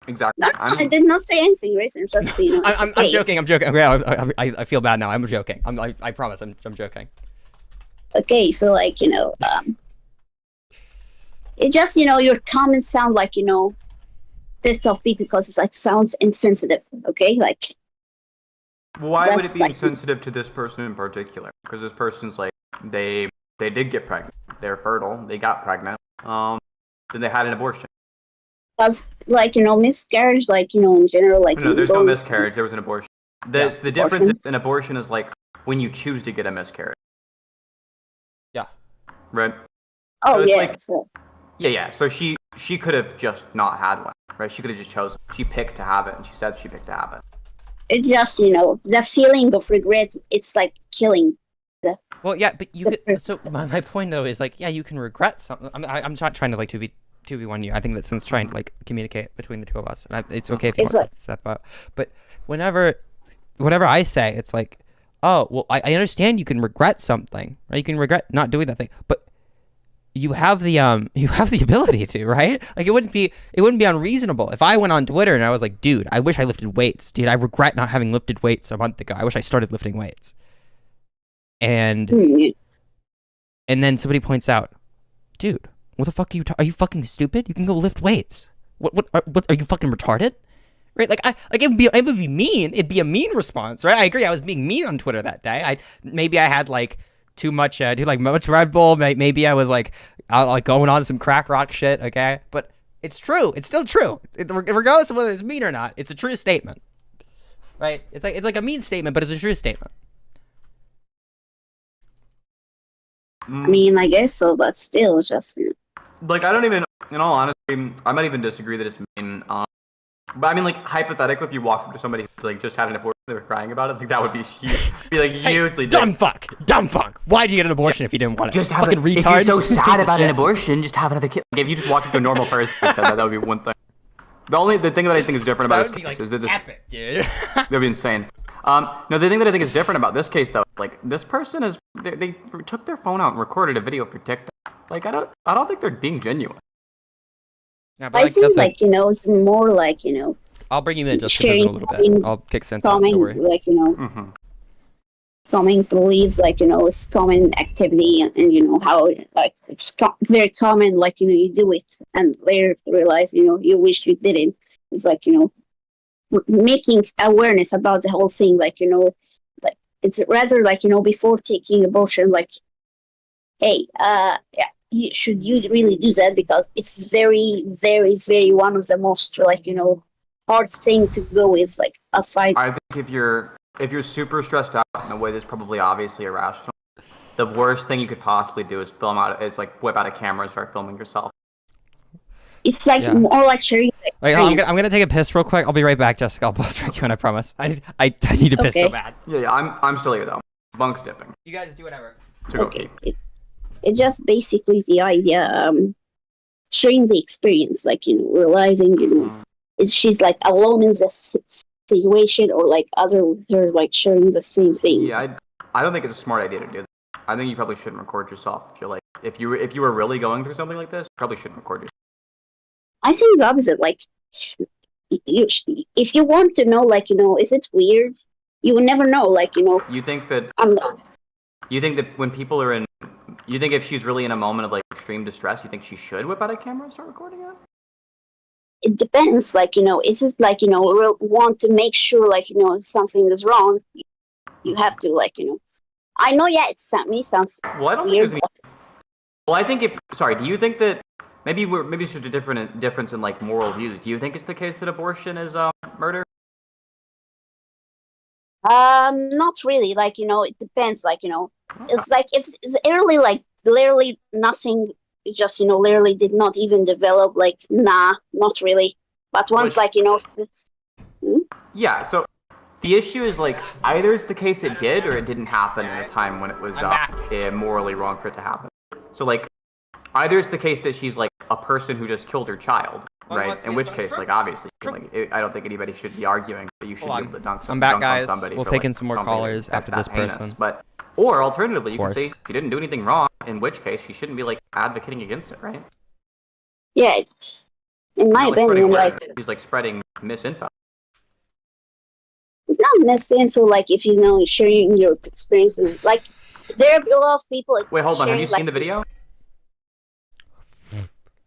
Exactly. I did not say anything racist. Just it's I'm okay. joking. I'm joking. Okay, I feel bad now. I'm joking. I promise. I'm joking. Okay, so like it just your comments sound like pissed off people because it's like sounds insensitive. Okay, like Why would it that's be like- insensitive to this person in particular? Because this person's like they did get pregnant. They're fertile. They got pregnant. Then they had an abortion. because like miscarriage, like in general, like No, there's no those- miscarriage. There was an abortion. The difference in abortion is like when you choose to get a miscarriage. Yeah. Right. Oh so it's yeah, like- so, Yeah. So she could have just not had one, right? She could have just chosen. She picked to have it, and she said she picked to have it. it just the feeling of regret. It's like killing. Well, yeah, but you The could. So my point though is like, yeah, you can regret something. I'm not trying to like 2v1 you. I think that Sin's trying to like communicate between the two of us, and it's okay if you It's want to step out. But whenever I say, it's like, oh, well, I understand you can regret something, right? You can regret not doing that thing, but you have the ability to, right? Like it wouldn't be unreasonable if I went on Twitter and I was like, dude, I wish I lifted weights, dude. I regret not having lifted weights a month ago. I wish I started lifting weights. And then somebody points out, dude, what the fuck are you fucking stupid? You can go lift weights. What are you fucking retarded? Right? Like it would be mean. It'd be a mean response, right? I agree. I was being mean on Twitter that day. Maybe I had like too much much Red Bull. Maybe I was like going on some crack rock shit, okay? But it's true. It's still true. Regardless of whether it's mean or not, it's a true statement. Right? It's like a mean statement, but it's a true statement. I mean, I guess so, but still, just Like I don't even, in all honesty, I might even disagree that it's mean. But I mean, like hypothetically, if you walked up to somebody who like just had an abortion, they were crying about it, like that would be huge. Be like hugely. Dumb fuck. Why'd you get an abortion if you didn't want it? Just have fucking retard. If you're so Piece sad of about an shit. abortion, just have another kid. Like, if you just walked up to a normal person and said that, that would be one thing. The thing that I think is different That about would this be case like is that this epic, dude. that would be insane. No, the thing that I think is different about this case though, like this person is they took their phone out and recorded a video for TikTok. Like I don't think they're being genuine. Yeah, but I like, think that's like it's more like I'll bring you in just sharing a little bit. I'll kick Synth out. Don't common worry. like Mm-hmm. common beliefs, like it's common activity, and how like it's very common, like you do it and later realize you wish you didn't. It's like making awareness about the whole thing, like like it's rather like before taking abortion, like hey, yeah, should you really do that, because it's very very very one of the most like hard thing to go with, like aside. I think if you're super stressed out in a way that's probably obviously irrational, the worst thing you could possibly do is whip out a camera and start filming yourself. It's like Yeah. more like sharing the Like, experience. I'm gonna take a piss real quick. I'll be right back, Jessica. I'll track you in, I promise. I need to piss so Okay. bad. Yeah, I'm still here though. Bunk's dipping. You guys do whatever. So go Okay, keep. it just basically the idea, sharing the experience, like realizing is she's like alone in this situation, or like other with her like sharing the same thing. Yeah, I don't think it's a smart idea to do that. I think you probably shouldn't record yourself. If you're like if you were really going through something like this, you probably shouldn't record yourself. I think the opposite. Like, if you want to know, like is it weird? You will never know. Like You think that I'm when people are in, you think if she's really in a moment of like extreme distress, you think she should whip out a camera and start recording it? it depends. Like is it like we want to make sure like something is wrong. You have to like I know. Yeah, it sounds Well, I don't weird. think there's Well, I think do you think that maybe it's just a difference in like moral views? Do you think it's the case that abortion is murder? Not really. Like, it depends. Like, it's like if it's early, like literally nothing, just literally did not even develop. Like, nah, not really. But once, like, Yeah. So the issue is like either it's the case it did or it didn't happen in a time when it was morally wrong for it to happen. So like either it's the case that she's like a person who just killed her child, right? In which case, like obviously, I don't think anybody should be arguing that you should be able to dunk I'm back, dunk guys. on somebody. We'll for, take like, in some more something callers after this heinous. person. Or alternatively, you can say course. she didn't do anything wrong, in which case she shouldn't be like advocating against it, right? yeah, in my opinion, like she's like spreading misinfo. it's not misinfo. Like if sharing your experiences, like there are a lot of people. Like, Wait, hold on. Have you sharing, seen the video?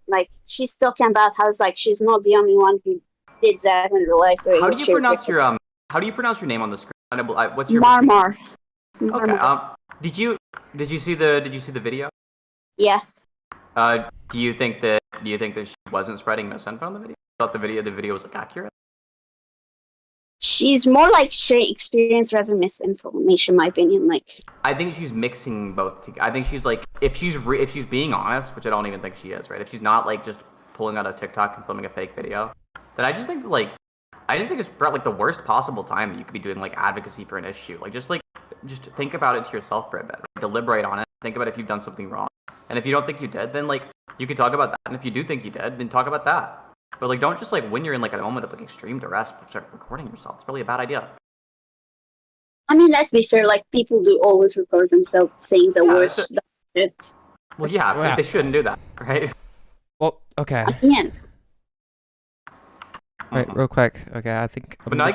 Like she's talking about how it's like she's not the only one who did that in real life. So How do you pronounce your How do you pronounce your name on the screen? What's your Marmar? Okay. Did you see the video? Yeah. Do you think that she wasn't spreading misinfo on the video? I thought the video was like accurate. She's more like sharing experience rather than misinformation, in my opinion. Like I think she's mixing both together. I think she's like if she's being honest, which I don't even think she is, right? If she's not like just pulling out a TikTok and filming a fake video, then I just think it's like the worst possible time that you could be doing like advocacy for an issue. Like just think about it to yourself for a bit. Right? Deliberate on it. Think about if you've done something wrong. And if you don't think you did, then like you could talk about that. And if you do think you did, then talk about that. But like don't just like when you're in like a moment of like extreme duress start recording yourself. It's really a bad idea. I mean, let's be fair. Like people do always record themselves saying the worst shit. Well, yeah, but they shouldn't do that, right? Well, okay. Yeah. Right, real quick. Okay, I think. But no, I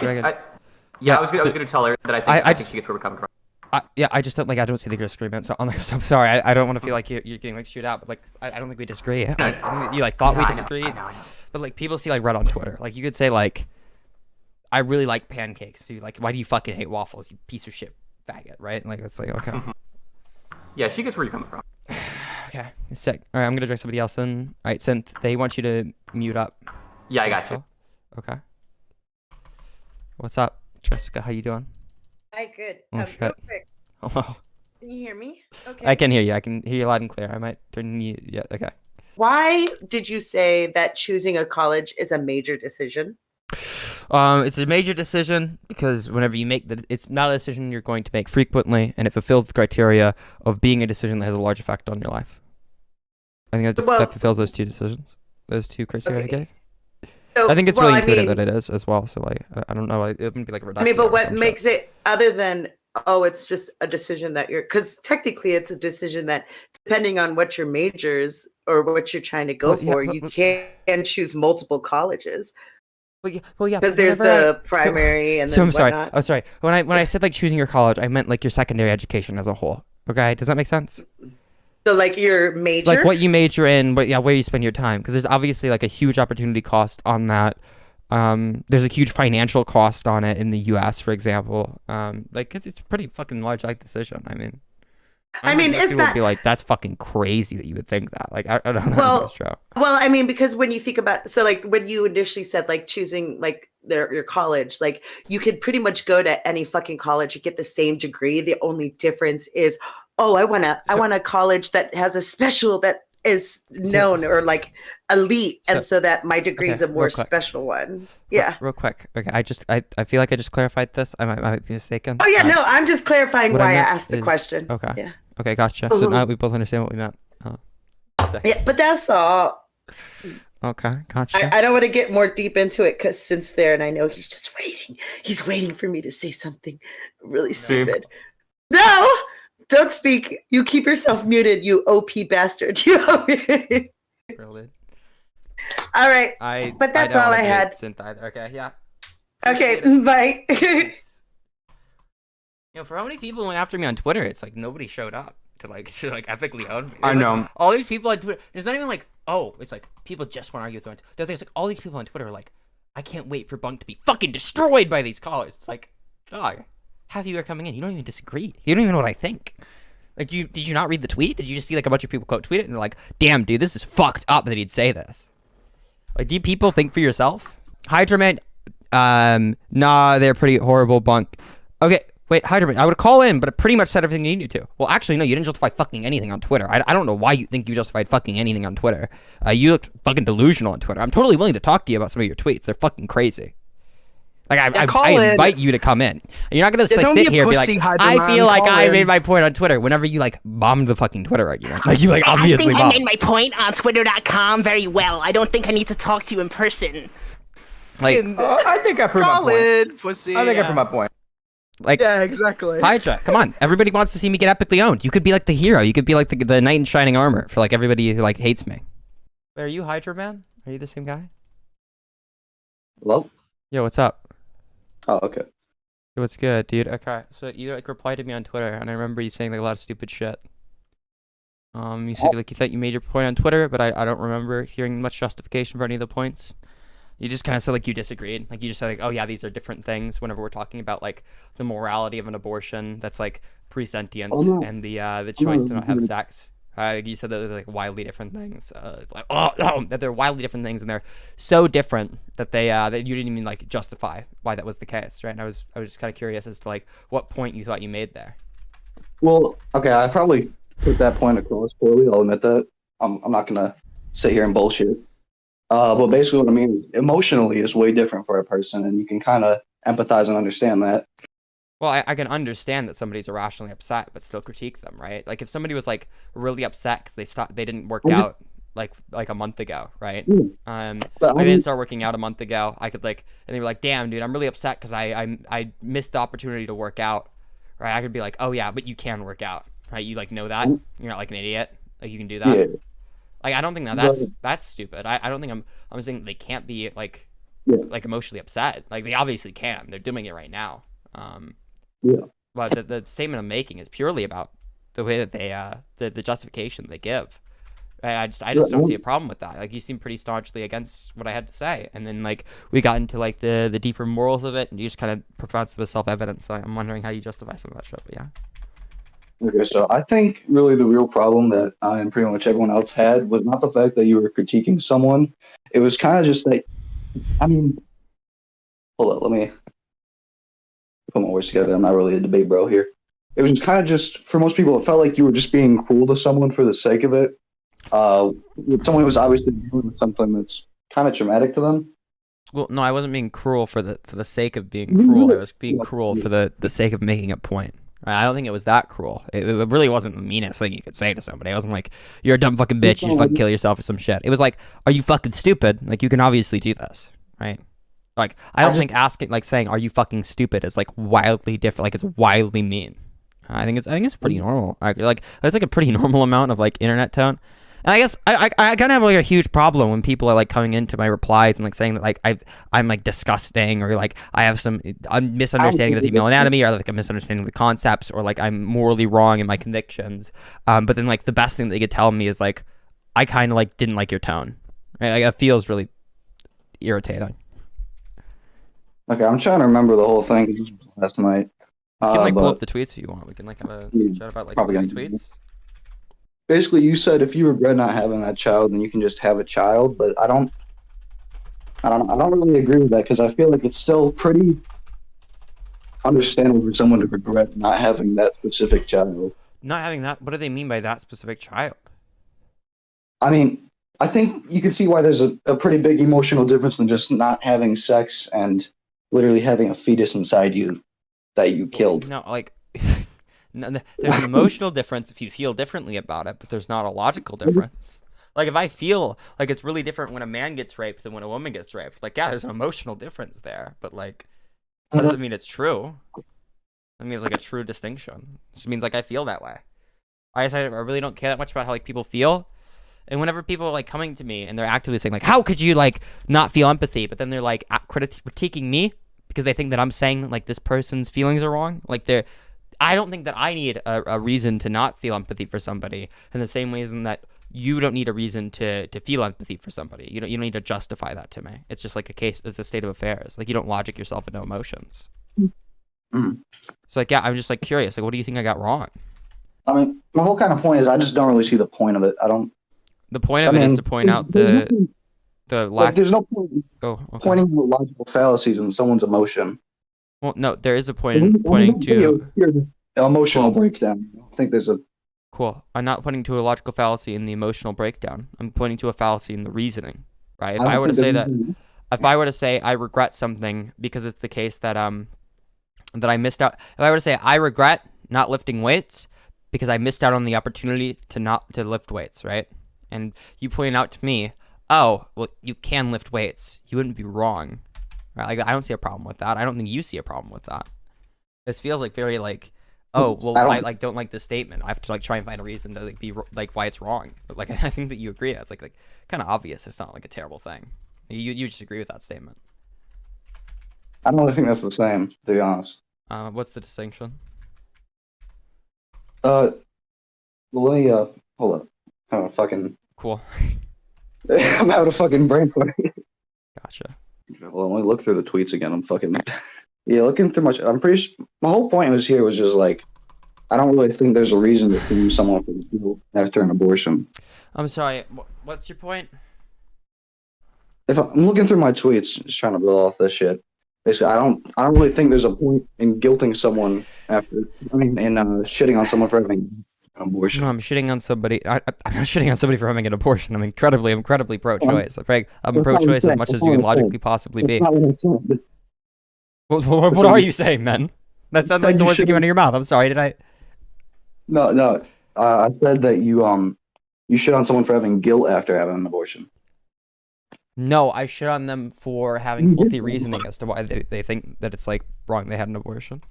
was gonna tell her that I think she gets where we're coming from. I just don't I don't see the disagreement, so I'm sorry. I don't want to feel like you're getting like shoot out, but like I don't think we disagree. You like thought we disagreed, I know. but like people see like red on Twitter. Like you could say like, I really like pancakes. So like, why do you fucking hate waffles, you piece of shit faggot, right? Like it's like okay. Yeah, she gets where you're coming from. Okay, sick. All right, I'm gonna drag somebody else in. All right, Synth, they want you to mute up. Yeah, I got you. Okay. What's up, Jessica? How you doing? Hi, good. Oh, Real shit. quick. Oh. Can you hear me? Okay. I can hear you. I can hear you loud and clear. I might turn you. Yeah. Okay. Why did you say that choosing a college is a major decision? It's a major decision because whenever you make it's not a decision you're going to make frequently, and it fulfills the criteria of being a decision that has a large effect on your life. I think that fulfills those two criteria I gave. So, I think it's really intuitive that it is as well. So like, I don't know. It wouldn't be like a reduction. I mean, but what makes it other than it's just a decision that because technically it's a decision that depending on what your majors or what you're trying to go for, you can choose multiple colleges. Well, yeah. Because there's the primary and then so I'm whatnot. sorry. Oh, sorry. When I said like choosing your college, I meant like your secondary education as a whole. Okay, does that make sense? So like your major, like what you major in, but yeah, where you spend your time, because there's obviously like a huge opportunity cost on that. There's a huge financial cost on it in the U.S., for example. Like it's a pretty fucking large like decision. I mean, it's people would be like, that's fucking crazy that you would think that. Like I don't know. Well, that's true. Well, I mean, because when you think about like when you initially said like choosing like your college, like you could pretty much go to any fucking college and get the same degree. The only difference is, I want a college that has a special that is known or like elite, and so that my degree is a more special one. Yeah. Real quick. Okay. I feel like I just clarified this. I might be mistaken. Oh yeah, no, I'm just clarifying why I asked the question. Okay. Yeah. Okay, gotcha. So now we both understand what we meant. Yeah, but that's all. Okay, gotcha. I don't want to get more deep into it because since there, and I know he's just waiting. He's waiting for me to say something really stupid. No, don't speak. You keep yourself muted, you OP bastard. You Really? All right. But that's all I had. Okay, yeah. Okay, bye. For how many people went after me on Twitter, it's like nobody showed up to ethically own me. I know. All these people on Twitter, there's not even like, it's like people just want to argue with them. There's like all these people on Twitter are like, I can't wait for Bunk to be fucking destroyed by these callers. It's like, dog, half of you are coming in. You don't even disagree. You don't even know what I think. Like, did you not read the tweet? Did you just see like a bunch of people quote tweet it and they're like, damn, dude, this is fucked up that he'd say this? Like, do people think for yourself? Hydraman, nah, they're pretty horrible, Bunk. Okay, wait, Hydraman, I would call in, but it pretty much said everything you needed to. Well, actually, no, you didn't justify fucking anything on Twitter. I don't know why you think you justified fucking anything on Twitter. You looked fucking delusional on Twitter. I'm totally willing to talk to you about some of your tweets. They're fucking crazy. Like, I invite you to come in. You're not gonna like, sit here and be like, I feel like I made my point on Twitter whenever you like bombed the fucking Twitter argument. Like, you like obviously I think bombed. I made my point on Twitter.com very well. I don't think I need to talk to you in person. Like, I think I proved my point. Solid pussy. I think I proved my point. like, Yeah, exactly. Hydra, come on. Everybody wants to see me get epically owned. You could be like the hero. You could be like the knight in shining armor for like everybody who like hates me. Wait, are you Hydra Man? Are you the same guy? Hello? Yo, what's up? Oh, okay. Yo, what's good, dude? Okay, so you like replied to me on Twitter, and I remember you saying like a lot of stupid shit. You said like you thought you made your point on Twitter, but I don't remember hearing much justification for any of the points. You just kind of said like you disagreed. Like you just said like, oh yeah, these are different things. Whenever we're talking about like the morality of an abortion, that's like presentience and the choice to not have sex. You said that they're like wildly different things. That they're wildly different things, and they're so different that they that you didn't even like justify why that was the case, right? And I was just kind of curious as to like what point you thought you made there. Well, okay, I probably put that point across poorly. I'll admit that. I'm not gonna sit here and bullshit. But basically, what I mean is emotionally is way different for a person, and you can kind of empathize and understand that. Well, I can understand that somebody's irrationally upset, but still critique them, right? Like if somebody was like really upset because they didn't work out like a month ago, right? But they didn't start working out a month ago. I could like, and they were like, "Damn, dude, I'm really upset because I missed the opportunity to work out," right? I could be like, "Oh yeah, but you can work out, right? You like know that you're not like an idiot, like you can do that." Yeah. Like I don't think that's stupid. I don't think I'm saying they can't be like like emotionally upset. Like they obviously can. They're doing it right now. Yeah. But the statement I'm making is purely about the way that they the justification they give. I just don't see a problem with that. Like you seem pretty staunchly against what I had to say, and then like we got into like the deeper morals of it, and you just kind of provide some self-evidence. So I'm wondering how you justify some of that shit. But yeah. Okay, so I think really the real problem that I and pretty much everyone else had was not the fact that you were critiquing someone. It was kind of just that, I mean, hold up, let me put my words together. I'm not really a debate bro here. It was kind of just, for most people, it felt like you were just being cruel to someone for the sake of it. Someone who was obviously dealing with something that's kind of traumatic to them. Well, no, I wasn't being cruel for the sake of being cruel. I was being cruel for the sake of making a point. I don't think it was that cruel. It really wasn't the meanest thing you could say to somebody. I wasn't like, you're a dumb fucking bitch, you should fucking kill yourself or some shit. It was like, are you fucking stupid? Like, you can obviously do this, right? Like, I don't think asking, like, saying, are you fucking stupid is, like, wildly different. Like, it's wildly mean. I think it's pretty normal. Like, that's, like, a pretty normal amount of, like, internet tone. And I guess I kind of have like a huge problem when people are like coming into my replies and like saying that like I'm like disgusting or like I have some misunderstanding of the female anatomy or like a misunderstanding of the concepts or like I'm morally wrong in my convictions. But then like the best thing they could tell me is like I kind of like didn't like your tone. Right? Like it feels really irritating. Okay, I'm trying to remember the whole thing 'cause this was last night. We can like pull up the tweets if you want. We can like have a chat about like the tweets. Basically, you said if you regret not having that child, then you can just have a child. But I don't really agree with that because I feel like it's still pretty understandable for someone to regret not having that specific child. Not having that. What do they mean by that specific child? I mean, I think you can see why there's a pretty big emotional difference than just not having sex and literally having a fetus inside you that you killed. No, like. No, there's an emotional difference if you feel differently about it, but there's not a logical difference. Like if I feel like it's really different when a man gets raped than when a woman gets raped, like yeah, there's an emotional difference there, but like that doesn't mean it's true. That means like a true distinction. It just means like I feel that way. I really don't care that much about how like people feel. And whenever people are like coming to me and they're actively saying like, how could you like not feel empathy? But then they're like critiquing me because they think that I'm saying like this person's feelings are wrong. Like I don't think that I need a reason to not feel empathy for somebody in the same reason that you don't need a reason to feel empathy for somebody. You don't need to justify that to me. It's just like it's a state of affairs. Like you don't logic yourself into emotions. Mm-hmm. So like, yeah, I'm just like curious. Like, what do you think I got wrong? I mean, my whole kind of point is I just don't really see the point of it. I don't. The point I of it is mean, to point out there's the nothing- like lack. there's no point in Oh, okay. pointing to logical fallacies in someone's emotion. Well, no, there is a point in pointing to. Emotional Well, breakdown. I think there's a. Cool. I'm not pointing to a logical fallacy in the emotional breakdown. I'm pointing to a fallacy in the reasoning, right? If I were to say that, if I were to say I regret something because it's the case that that I missed out. If I were to say I regret not lifting weights because I missed out on the opportunity to lift weights, right? And you point out to me, oh, well, you can lift weights. You wouldn't be wrong, right? Like I don't see a problem with that. I don't think you see a problem with that. This feels like very like, oh, well, I like don't like this statement. I have to like try and find a reason to like be like why it's wrong. But like I think that you agree. It's like kind of obvious. It's not like a terrible thing. You just agree with that statement. I don't really think that's the same, to be honest. What's the distinction? Well, let me hold up. I'm fucking. Cool. I'm having a fucking brain fart. Gotcha. Well, let me look through the tweets again. I'm fucking. Yeah, looking through I'm pretty sure my whole point was just like, I don't really think there's a reason to blame someone for guilt after an abortion. I'm sorry. What's your point? If I'm looking through my tweets, just trying to build off this shit. Basically, I don't really think there's a point in guilting someone after. I mean, in shitting on someone for having an abortion. No, I'm shitting on somebody. I'm not shitting on somebody for having an abortion. I'm incredibly pro-choice. I'm pro-choice as much as you can logically possibly be. That's not what I'm saying. What are you saying then? That sounded like the words that came out of your mouth. I'm sorry. Did I? No. I said that you shit on someone for having guilt after having an abortion. No, I shit on them for having faulty reasoning as to why they think that it's like wrong they had an abortion.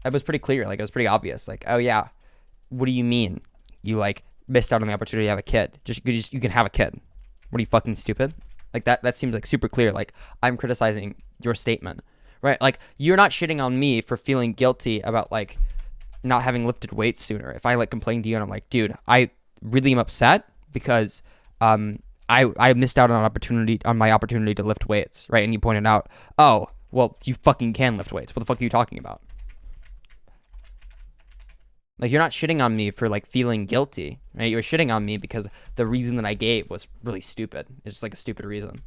It was pretty clear. Like it was pretty obvious. Like, oh yeah, what do you mean? You like missed out on the opportunity to have a kid? You can have a kid. What are you, fucking stupid? Like that seems like super clear. Like I'm criticizing your statement, right? Like you're not shitting on me for feeling guilty about like not having lifted weights sooner. If I like complain to you and I'm like, dude, I really am upset because I missed out on my opportunity to lift weights, right? And you pointed out, oh, well, you fucking can lift weights. What the fuck are you talking about? Like you're not shitting on me for like feeling guilty, right? You're shitting on me because the reason that I gave was really stupid. It's just like a stupid reason.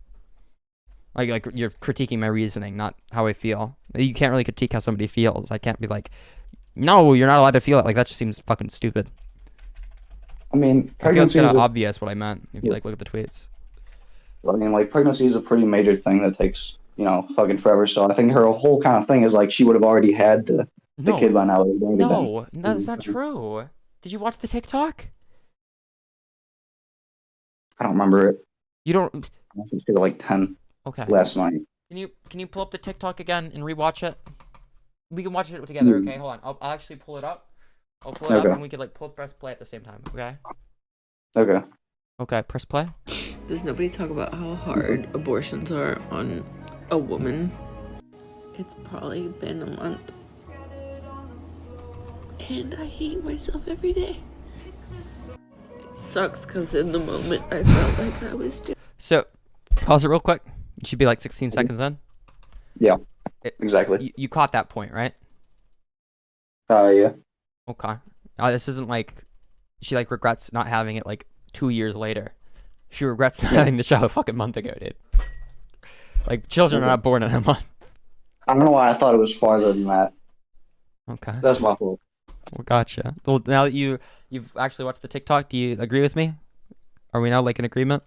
Like you're critiquing my reasoning, not how I feel. You can't really critique how somebody feels. I can't be like, no, you're not allowed to feel it. Like that just seems fucking stupid. I mean, I feel it's pregnancy kind is of obvious what I meant if you like look at the tweets. I mean, like pregnancy is a pretty major thing that takes fucking forever. So I think her whole kind of thing is like she would have already had the kid by now. No, that's not true. Did you watch the TikTok? I don't remember it. You don't. I think it was like 10 Okay. last night. Can you pull up the TikTok again and rewatch it? We can watch it together. Okay, hold on. I'll actually pull it up. I'll pull it up and we can like press play at the same time. Okay. Okay. Okay. Press play. Does nobody talk about how hard abortions are on a woman? It's probably been a month. And I hate myself every day. It sucks because in the moment I felt like I was doing. So, pause it real quick. It should be like 16 seconds in. Yeah. Exactly. You caught that point, right? Yeah. Okay. This isn't like she like regrets not having it like 2 years later. She regrets not having the show a fucking month ago, dude. Like children are not born in a month. I don't know why I thought it was farther than that. Okay. That's my fault. Well, gotcha. Well, now that you've actually watched the TikTok, do you agree with me? Are we now like in agreement?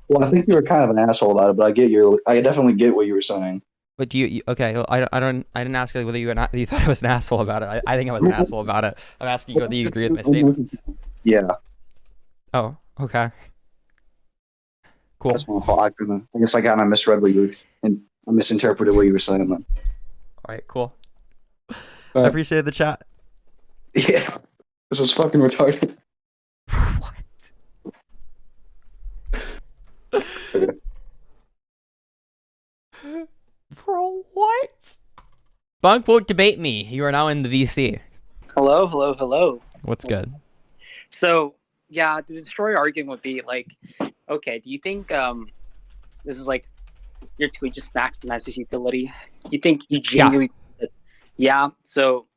Well, I think you were kind of an asshole about it, but I definitely get what you were saying. But do you okay? Well, I didn't ask you whether you thought I was an asshole about it. I think I was an asshole about it. I'm asking you whether you agree with my statements. Yeah. Oh, okay. Cool. That's my fault. I guess I kind of misread what you were, and I misinterpreted what you were saying then. All right, cool. I appreciate the chat. Yeah. This was fucking retarded. What? Okay. Bro, what? Bunk won't debate me. You are now in the VC. Hello. What's good? So, yeah, the destroyer argument would be like, okay, do you think this is like your tweet just maximizes utility? You think you genuinely? Yeah. So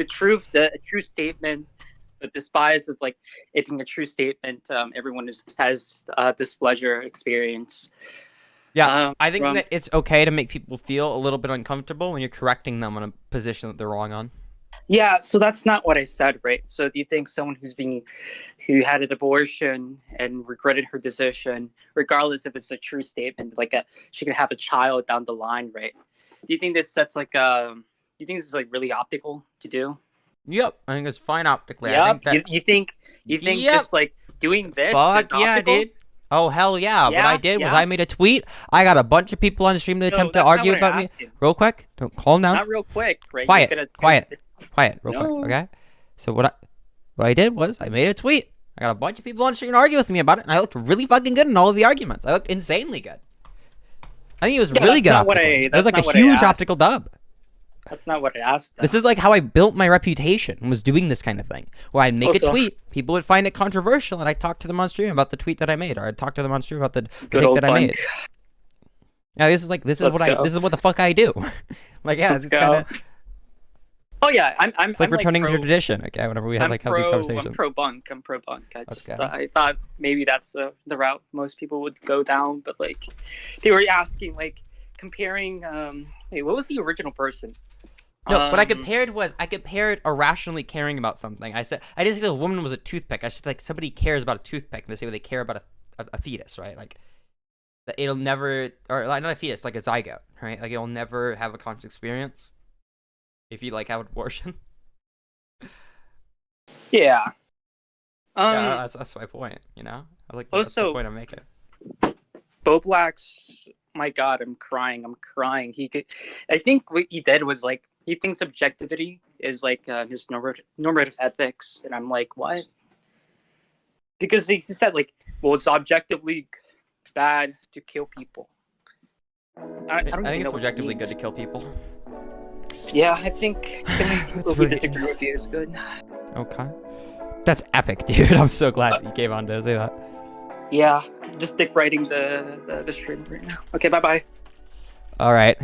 the truth, the true statement, but despite of like it being a true statement, everyone has displeasure experience. Yeah, I think from- that it's okay to make people feel a little bit uncomfortable when you're correcting them on a position that they're wrong on. Yeah, so that's not what I said, right? So do you think someone who had an abortion and regretted her decision, regardless if it's a true statement, like she could have a child down the line, right? Do you think this sets like do you think this is like really optical to do? Yep, I think it's fine optically. I Yeah, think that. you think Yep. just like doing this Fuck is yeah, optical? dude. Oh hell yeah! What I did was yeah. I made a tweet. I got a bunch of people on stream to No, attempt to that's not argue what I about me. asked you. Real quick, don't calm down. Not real quick, right? Quiet, You're gonna- quiet, real No. quick, okay? So what I did was I made a tweet. I got a bunch of people on stream to argue with me about it, and I looked really fucking good in all of the arguments. I looked insanely good. I think it was Yeah, really that's good not what optically. I- It was that's like not a what I huge asked. optical dub. That's not what I asked. This is like how I built my reputation, was doing this kind of thing. Where I'd make a Also- tweet, people would find it controversial, and I'd talk to them on stream about the tweet that I made, or I'd talk to them on stream about the Good take old that I Bunk. made. Yeah, this is Let's what go. this is what the fuck I do. Like, yeah, Let's it's kind of Oh yeah, I'm. it's like I'm returning pro, to tradition. Okay, whenever we have I'm like pro, have these conversations. I'm pro Bunk. I'm pro Bunk. Okay. I thought maybe that's the route most people would go down, but like they were asking like comparing. Wait, what was the original person? No, what I compared irrationally caring about something. I said I didn't say the woman was a toothpick. I said like somebody cares about a toothpick, and they say they care about a fetus, right? Like that it'll never, or like not a fetus, like a zygote, right? Like it'll never have a conscious experience if you like have an abortion. Yeah. Yeah, that's my point. You know, I was like, that's the Also- point I'm making. Bowblax, my God, I'm crying. I think what he did was like he thinks objectivity is like his normative ethics, and I'm like, what? Because he said like, well, it's objectively bad to kill people. I don't I think even know it's what that objectively good means. to kill people. Yeah, I think killing people who really disagree with you is good. Okay, that's epic, dude. I'm so glad that you came on to say that. Yeah, just stick writing the stream right now. Okay, bye bye. All right.